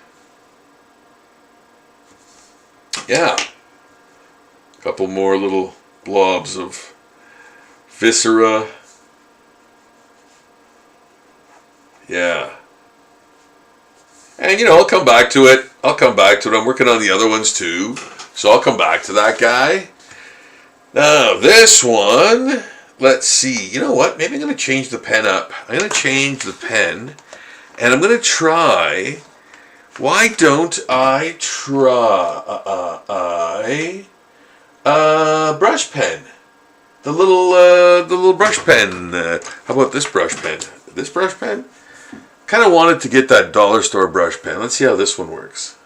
Yeah. A couple more little blobs of viscera. Yeah. And, I'll come back to it. I'm working on the other ones too. So I'll come back to that guy. Now, this one, let's see. You know what? Maybe I'm going to change the pen up. I'm going to change the pen. And I'm going to try. Why don't I try brush pen? The little brush pen. How about this brush pen? This brush pen? Kind of wanted to get that dollar store brush pen. Let's see how this one works.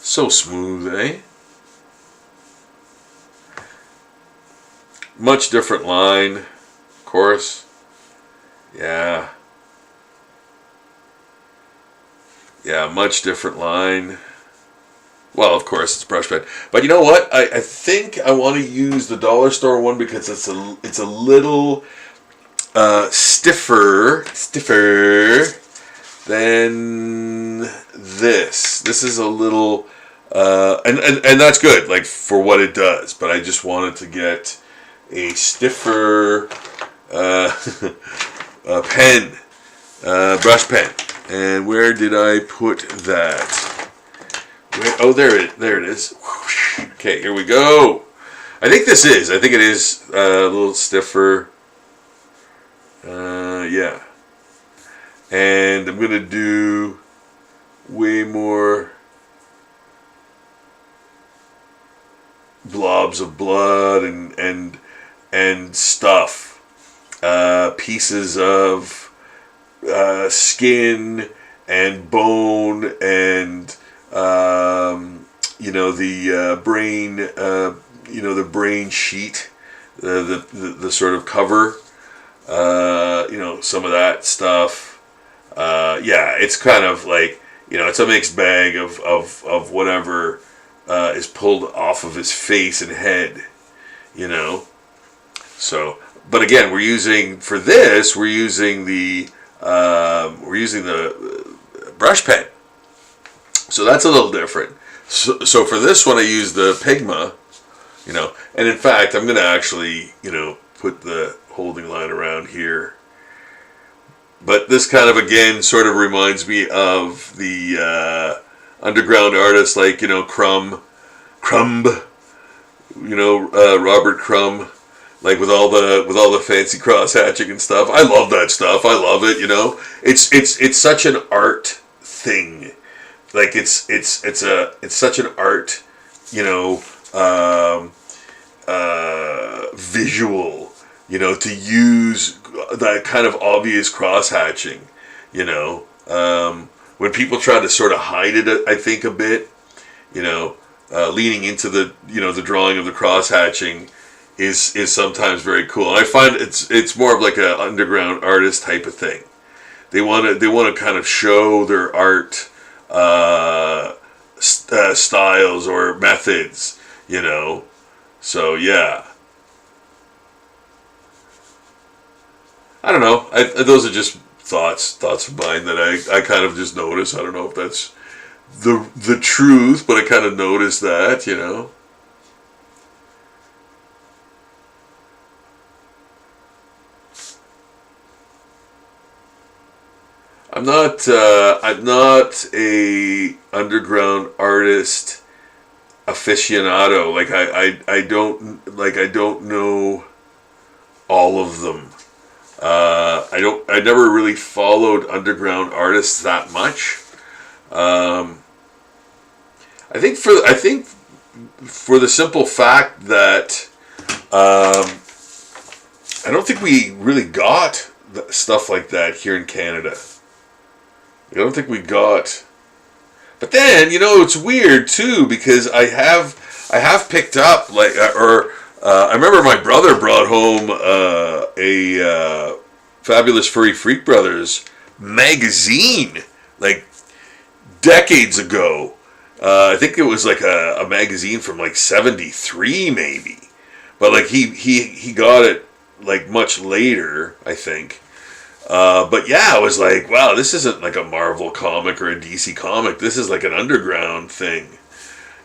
So smooth, eh? Much different line, of course. Yeah. Yeah, much different line. Well, of course, it's brush pen. But you know what? I think I want to use the dollar store one because it's a little stiffer than this. This is a little and that's good, like for what it does. But I just wanted to get a stiffer pen, brush pen. And where did I put that? Oh, there it is. Okay, here we go. I think it is a little stiffer. Yeah. And I'm gonna do way more blobs of blood and stuff, pieces of skin and bone and the brain, the brain sheet, the sort of cover, some of that stuff. Yeah, it's kind of like, it's a mixed bag of whatever is pulled off of his face and head, So, but again, we're using the brush pen. So that's a little different. So for this one, I use the Pigma, and in fact, I'm going to actually, put the holding line around here. But this kind of, again, sort of reminds me of the underground artists like, Crumb, Robert Crumb, like with all the fancy cross hatching and stuff. I love that stuff. I love it. It's such an art thing. Like it's such an art, visual, to use that kind of obvious cross hatching, when people try to sort of hide it, I think a bit, leaning into the, the drawing of the cross hatching is sometimes very cool. And I find it's more of like an underground artist type of thing. They want to kind of show their art styles or methods, So yeah, I don't know. Those are just thoughts of mine that I kind of just notice. I don't know if that's the truth, but I kind of noticed that, I'm not a underground artist aficionado. Like I don't know all of them. I never really followed underground artists that much. I think for the simple fact that I don't think we really got stuff like that here in Canada. I don't think we got. But then, it's weird too, because I have picked up I remember my brother brought home a Fabulous Furry Freak Brothers magazine, like decades ago. I think it was like a magazine from like '73 maybe, but like he got it like much later, I think. But yeah, I was like, wow, this isn't like a Marvel comic or a DC comic. This is like an underground thing,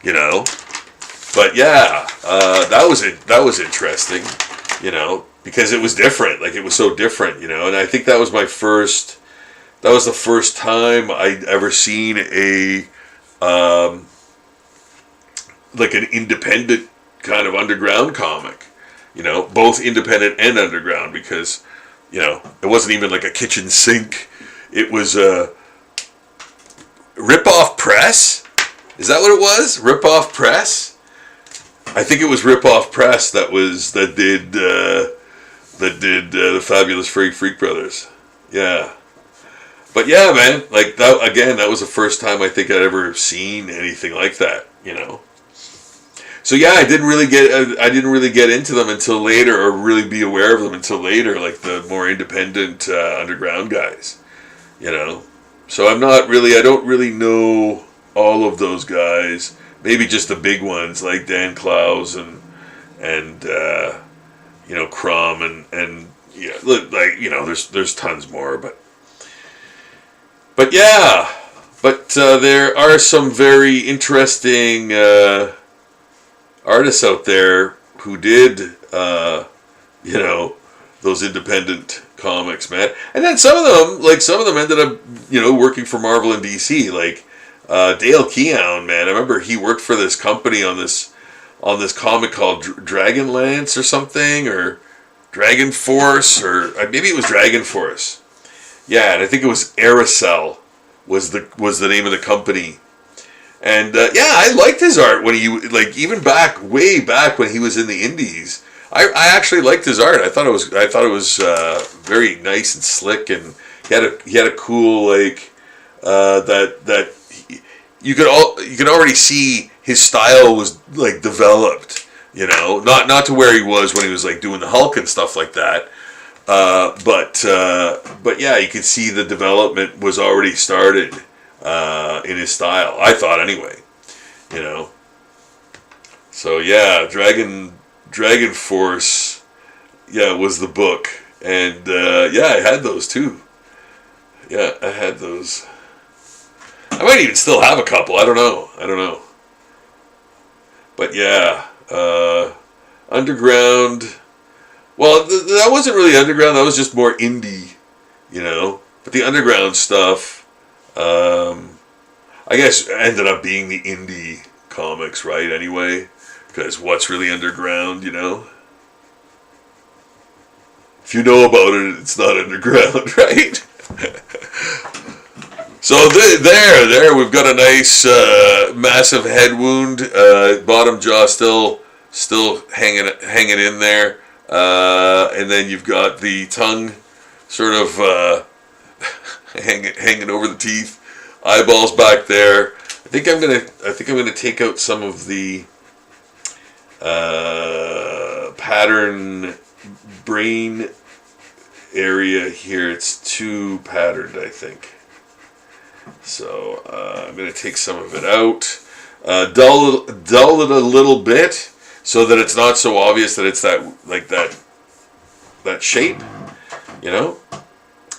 But yeah, that was interesting, because it was different. Like it was so different, And I think that was the first time I'd ever seen a like an independent kind of underground comic, both independent and underground, because it wasn't even like a kitchen sink. It was a Rip-Off Press. Is that what it was? Rip-Off Press? I think it was Rip-Off Press that did the Fabulous Furry Freak Brothers. Yeah. But yeah, man, like that again, that was the first time I think I'd ever seen anything like that, So yeah, I didn't really get into them until later, or really be aware of them until later, like the more independent underground guys, So I don't really know all of those guys. Maybe just the big ones like Dan Clowes and Crumb and yeah, like there's tons more, but yeah, there are some very interesting artists out there who did, those independent comics, man. And then some of them ended up, working for Marvel and DC. Like Dale Keown, man. I remember he worked for this company on this comic called Dragonlance or something, or Dragon Force, or maybe it was Dragon Force. Yeah, and I think it was Aerosol was the name of the company. And yeah, I liked his art when he even way back when he was in the Indies. I actually liked his art. I thought it was very nice and slick, and he had a cool that you could already see his style was like developed. Not to where he was when he was like doing the Hulk and stuff like that. But yeah, you could see the development was already started. In his style, I thought anyway, So yeah, Dragon Force, yeah, was the book, and yeah, I had those too. Yeah, I had those. I might even still have a couple. I don't know. But yeah, underground. Well, that wasn't really underground. That was just more indie, But the underground stuff. I guess ended up being the indie comics, right? Anyway, because what's really underground, If you know about it, it's not underground, right? So there, we've got a nice, massive head wound. Bottom jaw still hanging in there, and then you've got the tongue, sort of. Hanging over the teeth, eyeballs back there. I think I'm gonna take out some of the pattern brain area here. It's too patterned, I think. So I'm gonna take some of it out, dull it a little bit, so that it's not so obvious that it's that shape,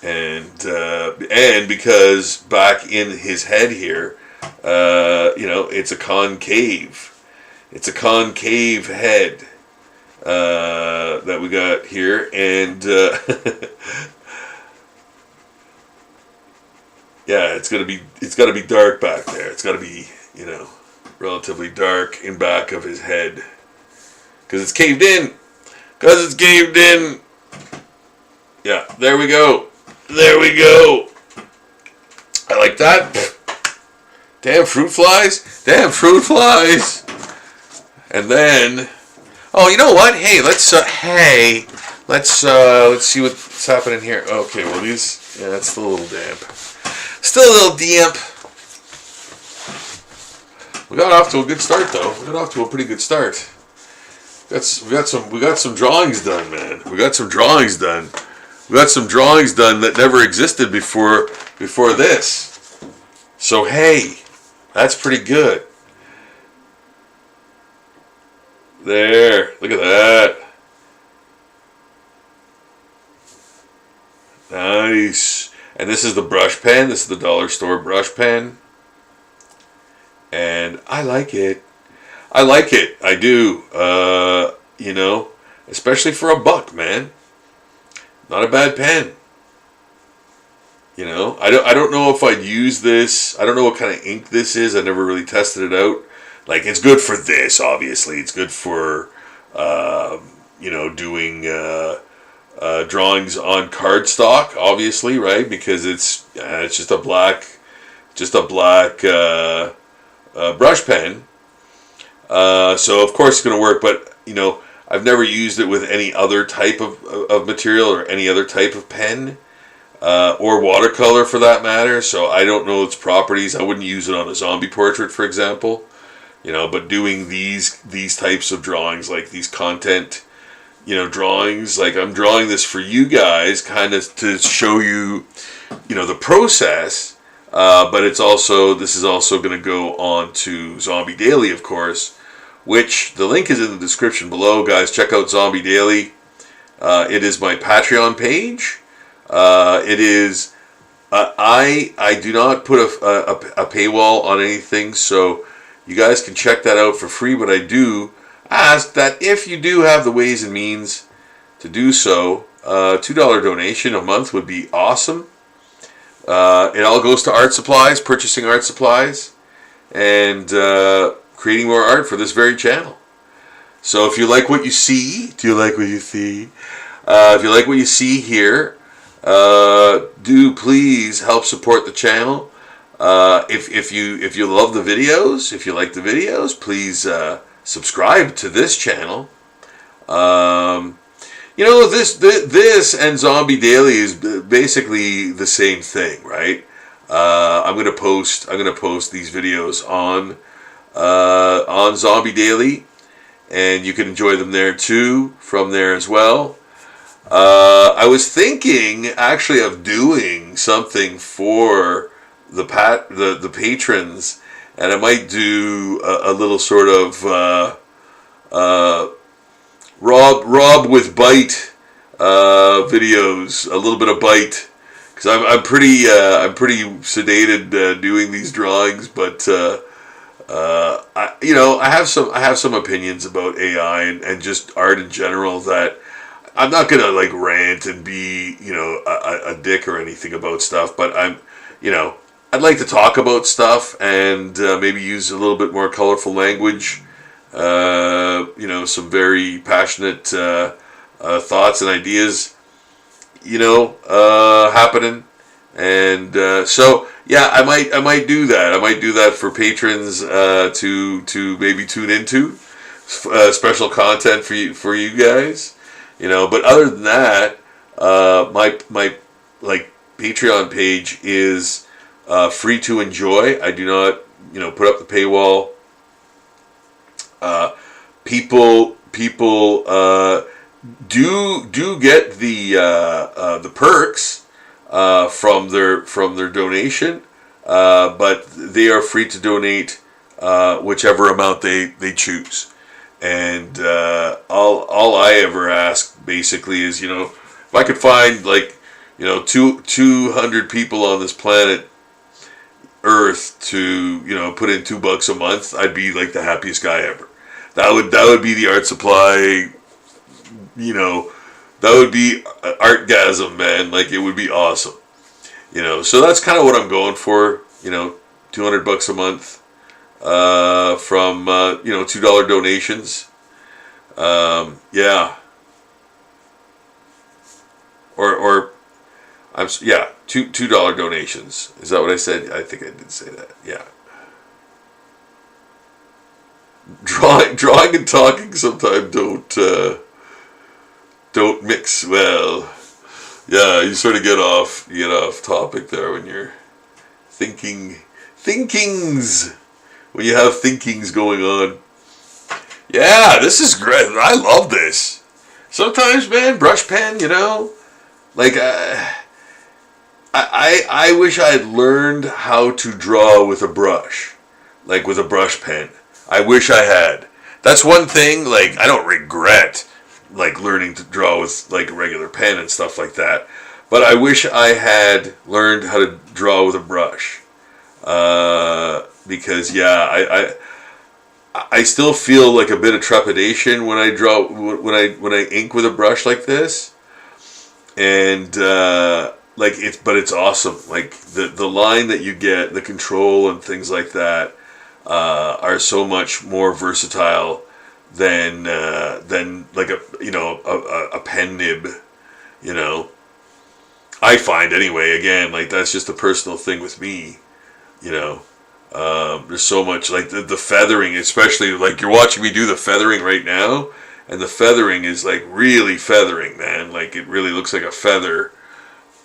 and because back in his head here, it's a concave. It's a concave head that we got here, and yeah, it's got to be dark back there. It's got to be relatively dark in back of his head because it's caved in. Yeah, there we go. I like that. Damn fruit flies. And then, oh, you know what? Hey, let's see what's happening here. Okay, well that's still a little damp. We got off to a good start, though. We got off to a pretty good start. We got some drawings done, man. We got some drawings done that never existed before this. So hey, that's pretty good. There, look at that. Nice. And this is the brush pen. This is the dollar store brush pen. And I like it. I do. Especially for $1, man. Not a bad pen. I don't know if I'd use this. I don't know what kind of ink this is. I never really tested it out. Like, it's good for this, obviously. It's good for, doing drawings on cardstock, obviously, right? Because it's just a black brush pen. So of course it's going to work, but I've never used it with any other type of material or any other type of pen or watercolor for that matter. So I don't know its properties. I wouldn't use it on a zombie portrait, for example. But doing these types of drawings, like these content, drawings, like I'm drawing this for you guys, kind of to show you, the process. But this is also going to go on to Zombie Daily, of course, which the link is in the description below, guys. Check out Zombie Daily. It is my Patreon page. It is. I do not put a paywall on anything, so you guys can check that out for free. But I do ask that if you do have the ways and means to do so, $2 donation a month would be awesome. It all goes to art supplies, purchasing art supplies, and creating more art for this very channel. So if you like what you see, if you like what you see here, do please help support the channel. If you love the videos, if you like the videos, please subscribe to this channel. This and Zombie Daily is basically the same thing, right? I'm gonna post these videos on Zombie Daily, and you can enjoy them there too, from there as well. I was thinking actually of doing something for the patrons, and I might do a little sort of Rob with bite videos, a little bit of bite, because I'm pretty sedated doing these drawings, but I have some opinions about AI and just art in general that I'm not gonna like rant and be a dick or anything about stuff, but I'd like to talk about stuff and maybe use a little bit more colorful language. Some very passionate thoughts and ideas, happening, and so yeah, I might do that. I might do that for patrons to maybe tune into special content for you guys, But other than that, my Patreon page is free to enjoy. I do not put up the paywall. People do get the perks from their donation, but they are free to donate whichever amount they choose. And all I ever ask basically is, if I could find like 200 people on this planet Earth to, put in $2 a month, I'd be like the happiest guy ever. That would be the art supply, that would be artgasm, man. Like, it would be awesome. So that's kind of what I'm going for, $200 a month from, $2 donations. Yeah. Or $2 donations. Is that what I said? I think I did say that. Yeah. Drawing and talking sometimes don't mix well. Yeah, you sort of get off topic there when you're thinkings, when you have thinkings going on. Yeah, this is great. I love this. Sometimes, man, brush pen, like I wish I had learned how to draw with a brush, like with a brush pen. I wish I had. That's one thing, like, I don't regret, like, learning to draw with, like, a regular pen and stuff like that. But I wish I had learned how to draw with a brush. Because, yeah, I still feel like a bit of trepidation when I draw, when I ink with a brush like this. And, but it's awesome. Like, the line that you get, the control and things like that, are so much more versatile than like a pen nib, I find anyway. Again, like, that's just a personal thing with me, There's so much, like, the feathering, especially, like, you're watching me do the feathering right now, and the feathering is, like, really feathering, man. Like, it really looks like a feather,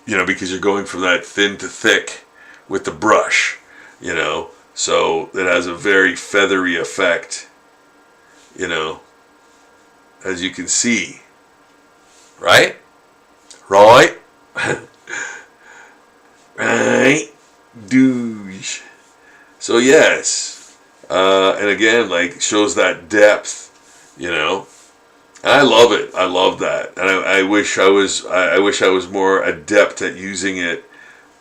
because you're going from that thin to thick with the brush, So it has a very feathery effect, as you can see. Right? Right? Right? Douche. So yes. And again, like, shows that depth, And I love it. I love that. And I wish I was more adept at using it,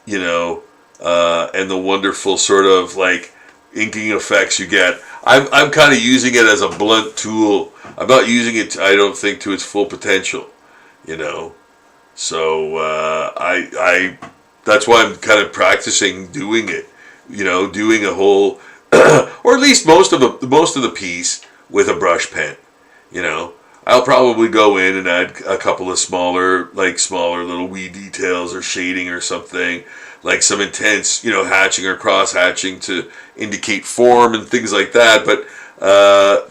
and the wonderful sort of, like, inking effects you get. I'm kind of using it as a blunt tool. I'm not using it, I don't think, to its full potential, So I that's why I'm kind of practicing doing it, doing a whole, or at least most of the piece with a brush pen, I'll probably go in and add a couple of smaller little wee details or shading or something, like some intense, hatching or cross hatching to indicate form and things like that. But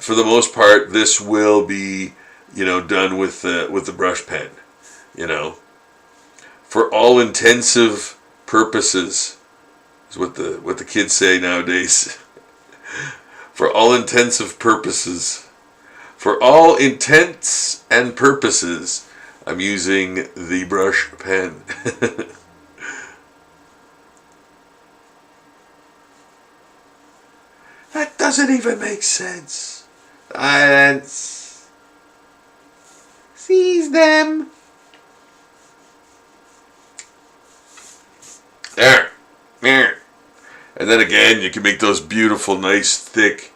for the most part, this will be, done with the brush pen, for all intensive purposes, is what the kids say nowadays. For all intensive purposes. For all intents and purposes, I'm using the brush pen. That doesn't even make sense. Silence. Seize them. There. And then again, you can make those beautiful, nice, thick,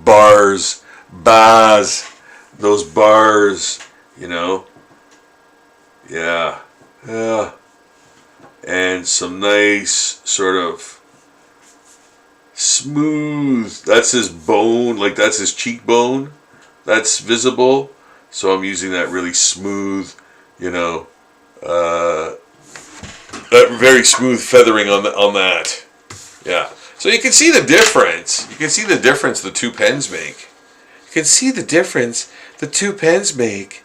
bars, those bars, yeah, and some nice sort of smooth, that's his bone, like, that's his cheekbone, that's visible, so I'm using that really smooth, that very smooth feathering on that, yeah. So you can see the difference. You can see the difference the two pens make. You can see the difference the two pens make.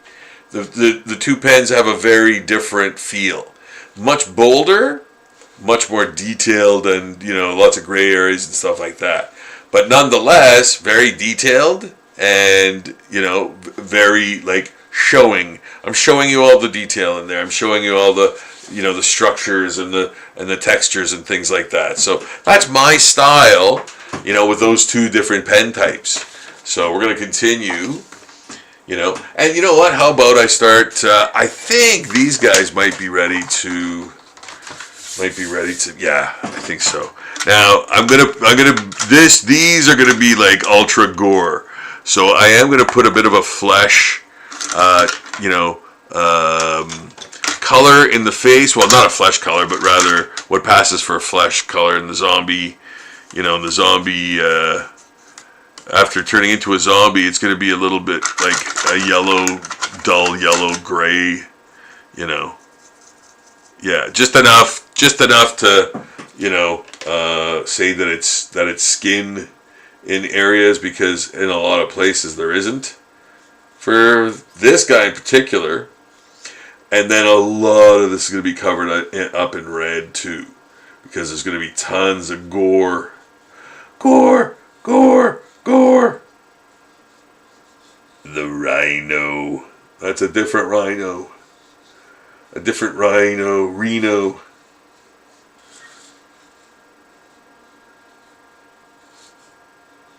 The two pens have a very different feel. Much bolder, much more detailed, and lots of gray areas and stuff like that. But nonetheless, very detailed and very, like, showing. I'm showing you all the detail in there. I'm showing you all the the structures and the textures and things like that. So that's my style, with those two different pen types. So we're going to continue, And you know what? How about I start? I think these guys might be ready to. Yeah, I think so. Now these are gonna be like ultra gore. So I am gonna put a bit of a flesh, color in the face. Well, not a flesh color, but rather what passes for a flesh color in the zombie. After turning into a zombie, it's going to be a little bit like a dull yellow gray, Yeah, just enough to, say that it's skin in areas, because in a lot of places there isn't. For this guy in particular, and then a lot of this is going to be covered up in red too, because there's going to be tons of gore. Gore! The rhino. That's a different rhino. Reno.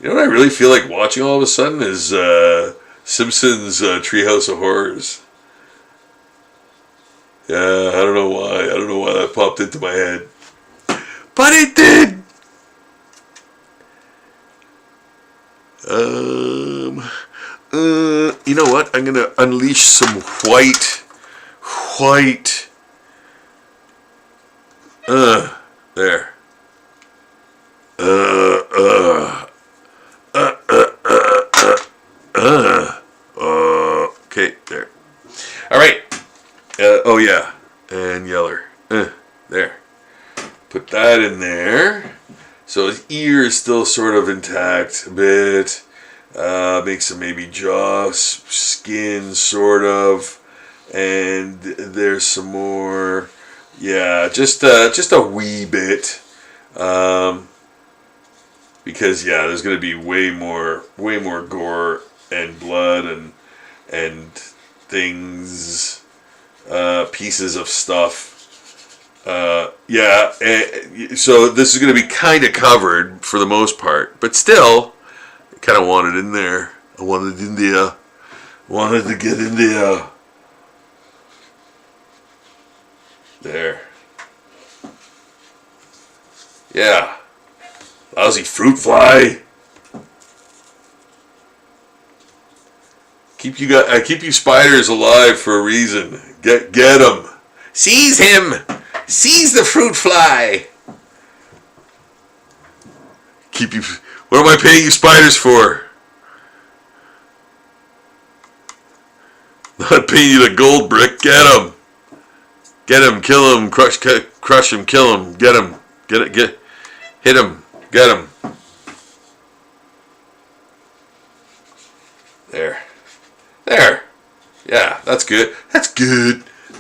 You know what I really feel like watching all of a sudden is Simpsons Treehouse of Horrors. Yeah, I don't know why. I don't know why that popped into my head. But it did! You know what? I'm gonna unleash some white. There. Okay, there. All right. Oh yeah, and yeller. There. Put that in there. So his ear is still sort of intact a bit. Make some maybe jaw skin sort of, and there's some more. Yeah, just a wee bit. Because there's going to be way more gore and blood and things, pieces of stuff. So this is going to be kind of covered for the most part, but still, I kind of want it in there. I wanted it in there. Wanted to get in there. There. Yeah. Lousy fruit fly. Keep you spiders alive for a reason. Get them. Seize him. Seize the fruit fly. What am I paying you spiders for? Not paying you the gold brick. Get him. Get him. Kill him. Crush him. Kill him. Get him. Hit him. Get him. There. Yeah, that's good.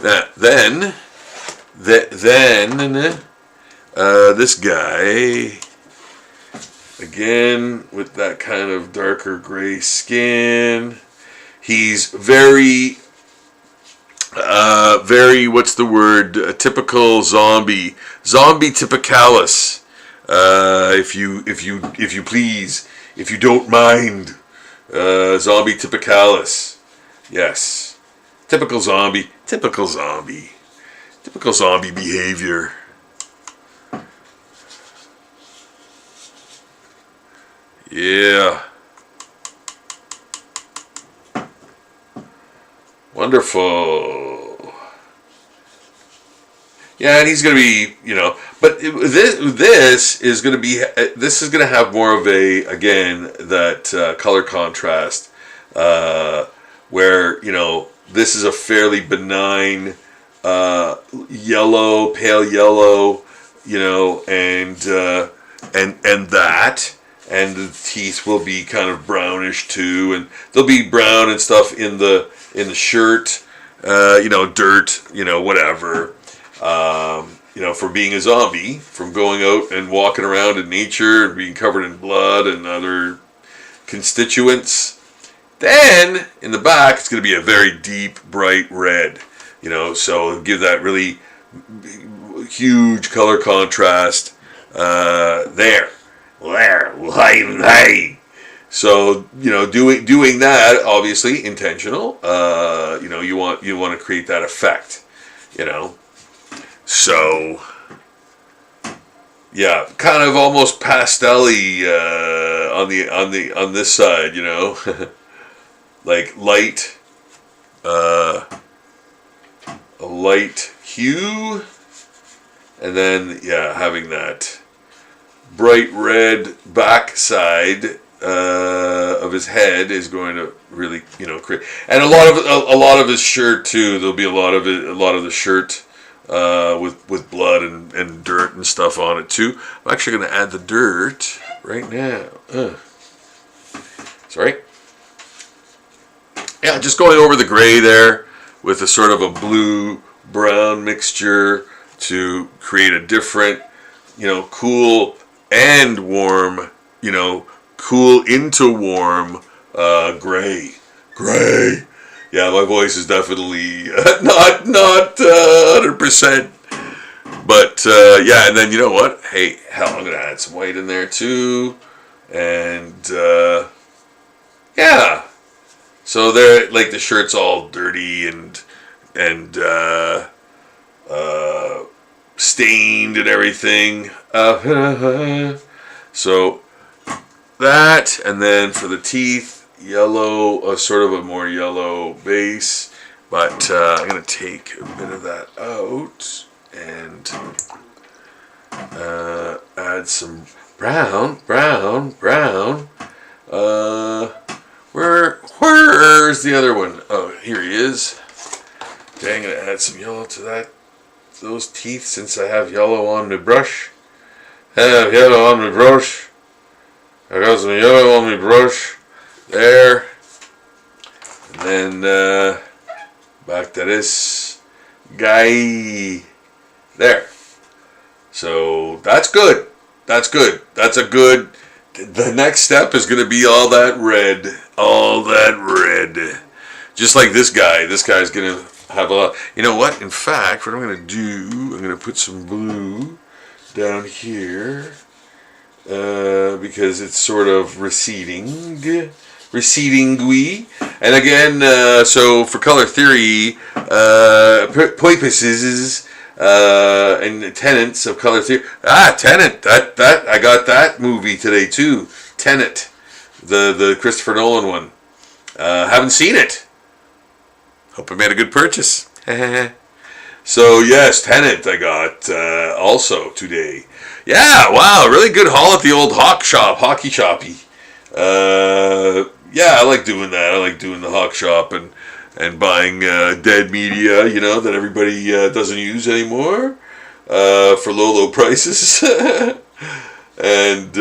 Then this guy, again with that kind of darker gray skin, he's very what's the word? A typical zombie typicalis. If you please, if you don't mind, zombie typicalis. Yes, typical zombie behavior. Yeah. Wonderful. Yeah, and he's going to be, but this is going to have more of that color contrast, where, this is a fairly benign, yellow, pale yellow, and the teeth will be kind of brownish too, and there'll be brown and stuff in the shirt, dirt, whatever, for being a zombie, from going out and walking around in nature and being covered in blood and other constituents. Then in the back, it's going to be a very deep, bright red, so give that really huge color contrast there. Hey. So doing that, obviously intentional. You want to create that effect. So yeah, kind of almost pastel-y on this side. Like light, a light hue, and then having that bright red backside of his head is going to really create, and a lot of his shirt too. There'll be a lot of the shirt with blood and dirt and stuff on it too. I'm actually going to add the dirt right now. Sorry. Yeah, just going over the gray there with a sort of a blue-brown mixture to create a different, cool and warm, cool into warm gray. Gray. Yeah, my voice is definitely not 100%. But, and then you know what? Hey, hell, I'm going to add some white in there too. And, yeah. So they're like the shirt's all dirty and stained and everything. So that, and then for the teeth, yellow, sort of a more yellow base. But I'm gonna take a bit of that out and add some brown. Where's the other one? Oh, here he is. Dang, I'm gonna add some yellow to those teeth since I have yellow on my brush. I got some yellow on my brush. There. And then back to this guy. There. So that's good. The next step is going to be all that red. Just like this guy. This guy's going to have a lot. You know what? In fact, what I'm going to do, I'm going to put some blue down here because it's sort of receding. And again, so for color theory, purposes and tenets of color theory. Tenet. That I got that movie today too. Tenet, the Christopher Nolan one. Haven't seen it. Hope I made a good purchase. So yes, Tenet I got also today. Yeah, wow, really good haul at the old hockey shoppy. Yeah, I like doing that. I like doing the hawk shop and buying dead media, that everybody doesn't use anymore for low prices. And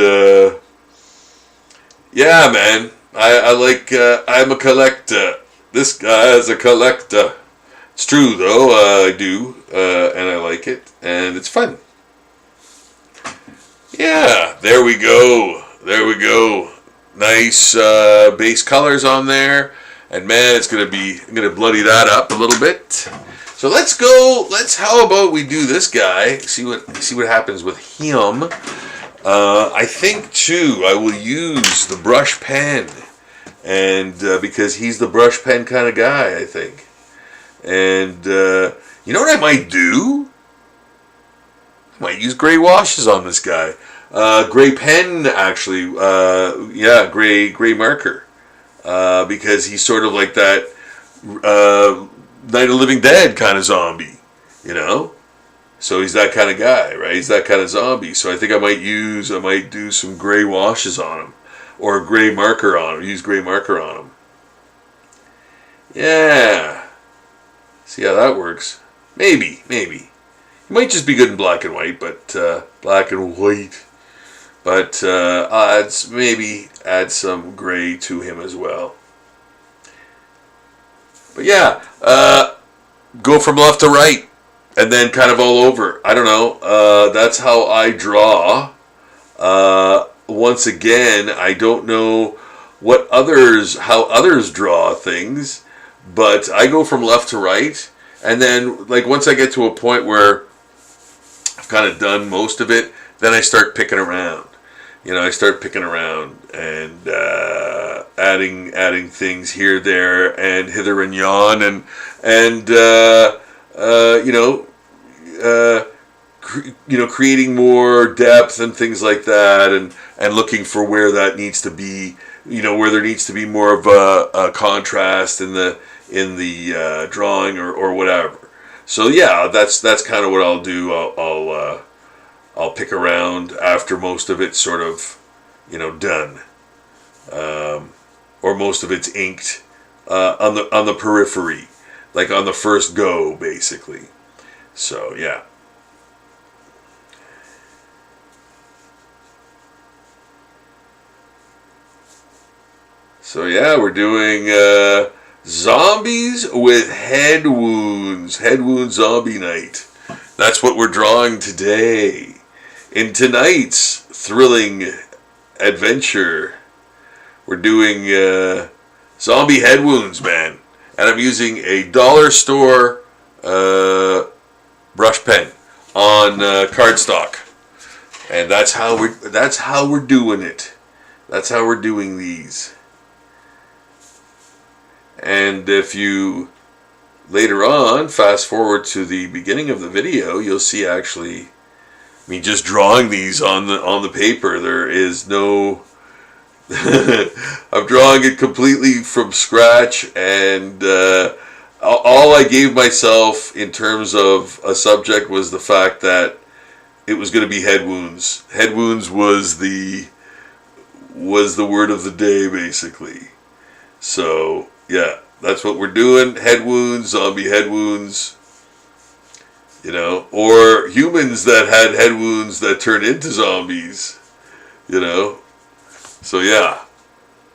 yeah, man, I like. I'm a collector. This guy is a collector. It's true though. I do, and I like it, and it's fun. Yeah, there we go. Nice base colors on there. And man, I'm gonna bloody that up a little bit. So let's go. How about we do this guy? See what happens with him. I think too, I will use the brush pen, and because he's the brush pen kind of guy, I think. And you know what I might do? I might use gray washes on this guy. Gray pen, actually. Gray marker. Because he's sort of like that Night of the Living Dead kind of zombie, So he's that kind of guy, right? He's that kind of zombie. So I think I might do some gray washes on him, or a gray marker on him. Use gray marker on him. Yeah. See how that works? Maybe. It might just be good in black and white, but black and white. But maybe add some gray to him as well. But yeah, go from left to right, and then kind of all over. I don't know. That's how I draw. Once again, I don't know how others draw things, but I go from left to right, and then like once I get to a point where I've kind of done most of it, then I start picking around. I start picking around and adding things here, there, and hither and yon, and creating more depth and things like that, and looking for where that needs to be, where there needs to be more of a contrast in the drawing or whatever. So yeah, that's kind of what I'll do. I'll pick around after most of it's sort of, done, or most of it's inked on the periphery, like on the first go, basically. So yeah. So yeah, we're doing zombies with head wounds. Head wound zombie night. That's what we're drawing today. In tonight's thrilling adventure, we're doing zombie head wounds, man. And I'm using a dollar store brush pen on cardstock. And that's how we're doing it. That's how we're doing these. And if you later on fast forward to the beginning of the video, you'll see actually, just drawing these on the paper, there is no I'm drawing it completely from scratch, and all I gave myself in terms of a subject was the fact that it was going to be head wounds. Head wounds was the word of the day, basically. So yeah, that's what we're doing. Head wounds, zombie head wounds. Or humans that had head wounds that turned into zombies. So yeah,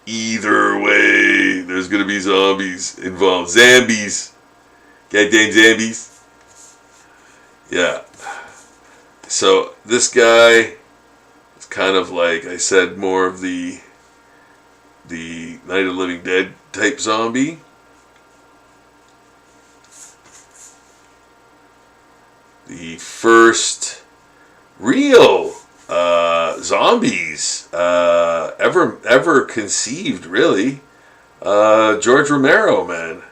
either way, there's going to be zombies involved. Zambies. Goddamn zambies. Yeah. So this guy is kind of like I said, more of the Night of the Living Dead type zombie. The first real zombies ever conceived, really. George Romero, man.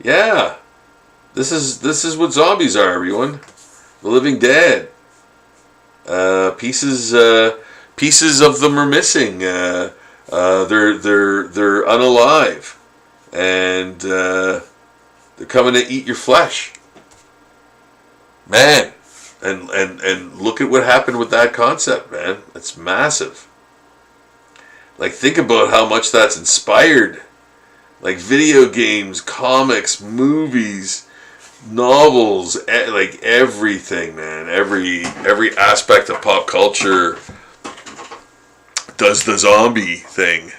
Yeah. This is what zombies are, everyone. The Living Dead. Pieces of them are missing. They're unalive, and they're coming to eat your flesh, man. And look at what happened with that concept, man. It's massive. Like, think about how much that's inspired, like video games, comics, movies, novels, like everything, man. Every aspect of pop culture does the zombie thing.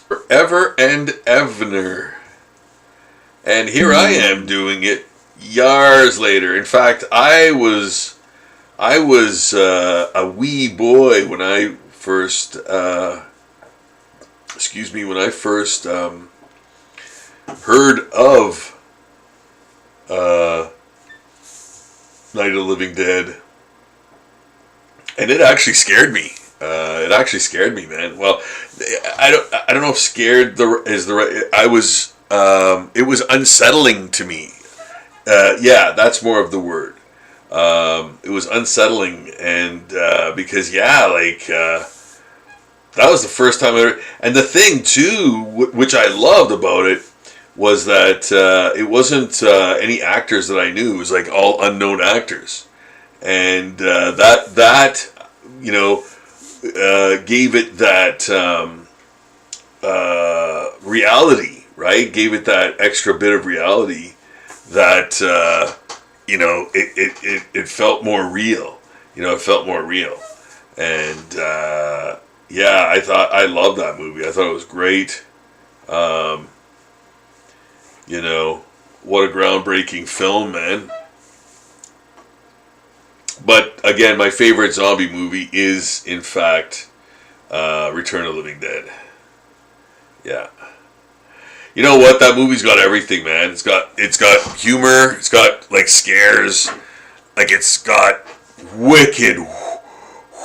Forever and ever. And here I am doing it years later. In fact, I was a wee boy when I first heard of Night of the Living Dead, and it actually scared me. It actually scared me, man. Well, I don't know if scared is the right. It was unsettling to me. Yeah, that's more of the word. It was unsettling, and because that was the first time I ever. And the thing too, which I loved about it, was that it wasn't any actors that I knew. It was like all unknown actors, and that gave it that reality, right? Gave it that extra bit of reality that it felt more real. It felt more real, and yeah, I loved that movie. I thought it was great. What a groundbreaking film, man. But again, my favorite zombie movie is, in fact, Return of the Living Dead. Yeah. You know what? That movie's got everything, man. It's got humor. It's got like scares. Like it's got wicked,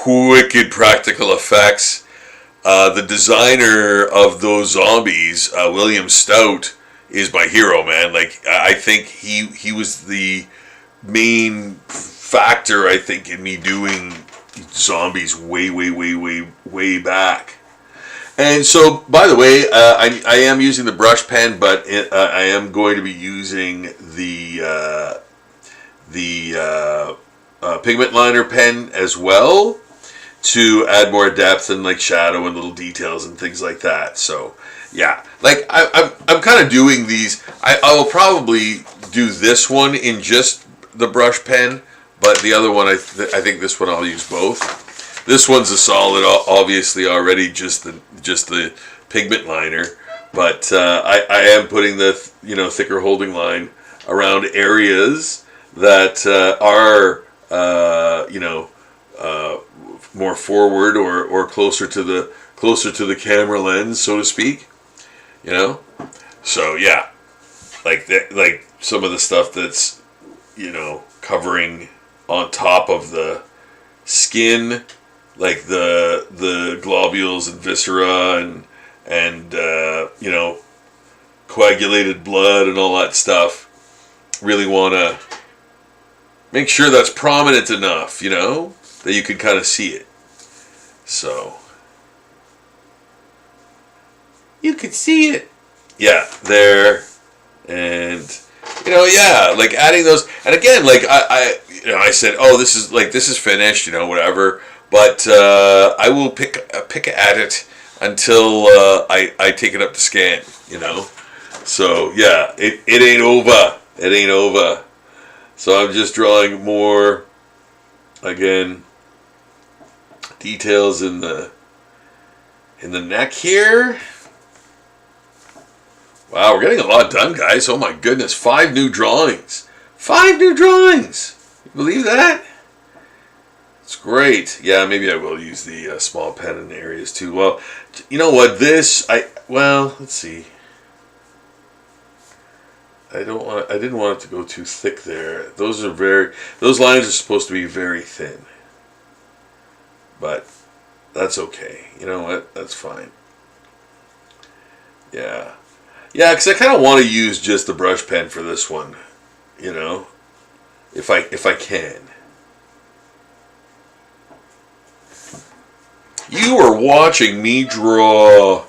wicked practical effects. The designer of those zombies, William Stout, is my hero, man. Like I think he was the main factor, I think, in me doing zombies way back. And so, by the way, I am using the brush pen, but I am going to be using the pigment liner pen as well to add more depth and like shadow and little details and things like that. So yeah, like I'm kind of doing these. I will probably do this one in just the brush pen, but the other one I think this one I'll use both. This one's a solid, obviously already just the pigment liner, but I am putting the thicker holding line around areas that are more forward or closer to the camera lens, so to speak. So yeah, like some of the stuff that's covering on top of the skin, like the globules and viscera and coagulated blood and all that stuff. Really want to make sure that's prominent enough, that you can kind of see it. So you can see it. Yeah, there. And like adding those, and again, like I said, oh, this is finished, whatever. But I will pick at it until I take it up to scan, So yeah, it ain't over. It ain't over. So I'm just drawing more, again, details in the neck here. Wow, we're getting a lot done, guys. Oh my goodness, 5 new drawings. 5 new drawings. You believe that? It's great. Yeah, maybe I will use the small pen in areas too. Well, you know what? Let's see. I didn't want it to go too thick there. Those lines are supposed to be very thin. But that's okay. You know what? That's fine. Yeah. Yeah, because I kind of want to use just the brush pen for this one, if I can. You are watching me draw.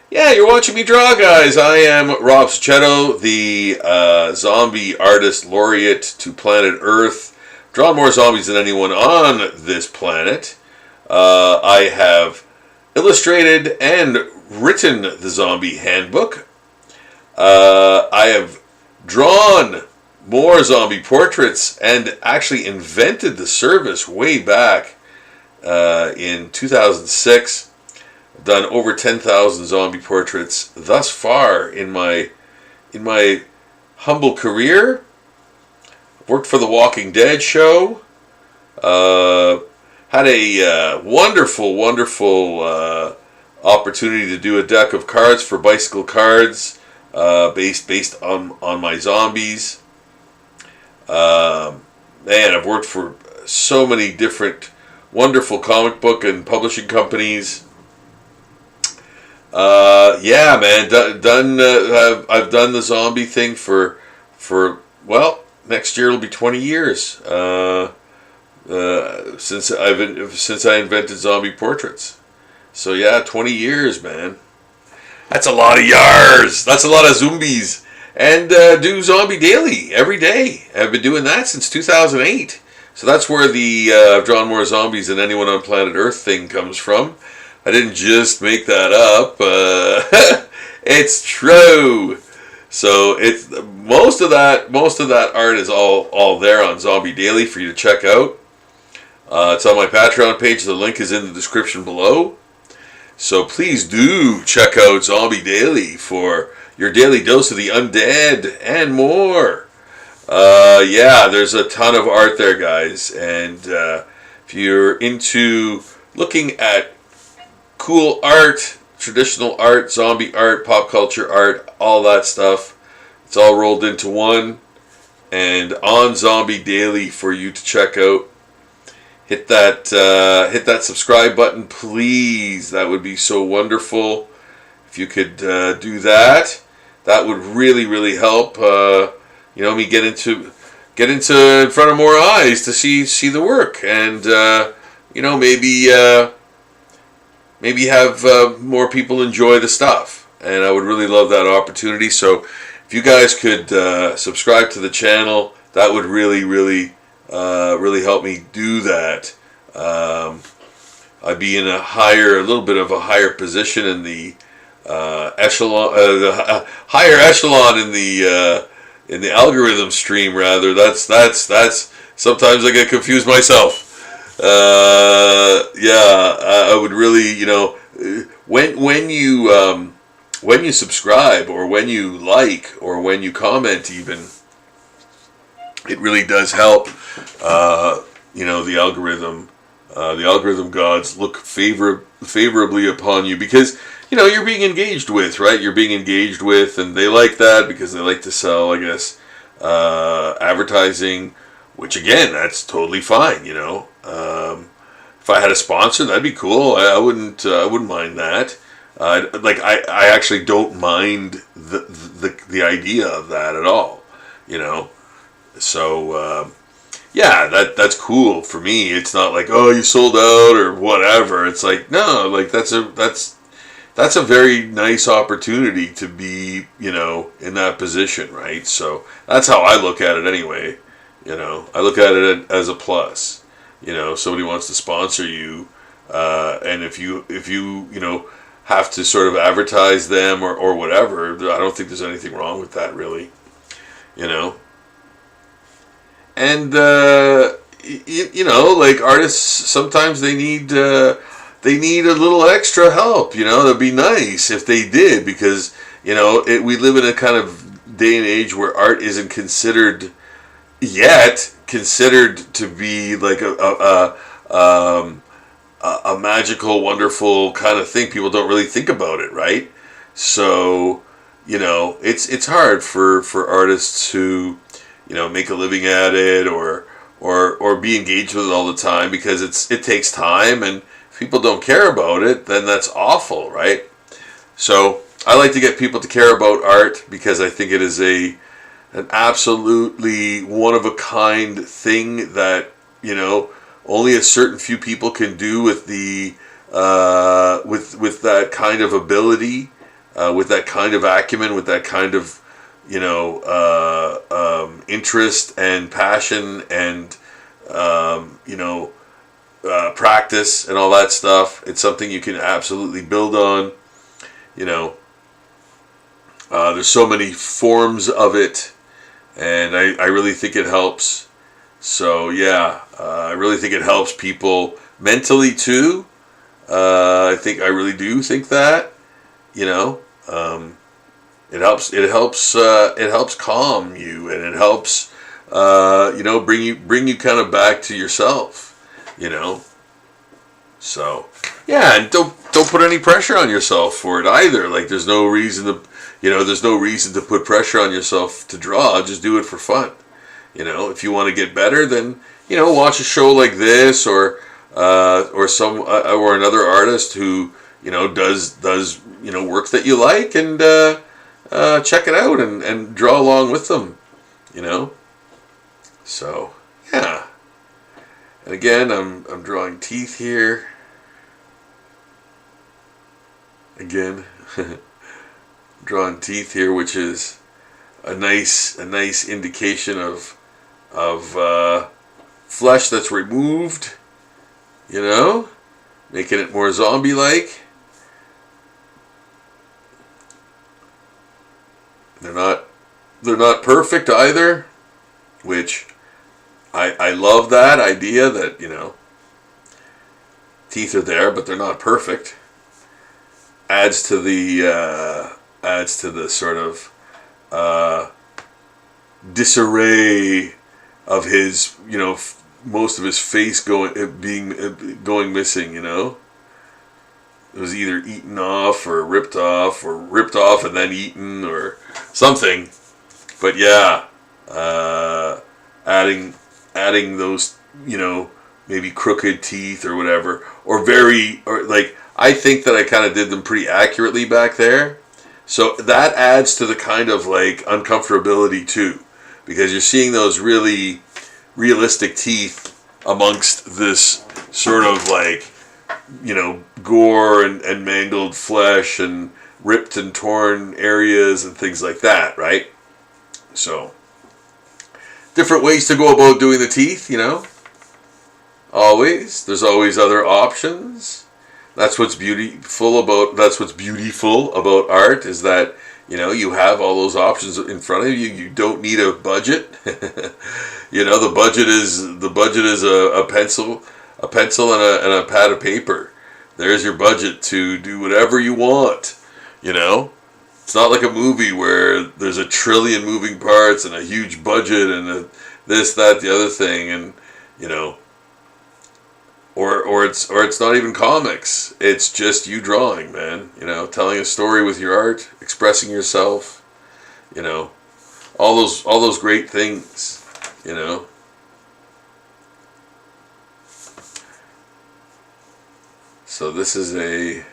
Yeah, you're watching me draw, guys. I am Rob Sachetto, the zombie artist laureate to planet Earth. Drawn more zombies than anyone on this planet. I have illustrated and written the Zombie Handbook. I have drawn more zombie portraits and actually invented the service way back in 2006. I've done over 10,000 zombie portraits thus far in my humble career. I've worked for the Walking Dead show. Had a wonderful opportunity to do a deck of cards for Bicycle Cards, based on my zombies. Man, I've worked for so many different wonderful comic book and publishing companies. Yeah, man, I've done the zombie thing for next year it'll be 20 years since I invented zombie portraits. So yeah, 20 years, man. That's a lot of yars. That's a lot of zombies. And do Zombie Daily every day. I've been doing that since 2008. So that's where the I've drawn more zombies than anyone on planet Earth thing comes from. I didn't just make that up. It's true. So it's most of that art is all there on Zombie Daily for you to check out. It's on my Patreon page. The link is in the description below. So please do check out Zombie Daily for your daily dose of the undead and more. Yeah, there's a ton of art there, guys. And if you're into looking at cool art, traditional art, zombie art, pop culture art, all that stuff. It's all rolled into one. And on Zombie Daily for you to check out. Hit that subscribe button, please. That would be so wonderful. If you could do that, that would really, really help. Me get into in front of more eyes to see the work, and maybe have more people enjoy the stuff. And I would really love that opportunity. So if you guys could subscribe to the channel, that would really, really, really help me do that. I'd be in a little bit of a higher position in the echelon, higher echelon in the algorithm stream. Rather, that's. Sometimes I get confused myself. I would really, when you subscribe, or when you like, or when you comment, even, it really does help. The algorithm gods look favorably upon you, because you're being engaged with, right? You're being engaged with, and they like that because they like to sell, I guess, advertising, which again, that's totally fine. If I had a sponsor, that'd be cool. I wouldn't mind that. I actually don't mind the idea of that at all. So that's cool for me. It's not like, oh, you sold out or whatever. It's like, no, like that's a very nice opportunity to be, in that position, right? So that's how I look at it anyway. I look at it as a plus. Somebody wants to sponsor you, and if you have to sort of advertise them or whatever, I don't think there's anything wrong with that, really. And like artists, sometimes they need a little extra help. That'd be nice if they did, because we live in a kind of day and age where art isn't considered to be like a magical, wonderful kind of thing. People don't really think about it, right? So it's hard for artists who make a living at it, or be engaged with it all the time, because it takes time, and if people don't care about it, then that's awful, right? So I like to get people to care about art, because I think it is an absolutely one-of-a-kind thing that only a certain few people can do with the with that kind of ability, with that kind of acumen, with that kind of interest and passion, and practice and all that stuff. It's something you can absolutely build on. There's so many forms of it, and I really think it helps. So I really think it helps people mentally too. I really do think that. It helps calm you, and it helps bring you kind of back to yourself. So and don't put any pressure on yourself for it either. Like, there's no reason to put pressure on yourself to draw. Just do it for fun. If you want to get better, then watch a show like this, or another artist who does work that you like, and check it out and draw along with them. So yeah. And again, I'm drawing teeth here. Again, drawing teeth here, which is a nice indication of flesh that's removed. Making it more zombie-like. They're not perfect either, which I love that idea that, teeth are there, but they're not perfect. Adds to the sort of disarray of his, most of his face going missing, it was either eaten off or ripped off and then eaten or something. But yeah, adding those, maybe crooked teeth or whatever, or like, I think that I kind of did them pretty accurately back there. So that adds to the kind of like uncomfortability too, because you're seeing those really realistic teeth amongst this sort of like, gore and mangled flesh and ripped and torn areas and things like that, right? So, different ways to go about doing the teeth, Always. There's always other options. That's what's beautiful about art, is that, you have all those options in front of you. You don't need a budget. The budget is a pencil and a pad of paper. There's your budget to do whatever you want. It's not like a movie where there's a trillion moving parts and a huge budget and this, that, the other thing, and or it's not even comics. It's just you drawing, man. Telling a story with your art, expressing yourself. All those great things. So this is a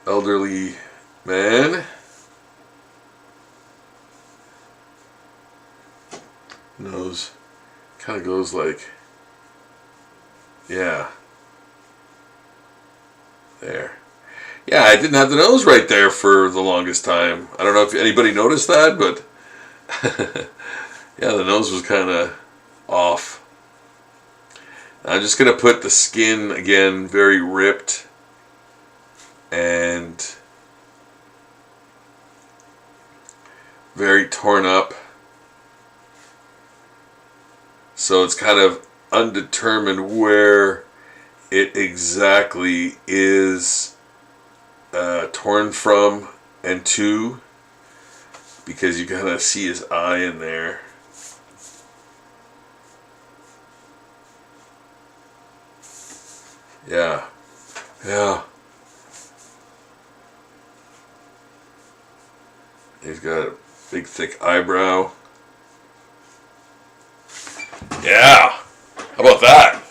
elderly man. Nose kind of goes like, yeah, there. Yeah, I didn't have the nose right there for the longest time. I don't know if anybody noticed that, but yeah, the nose was kind of off. I'm just going to put the skin again, very ripped and very torn up. So it's kind of undetermined where it exactly is torn from and to, because you kind of see his eye in there. Yeah. He's got a big thick eyebrow. Yeah. How about that?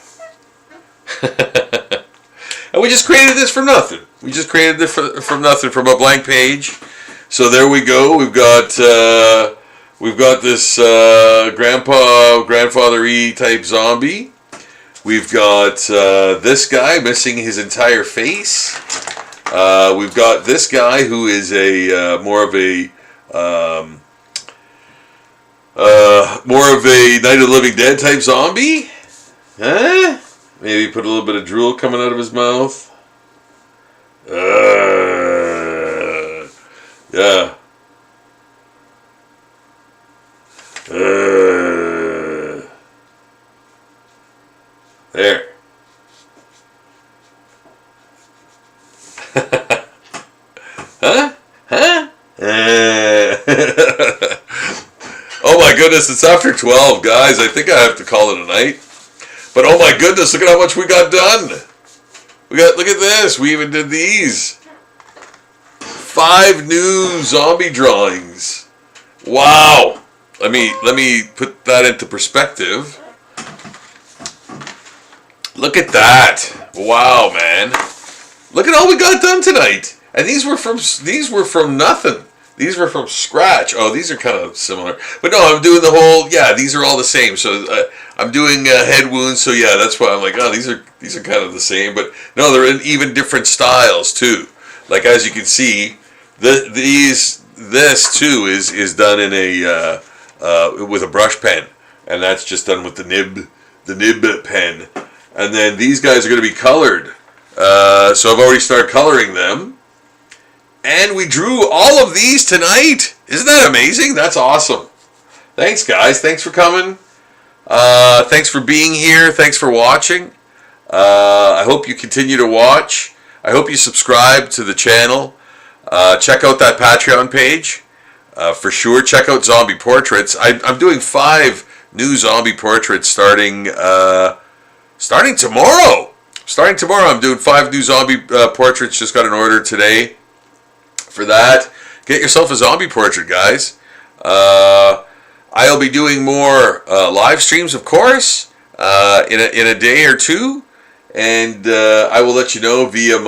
And we just created this from nothing. We just created this from nothing, from a blank page. So there we go. We've got this grandfather-y type zombie. We've got this guy missing his entire face. We've got this guy who is a more of a Night of the Living Dead type zombie. Huh? Maybe put a little bit of drool coming out of his mouth. Yeah. There. Huh? Oh my goodness, it's after 12, guys. I think I have to call it a night. But oh my goodness, look at how much we got done. Look at this. We even did these. 5 new zombie drawings. Wow. Let me put that into perspective. Look at that. Wow, man. Look at all we got done tonight. And these were from nothing. These were from scratch. Oh, these are kind of similar. But no, I'm doing the whole, these are all the same. So I'm doing head wounds. So yeah, that's why I'm like, oh, these are kind of the same. But no, they're in even different styles too. Like, as you can see, this too is done in a with a brush pen, and that's just done with the nib pen. And then these guys are going to be colored. So I've already started coloring them. And we drew all of these tonight. Isn't that amazing? That's awesome. Thanks, guys. Thanks for coming. Thanks for being here. Thanks for watching. I hope you continue to watch. I hope you subscribe to the channel. Check out that Patreon page. For sure. Check out Zombie Portraits. I'm doing 5 new zombie portraits starting tomorrow. starting tomorrow, I'm doing 5 new zombie portraits. Just got an order today for that. Get yourself a zombie portrait, guys. I'll be doing more live streams, of course, in a day or two, and I will let you know via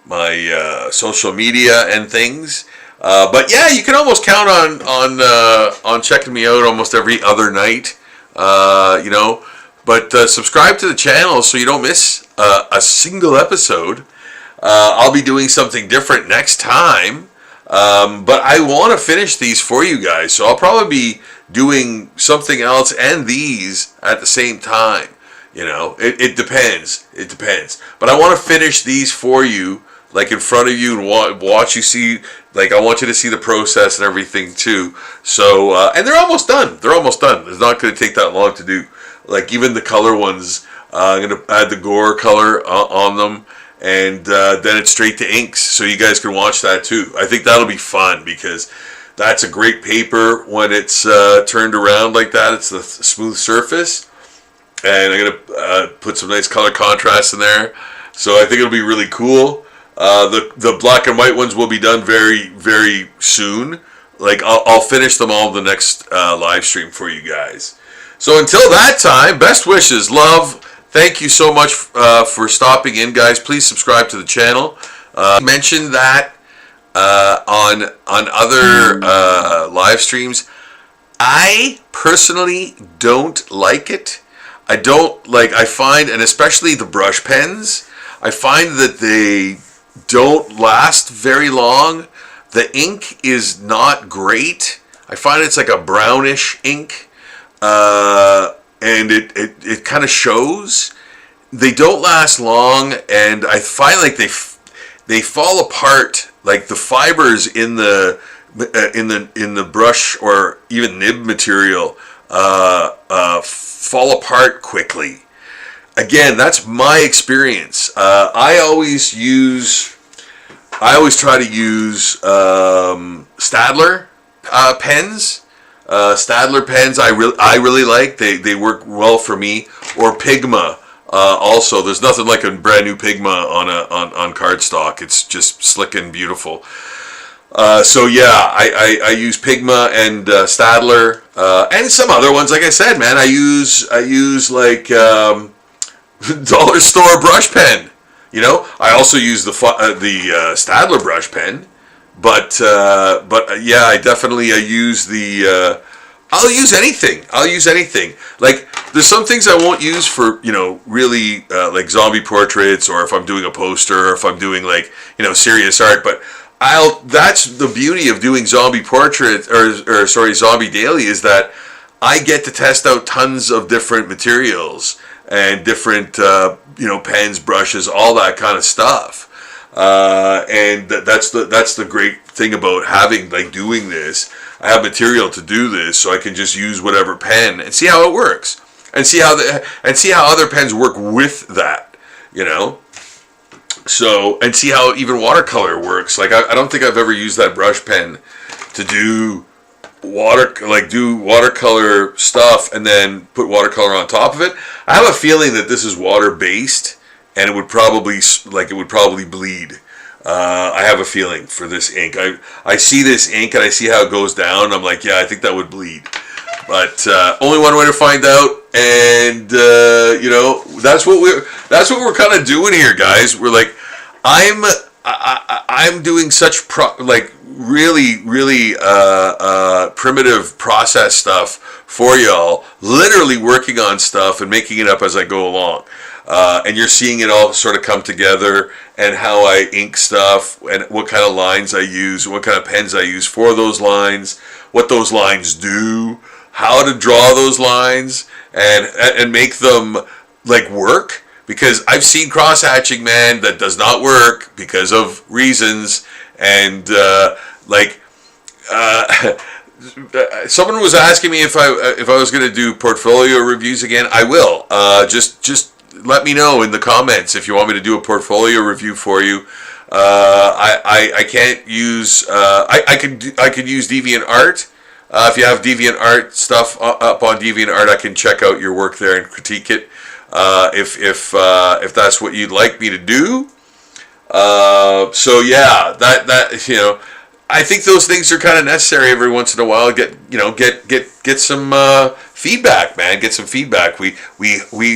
my social media and things. But yeah, you can almost count on checking me out almost every other night. But subscribe to the channel so you don't miss a single episode. I'll be doing something different next time. But I want to finish these for you guys, so I'll probably be doing something else and these at the same time. It depends. It depends. But I want to finish these for you, like in front of you, and watch you see. Like, I want you to see the process and everything too. So, and they're almost done. They're almost done. It's not going to take that long to do. Like, even the color ones, I'm going to add the gore color on them. And then it's straight to inks, so you guys can watch that too. I think that'll be fun because that's a great paper when it's turned around like that. It's the smooth surface, and I'm gonna put some nice color contrast in there. So I think it'll be really cool. The black and white ones will be done very, very soon. Like, I'll finish them all in the next live stream for you guys. So until that time, best wishes, love. Thank you so much for stopping in, guys. Please subscribe to the channel. Mentioned that on other live streams. I personally don't like it. I find, and especially the brush pens, I find that they don't last very long. The ink is not great. I find it's like a brownish ink. And it kind of shows. They don't last long, and I find like they fall apart. Like the fibers in the brush or even nib material fall apart quickly. Again, that's my experience. I always try to use Staedtler pens. Staedtler pens I really like. They work well for me. Or Pigma also. There's nothing like a brand new Pigma on cardstock. It's just slick and beautiful. So yeah, I use Pigma and Staedtler and some other ones. Like I said, man, I use like dollar store brush pen. I also use the Staedtler brush pen. But yeah, I use the. I'll use anything. Like, there's some things I won't use for really like zombie portraits, or if I'm doing a poster, or if I'm doing like serious art. But that's the beauty of doing zombie portraits or zombie daily, is that I get to test out tons of different materials and different pens, brushes, all that kind of stuff. And that's the great thing about doing this. I have material to do this, so I can just use whatever pen and see how it works, and see how other pens work with that, So, and see how even watercolor works. Like, I don't think I've ever used that brush pen to do watercolor stuff and then put watercolor on top of it. I have a feeling that this is water based, and it would probably bleed. I have a feeling for this ink. I see this ink and I see how it goes down. I'm like, yeah, I think that would bleed. But only one way to find out, and that's what we're kind of doing here, guys. We're like, I'm doing such really primitive process stuff for y'all. Literally working on stuff and making it up as I go along. And you're seeing it all sort of come together, and how I ink stuff, and what kind of lines I use, and what kind of pens I use for those lines, what those lines do, how to draw those lines, and make them like work. Because I've seen cross-hatching, man, that does not work because of reasons, and someone was asking me if I was going to do portfolio reviews again. I will. Just let me know in the comments if you want me to do a portfolio review for you. I can't use. I could use DeviantArt. If you have DeviantArt stuff up on DeviantArt, I can check out your work there and critique it. if that's what you'd like me to do. So yeah, that I think those things are kind of necessary every once in a while. Get some feedback, man. Get some feedback. We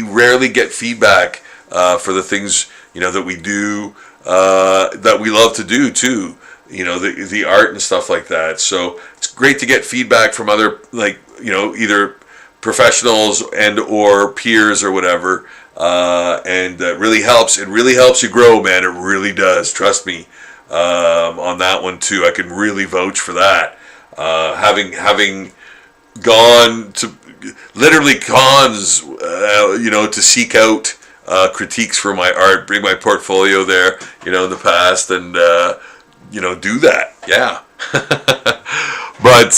rarely get feedback for the things that we do, that we love to do too. The art and stuff like that. So it's great to get feedback from other, either professionals and or peers or whatever. And it really helps. It really helps you grow, man. It really does. Trust me on that one too. I can really vouch for that. Having gone to literally cons, to seek out critiques for my art, bring my portfolio there, in the past, and do that. Yeah. But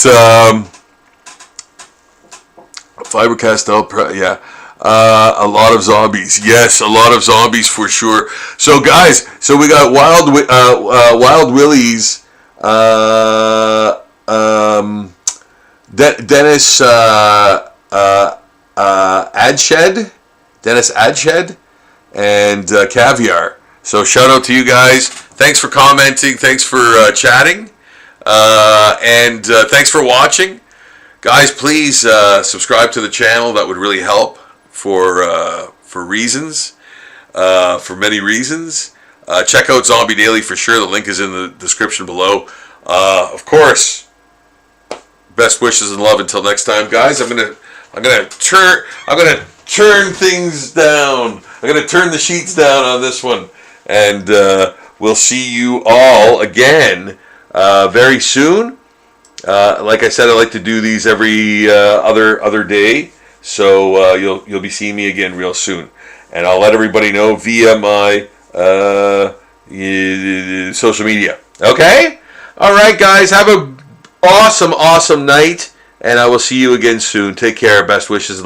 Fiber Castell, yeah. A lot of zombies. Yes, a lot of zombies for sure. So guys, we got Wild Willie's Dennis Adshed, and Caviar. So shout out to you guys. Thanks for commenting. Thanks for chatting. And thanks for watching. Guys, please subscribe to the channel. That would really help for reasons, for many reasons. Check out Zombie Daily for sure. The link is in the description below. Of course, best wishes and love until next time, guys. I'm gonna turn things down. I'm gonna turn the sheets down on this one, and we'll see you all again very soon. Like I said, I like to do these every other day, so you'll be seeing me again real soon, and I'll let everybody know via my social media. Okay, all right, guys, have a awesome night, and I will see you again soon. Take care. Best wishes.